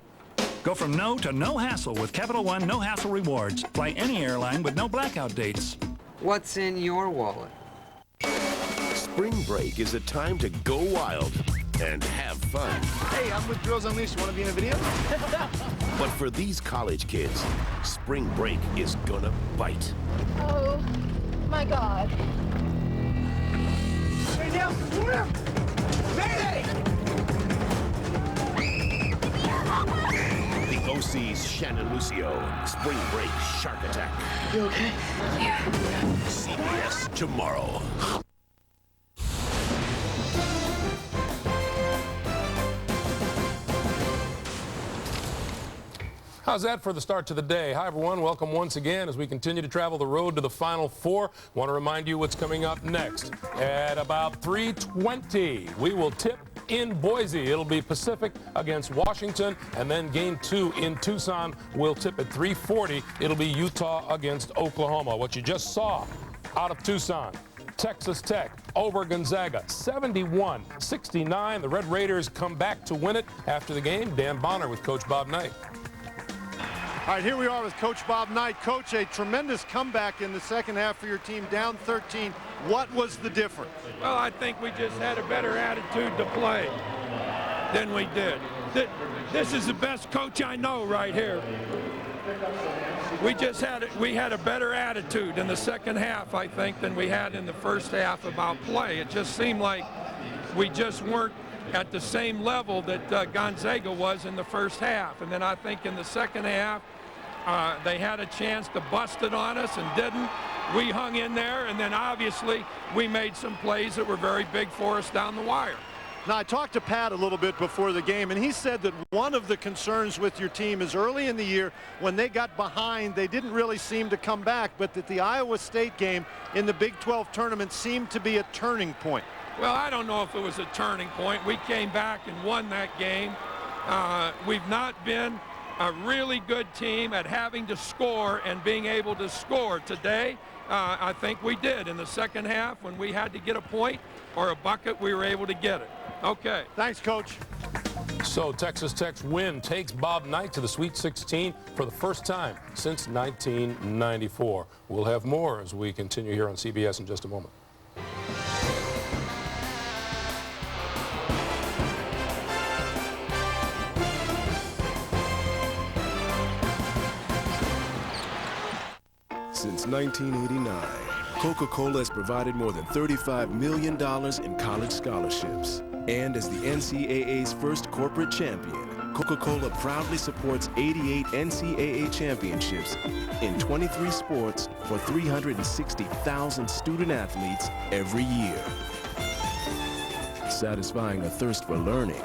S13: Go from no to no hassle with Capital One No Hassle Rewards. Fly any airline with no blackout dates.
S10: What's in your wallet?
S26: Spring break is a time to go wild and have fun.
S28: Hey, I'm with Girls Unleashed. You want to be in a video?
S26: But for these college kids, spring break is gonna bite.
S27: Oh, my God.
S28: Hey, Nelson, swim! Mayday!
S26: The OC's Shannon Lucio, Spring Break Shark Attack.
S27: You okay? Yeah.
S26: CBS tomorrow.
S29: How's that for the start to the day? Hi, everyone. Welcome once again as we continue to travel the road to the Final Four. Want to remind you what's coming up next. At about 3:20, we will tip in Boise. It'll be Pacific against Washington, and then Game 2 in Tucson will tip at 3:40. It'll be Utah against Oklahoma. What you just saw out of Tucson. Texas Tech over Gonzaga, 71-69. The Red Raiders come back to win it after the game. Dan Bonner with Coach Bob Knight.
S18: All right, here we are with Coach Bob Knight. Coach, a tremendous comeback in the second half for your team, down 13. What was the difference?
S2: Well, I think we just had a better attitude to play than we did. This is the best coach I know right here. We had a better attitude in the second half, I think, than we had in the first half about play. It just seemed like we just weren't at the same level that Gonzaga was in the first half. And then I think in the second half, they had a chance to bust it on us and didn't. We hung in there, and then obviously we made some plays that were very big for us down the wire.
S18: Now, I talked to Pat a little bit before the game, and he said that one of the concerns with your team is early in the year when they got behind, they didn't really seem to come back, but that the Iowa State game in the Big 12 tournament seemed to be a turning point.
S2: Well, I don't know if it was a turning point. We came back and won that game. We've not been a really good team at having to score and being able to score. Today, I think we did. In the second half, when we had to get a point or a bucket, we were able to get it. Okay.
S18: Thanks, Coach.
S29: So Texas Tech's win takes Bob Knight to the Sweet 16 for the first time since 1994. We'll have more as we continue here on CBS in just a moment.
S26: Since 1989, Coca-Cola has provided more than $35 million in college scholarships. And as the NCAA's first corporate champion, Coca-Cola proudly supports 88 NCAA championships in 23 sports for 360,000 student athletes every year. Satisfying a thirst for learning,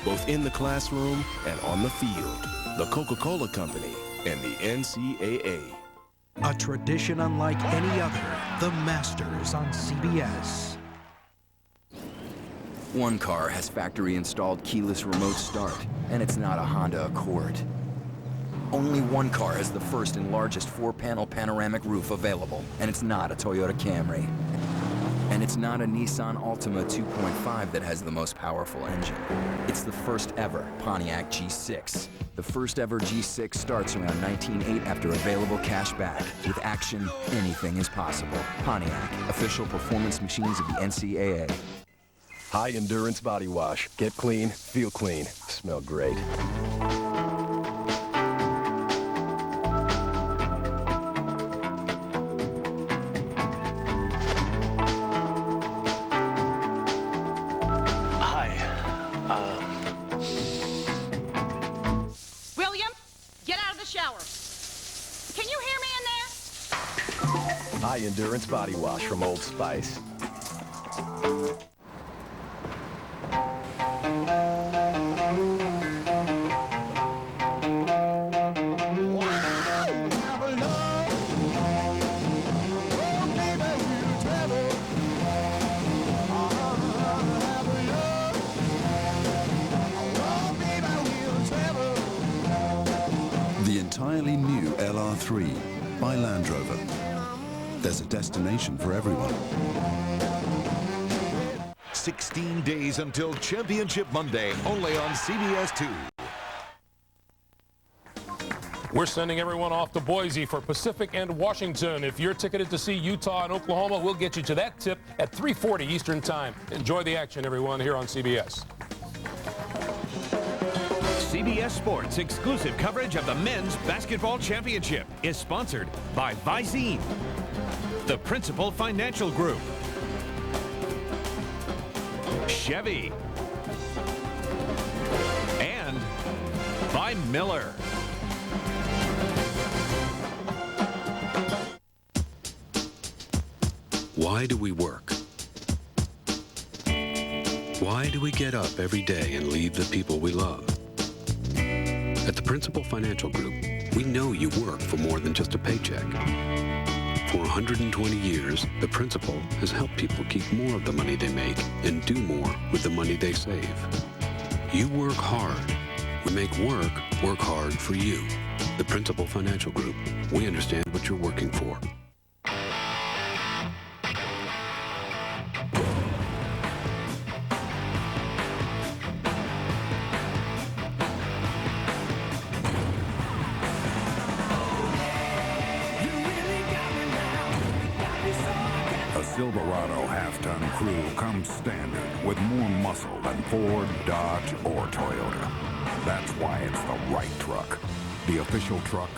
S26: both in the classroom and on the field. The Coca-Cola Company and the NCAA.
S6: A tradition unlike any other, the Masters on CBS.
S8: One car has factory-installed keyless remote start, and it's not a Honda Accord. Only one car has the first and largest 4-panel panoramic roof available, and it's not a Toyota Camry. And it's not a Nissan Altima 2.5 that has the most powerful engine. It's the first ever Pontiac G6. The first ever G6 starts around 19.8 after available cash back. With action, anything is possible. Pontiac, official performance machines of the NCAA.
S26: High endurance body wash. Get clean, feel clean, smell great.
S12: William, get out of the shower. Can you hear me in there?
S26: High endurance body wash from Old Spice.
S14: The entirely new LR3 by Land Rover. There's a destination for everyone.
S17: 16 days until Championship Monday, only on CBS 2.
S29: We're sending everyone off to Boise for Pacific and Washington. If you're ticketed to see Utah and Oklahoma, we'll get you to that tip at 3:40 Eastern Time. Enjoy the action, everyone, here on CBS.
S19: CBS Sports exclusive coverage of the Men's Basketball Championship is sponsored by Visine, the Principal Financial Group, Chevy, and by Miller.
S20: Why do we work? Why do we get up every day and leave the people we love? At the Principal Financial Group, we know you work for more than just a paycheck. For 120 years, the Principal has helped people keep more of the money they make and do more with the money they save. You work hard. We make work hard for you. The Principal Financial Group. We understand what you're working for.
S1: A Silverado half-ton crew comes standard with more muscle than Ford, Dodge, or Toyota. That's why it's the right truck. The official truck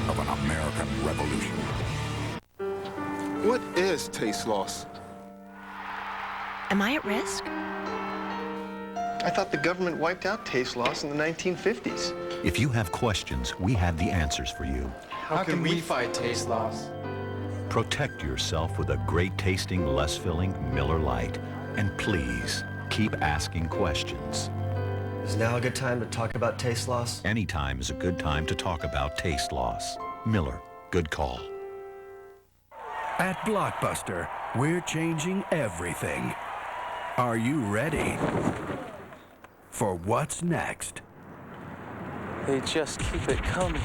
S1: of an American revolution.
S28: What is taste loss?
S3: Am I at risk?
S28: I thought the government wiped out taste loss in the 1950s.
S5: If you have questions, we have the answers for you.
S28: How can we
S25: fight taste loss?
S5: Protect yourself with a great-tasting, less-filling Miller Lite. And please, keep asking questions.
S7: Is now a good time to talk about taste loss?
S5: Any time is a good time to talk about taste loss. Miller, good call.
S6: At Blockbuster, we're changing everything. Are you ready for what's next?
S25: They just keep it coming.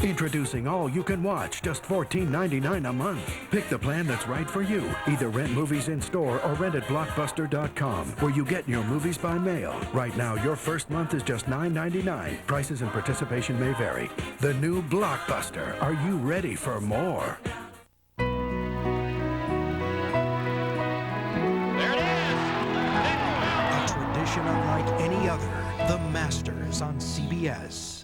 S6: Introducing All You Can Watch, just $14.99 a month. Pick the plan that's right for you. Either rent movies in store or rent at Blockbuster.com, where you get your movies by mail. Right now, your first month is just $9.99. Prices and participation may vary. The new Blockbuster. Are you ready for more? A tradition unlike any other. The Masters on CBS.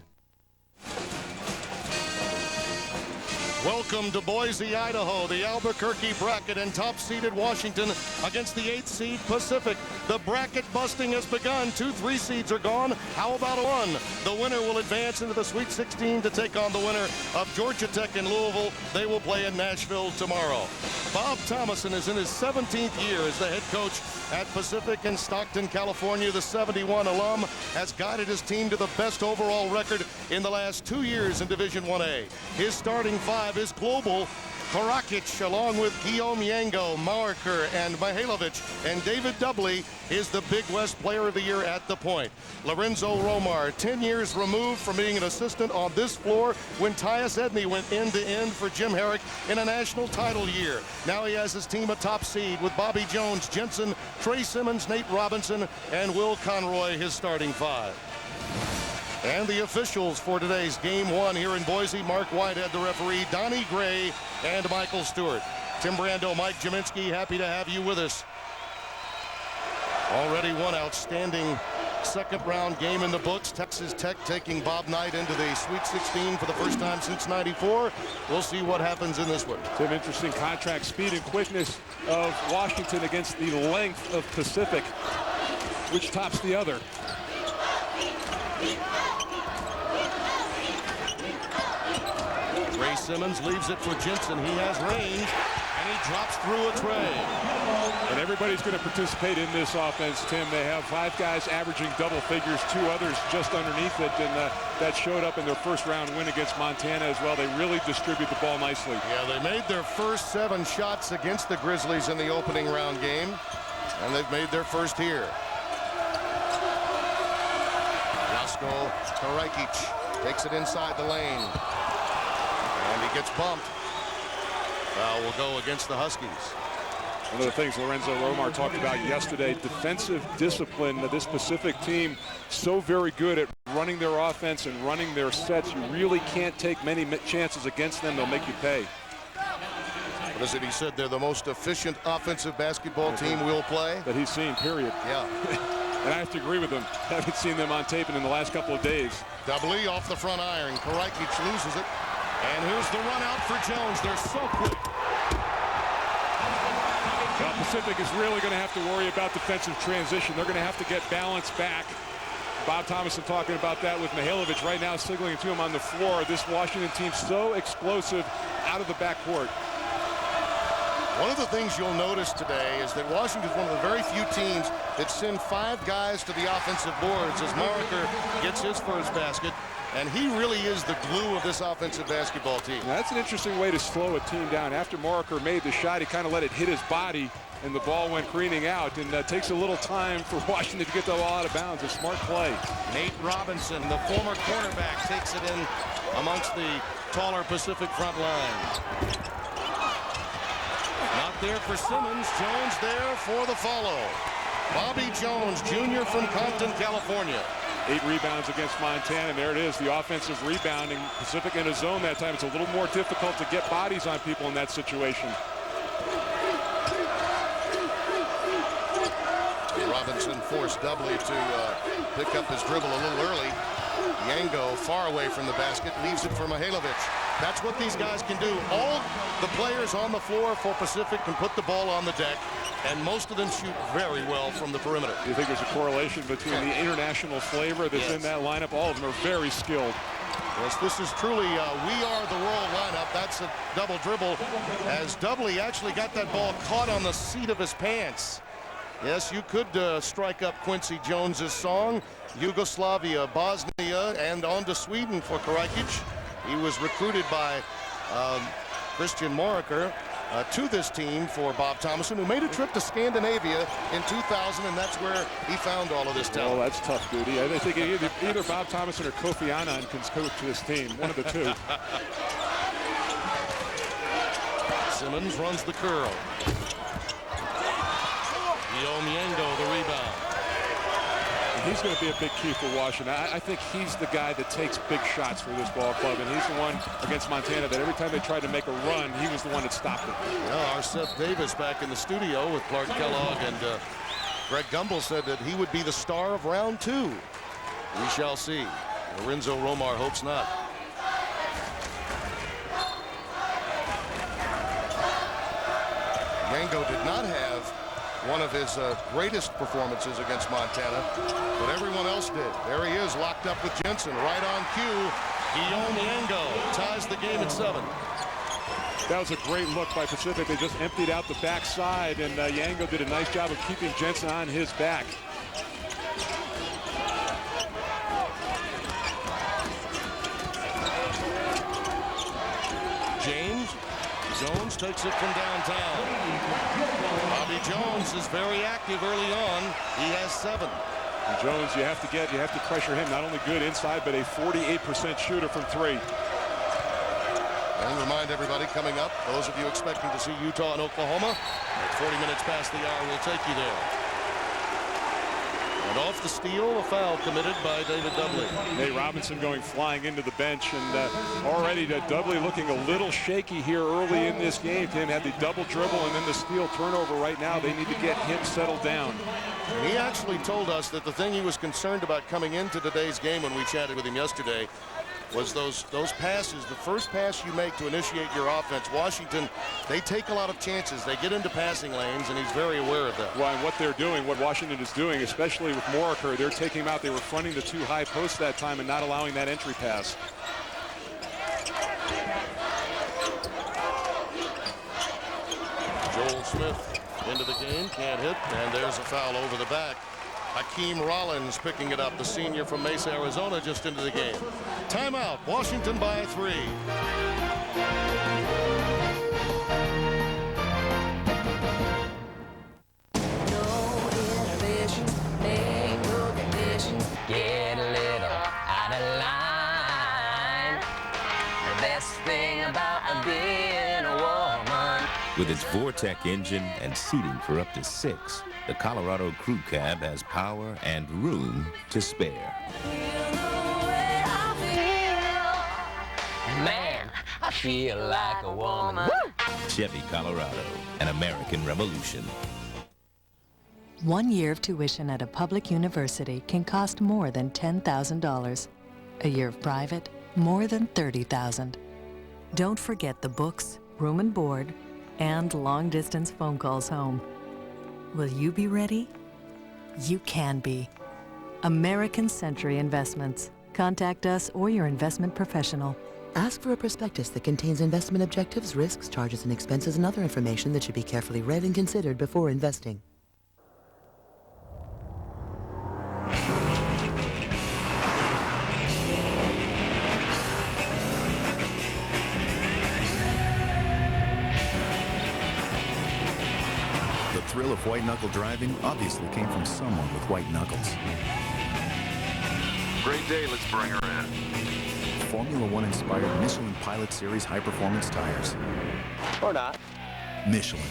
S18: Welcome to Boise, Idaho, the Albuquerque bracket, and top-seeded Washington against the 8th seed Pacific. The bracket busting has begun. 2 3 seeds are gone. How about a 1? The winner will advance into the Sweet 16 to take on the winner of Georgia Tech and Louisville. They will play in Nashville tomorrow. Bob Thomason is in his 17th year as the head coach at Pacific in Stockton, California. The 71 alum has guided his team to the best overall record in the last 2 years in Division 1A. His starting 5 is global. Karakic, along with Guillaume Yango, Marker, and Mihailovic, and David Doubley is the Big West Player of the Year at the point. Lorenzo Romar, 10 years removed from being an assistant on this floor when Tyus Edney went end-to-end for Jim Herrick in a national title year. Now he has his team a top seed with Bobby Jones, Jensen, Trey Simmons, Nate Robinson, and Will Conroy, his starting 5. And the officials for today's Game 1 here in Boise: Mark Whitehead, the referee, Donnie Gray, and Michael Stewart. Tim Brando, Mike Jaminski, happy to have you with us. Already one outstanding second-round game in the books. Texas Tech taking Bob Knight into the Sweet 16 for the first time since '94. We'll see what happens in this one.
S11: Some interesting contract speed and quickness of Washington against the length of Pacific. Which tops the other?
S18: Trey Simmons leaves it for Jensen. He has range, and he drops through a tray.
S11: And everybody's going to participate in this offense, Tim. They have 5 guys averaging double figures, 2 others just underneath it, and that showed up in their first-round win against Montana as well. They really distribute the ball nicely.
S18: Yeah, they made their first 7 shots against the Grizzlies in the opening round game, and they've made their first here. Jasko Karakic takes it inside the lane. And he gets bumped. Foul will go against the Huskies.
S11: One of the things Lorenzo Romar talked about yesterday, defensive discipline. This Pacific team so very good at running their offense and running their sets. You really can't take many chances against them. They'll make you pay.
S18: What is it? He said they're the most efficient offensive basketball team we'll play.
S11: That he's seen, period.
S18: Yeah.
S11: And I have to agree with him. Haven't seen them on tape in the last couple of days.
S18: Doubley off the front iron. Karakic loses it. And here's the run out for Jones. They're so quick.
S11: Well, Pacific is really going to have to worry about defensive transition. They're going to have to get balance back. Bob Thomason talking about that with Mihailovic right now, signaling to him on the floor. This Washington team so explosive out of the backcourt.
S18: One of the things you'll notice today is that Washington is one of the very few teams that send 5 guys to the offensive boards as Marker gets his first basket. And he really is the glue of this offensive basketball team.
S11: Now, that's an interesting way to slow a team down. After Marker made the shot, he kind of let it hit his body, and the ball went careening out. And that takes a little time for Washington to get the ball out of bounds. A smart play.
S18: Nate Robinson, the former cornerback, takes it in amongst the taller Pacific front line. Not there for Simmons. Jones there for the follow. Bobby Jones, Jr. from Compton, California.
S11: 8 rebounds against Montana, and there it is, the offensive rebounding. Pacific in a zone that time. It's a little more difficult to get bodies on people in that situation.
S4: Robinson forced Dudley to pick up his dribble a little early. Yango far away from the basket, leaves it for Mihailovic. That's what these guys can do. All the players on the floor for Pacific can put the ball on the deck, and most of them shoot very well from the perimeter.
S11: Do you think there's a correlation between the international flavor that's in that lineup? All of them are very skilled.
S4: Yes, this is truly we are the world lineup. That's a double dribble as Dudley actually got that ball caught on the seat of his pants. Yes, you could strike up Quincy Jones's song, Yugoslavia, Bosnia, and on to Sweden for Karakic. He was recruited by Christian Moriker to this team for Bob Thomason, who made a trip to Scandinavia in 2000, and that's where he found all of this talent.
S11: Oh, that's tough duty. I think either Bob Thomason or Kofi Annan can coach this team, one of the two.
S4: Simmons runs the curl. Yango the rebound.
S11: He's going to be a big key for Washington. I think he's the guy that takes big shots for this ball club, and he's the one against Montana that every time they tried to make a run, he was the one that stopped it.
S4: Yeah, our Seth Davis back in the studio with Clark Kellogg, and Greg Gumbel said that he would be the star of round 2. We shall see. Lorenzo Romar hopes not. Yango did not have one of his greatest performances against Montana, but everyone else did. There he is, locked up with Jensen, right on cue. Guillaume Yango ties the game at 7.
S11: That was a great look by Pacific. They just emptied out the backside, and Yango did a nice job of keeping Jensen on his back.
S4: James Jones takes it from downtown. Bobby Jones is very active early on. He has 7.
S11: And Jones, you have to pressure him. Not only good inside, but a 48% shooter from 3.
S4: And remind everybody coming up, those of you expecting to see Utah and Oklahoma, at 40 minutes past the hour, we'll take you there. And off the steal, a foul committed by David Dudley.
S11: Nate Robinson going flying into the bench, and already Dudley looking a little shaky here early in this game. Tim had the double dribble and then the steal turnover right now. They need to get him settled down.
S4: He actually told us that the thing he was concerned about coming into today's game when we chatted with him yesterday was those passes, the first pass you make to initiate your offense. Washington, they take a lot of chances. They get into passing lanes, and he's very aware of that.
S11: Well, and what they're doing, what Washington is doing, especially with Moriker, they're taking him out. They were fronting the 2 high posts that time and not allowing that entry pass.
S4: Joel Smith into the game, can't hit, and there's a foul over the back. Hakeem Rollins picking it up, the senior from Mesa, Arizona, just into the game. Timeout, Washington by 3.
S9: Get a little out of line. The best thing about being a woman.
S13: With its Vortec engine and seating for up to 6, the Colorado Crew Cab has power and room to spare.
S9: Man, I feel like a woman.
S13: Chevy Colorado, an American revolution.
S15: 1 year of tuition at a public university can cost more than $10,000. A year of private, more than $30,000. Don't forget the books, room and board, and long-distance phone calls home. Will you be ready? You can be. American Century Investments. Contact us or your investment professional.
S16: Ask for a prospectus that contains investment objectives, risks, charges, and expenses, and other information that should be carefully read and considered before investing.
S21: The thrill of white-knuckle driving obviously came from someone with white knuckles.
S22: Great day, let's bring her in.
S21: Formula One-inspired Michelin Pilot Series high-performance tires.
S22: Or not.
S21: Michelin,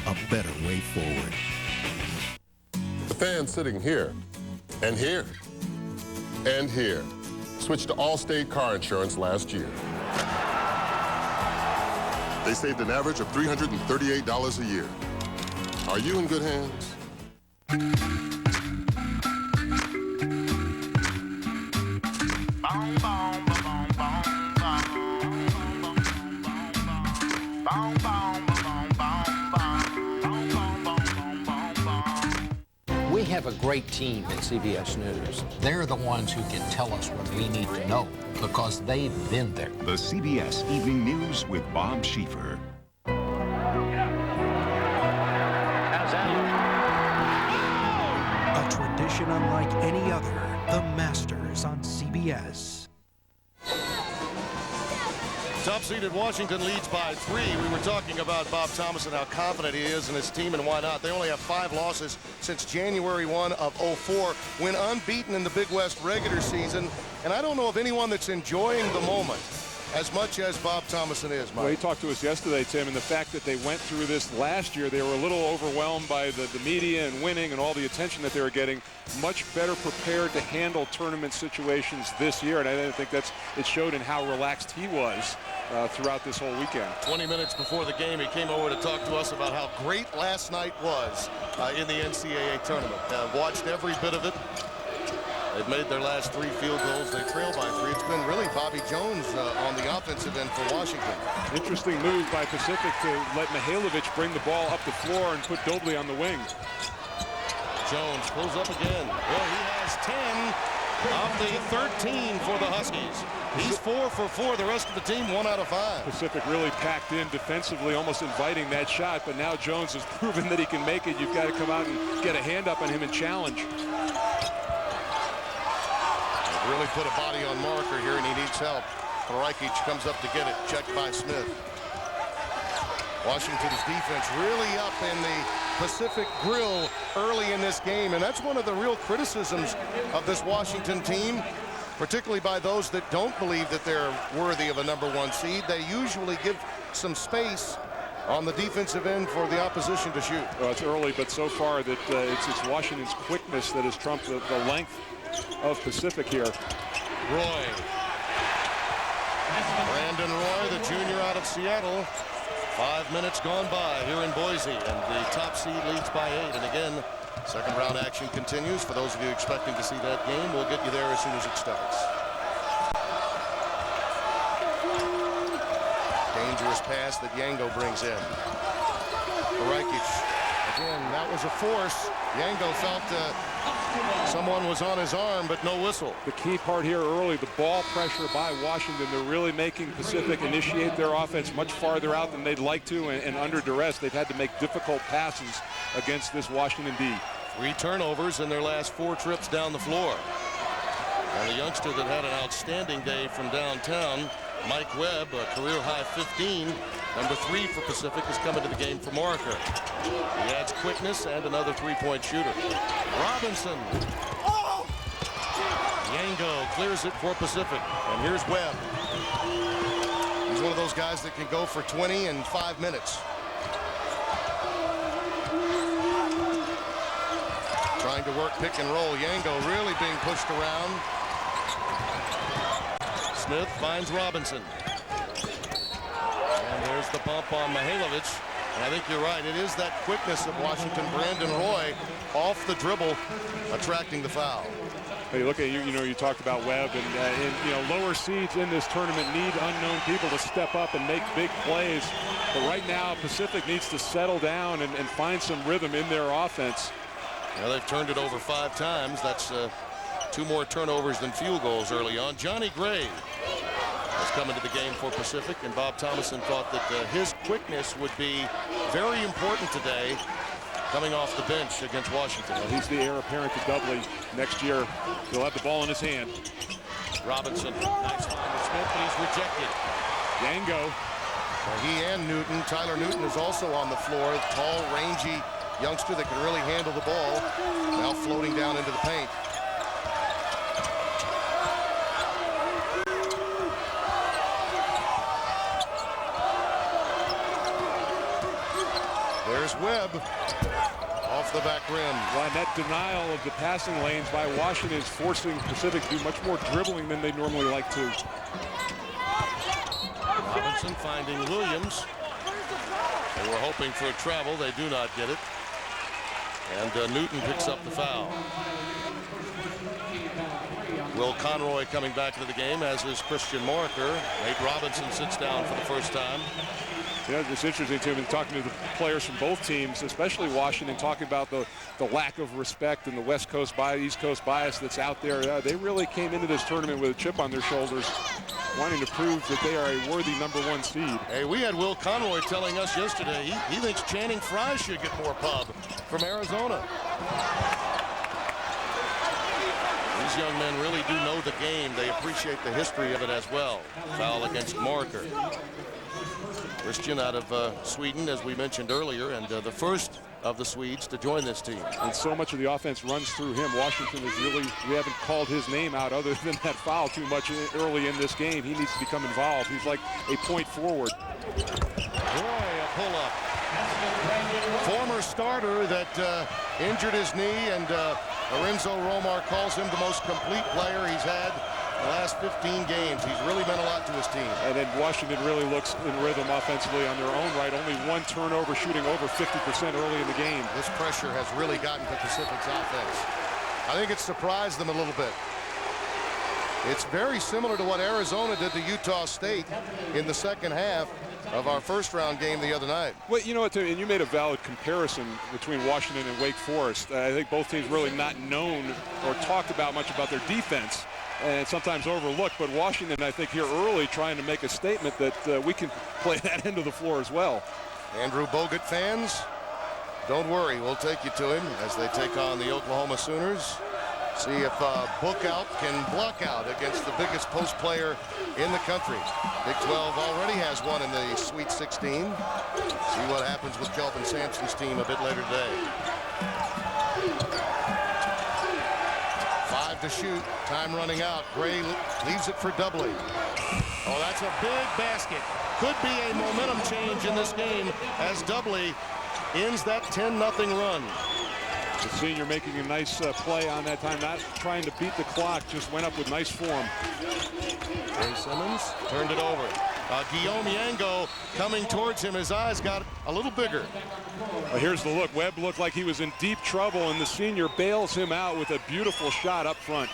S21: a better way forward.
S23: The fans sitting here, and here, and here switched to Allstate car insurance last year. They saved an average of $338 a year. Are you in good hands?
S2: have a great team at CBS News. They're the ones who can tell us what we need to know because they've been there.
S1: The CBS Evening News with Bob Schieffer.
S6: A tradition unlike any other. The Masters on CBS.
S4: Top-seeded Washington leads by 3. We were talking about Bob Thomas and how confident he is in his team, and why not. They only have 5 losses since January 1 of 04, when unbeaten in the Big West regular season. And I don't know of anyone that's enjoying the moment as much as Bob Thomason is, Mike.
S11: Well, he talked to us yesterday, Tim, and the fact that they went through this last year, they were a little overwhelmed by the media and winning and all the attention that they were getting. Much better prepared to handle tournament situations this year, and I think it showed in how relaxed he was throughout this whole weekend.
S4: 20 minutes before the game, he came over to talk to us about how great last night was in the NCAA tournament. Watched every bit of it. They've made their last 3 field goals. They trail by 3. It's been really Bobby Jones on the offensive end for Washington.
S11: Interesting move by Pacific to let Mihailovic bring the ball up the floor and put Dobley on the wing.
S4: Jones pulls up again. Well, he has 10 of the 13 for the Huskies. He's 4 for 4. The rest of the team 1 out of 5.
S11: Pacific really packed in defensively, almost inviting that shot. But now Jones has proven that he can make it. You've got to come out and get a hand up on him and challenge.
S4: Really put a body on Marker here, and he needs help. Reikic comes up to get it. Checked by Smith. Washington's defense really up in the Pacific grill early in this game, and that's one of the real criticisms of this Washington team, particularly by those that don't believe that they're worthy of a #1 seed. They usually give some space on the defensive end for the opposition to shoot.
S11: Well, it's early, but so far that it's Washington's quickness that has trumped the length of Pacific here.
S4: Roy. Brandon Roy, the junior out of Seattle. 5 minutes gone by here in Boise, and the top seed leads by 8. And again, second round action continues. For those of you expecting to see that game, we'll get you there as soon as it starts. Dangerous pass that Yango brings in. Reikic. Again, that was a force. Yango felt someone was on his arm, but no whistle.
S11: The key part here early, the ball pressure by Washington. They're really making Pacific initiate their offense much farther out than they'd like to, and under duress, they've had to make difficult passes against this Washington D.
S4: 3 turnovers in their last 4 trips down the floor. And a youngster that had an outstanding day from downtown, Mike Webb, a career-high 15, number 3 for Pacific, is coming to the game for Marker. He adds quickness and another 3-point shooter. Robinson. Yango clears it for Pacific. And here's Webb. He's one of those guys that can go for 20 in 5 minutes. Trying to work pick and roll. Yango really being pushed around. Smith finds Robinson. And there's the bump on Mihailovic. And I think you're right. It is that quickness of Washington. Brandon Roy off the dribble, attracting the foul.
S11: Hey, look at you talked about Webb, and lower seeds in this tournament need unknown people to step up and make big plays. But right now, Pacific needs to settle down and find some rhythm in their offense.
S4: Now they've turned it over 5 times. That's 2 more turnovers than field goals early on. Johnny Gray has come into the game for Pacific, and Bob Thomason thought that his quickness would be very important today, coming off the bench against Washington.
S11: Well, he's the heir apparent to Doubly. Next year, he'll have the ball in his hand.
S4: Robinson, nice find to Smith, but he's rejected.
S11: Yango.
S4: Well, he and Newton. Tyler Newton is also on the floor. Tall, rangy youngster that can really handle the ball. Now floating down into the paint. There's Webb off the back rim.
S11: Well, that denial of the passing lanes by Washington is forcing Pacific to do much more dribbling than they normally like to.
S4: Robinson finding Williams. They were hoping for a travel. They do not get it. And Newton picks up the foul. Will Conroy coming back into the game, as is Christian Moriker. Nate Robinson sits down for the first time.
S11: Yeah, it's interesting too. Talking to the players from both teams, especially Washington, talking about the lack of respect and the West Coast bias, East Coast bias that's out there. They really came into this tournament with a chip on their shoulders, wanting to prove that they are a worthy #1 seed.
S4: Hey, we had Will Conroy telling us yesterday he thinks Channing Frye should get more pub from Arizona. These young men really do know the game. They appreciate the history of it as well. Foul against Moriker. Christian out of Sweden, as we mentioned earlier, and the first of the Swedes to join this team.
S11: And so much of the offense runs through him. Washington is really, we haven't called his name out other than that foul too much early in this game. He needs to become involved. He's like a point forward.
S4: Boy, a pull-up. Former starter that injured his knee, and Lorenzo Romar calls him the most complete player he's had the last 15 games. He's really meant a lot to his team.
S11: And then Washington really looks in rhythm offensively on their own right. Only one turnover, shooting over 50% early in the game.
S4: This pressure has really gotten to Pacific's offense. I think it's surprised them a little bit. It's very similar to what Arizona did to Utah State in the second half of our first-round game the other night.
S11: Well, you know what, and you made a valid comparison between Washington and Wake Forest. I think both teams really not known or talked about much about their defense, and sometimes overlooked. But Washington, I think, here early trying to make a statement that we can play that end of the floor as well.
S4: Andrew Bogut fans, don't worry, we'll take you to him as they take on the Oklahoma Sooners. See if Bookout can block out against the biggest post player in the country. Big 12 already has one in the Sweet 16. See what happens with Kelvin Sampson's team a bit later today. 5 to shoot. Time running out. Gray leaves it for Doubley. Oh, that's a big basket. Could be a momentum change in this game as Doubley ends that 10-0 run.
S11: The senior making a nice play on that time, not trying to beat the clock, just went up with nice form.
S4: Ray Simmons turned it over. Guillaume Yango coming towards him. His eyes got a little bigger.
S11: Here's the look. Webb looked like he was in deep trouble, and the senior bails him out with a beautiful shot up front.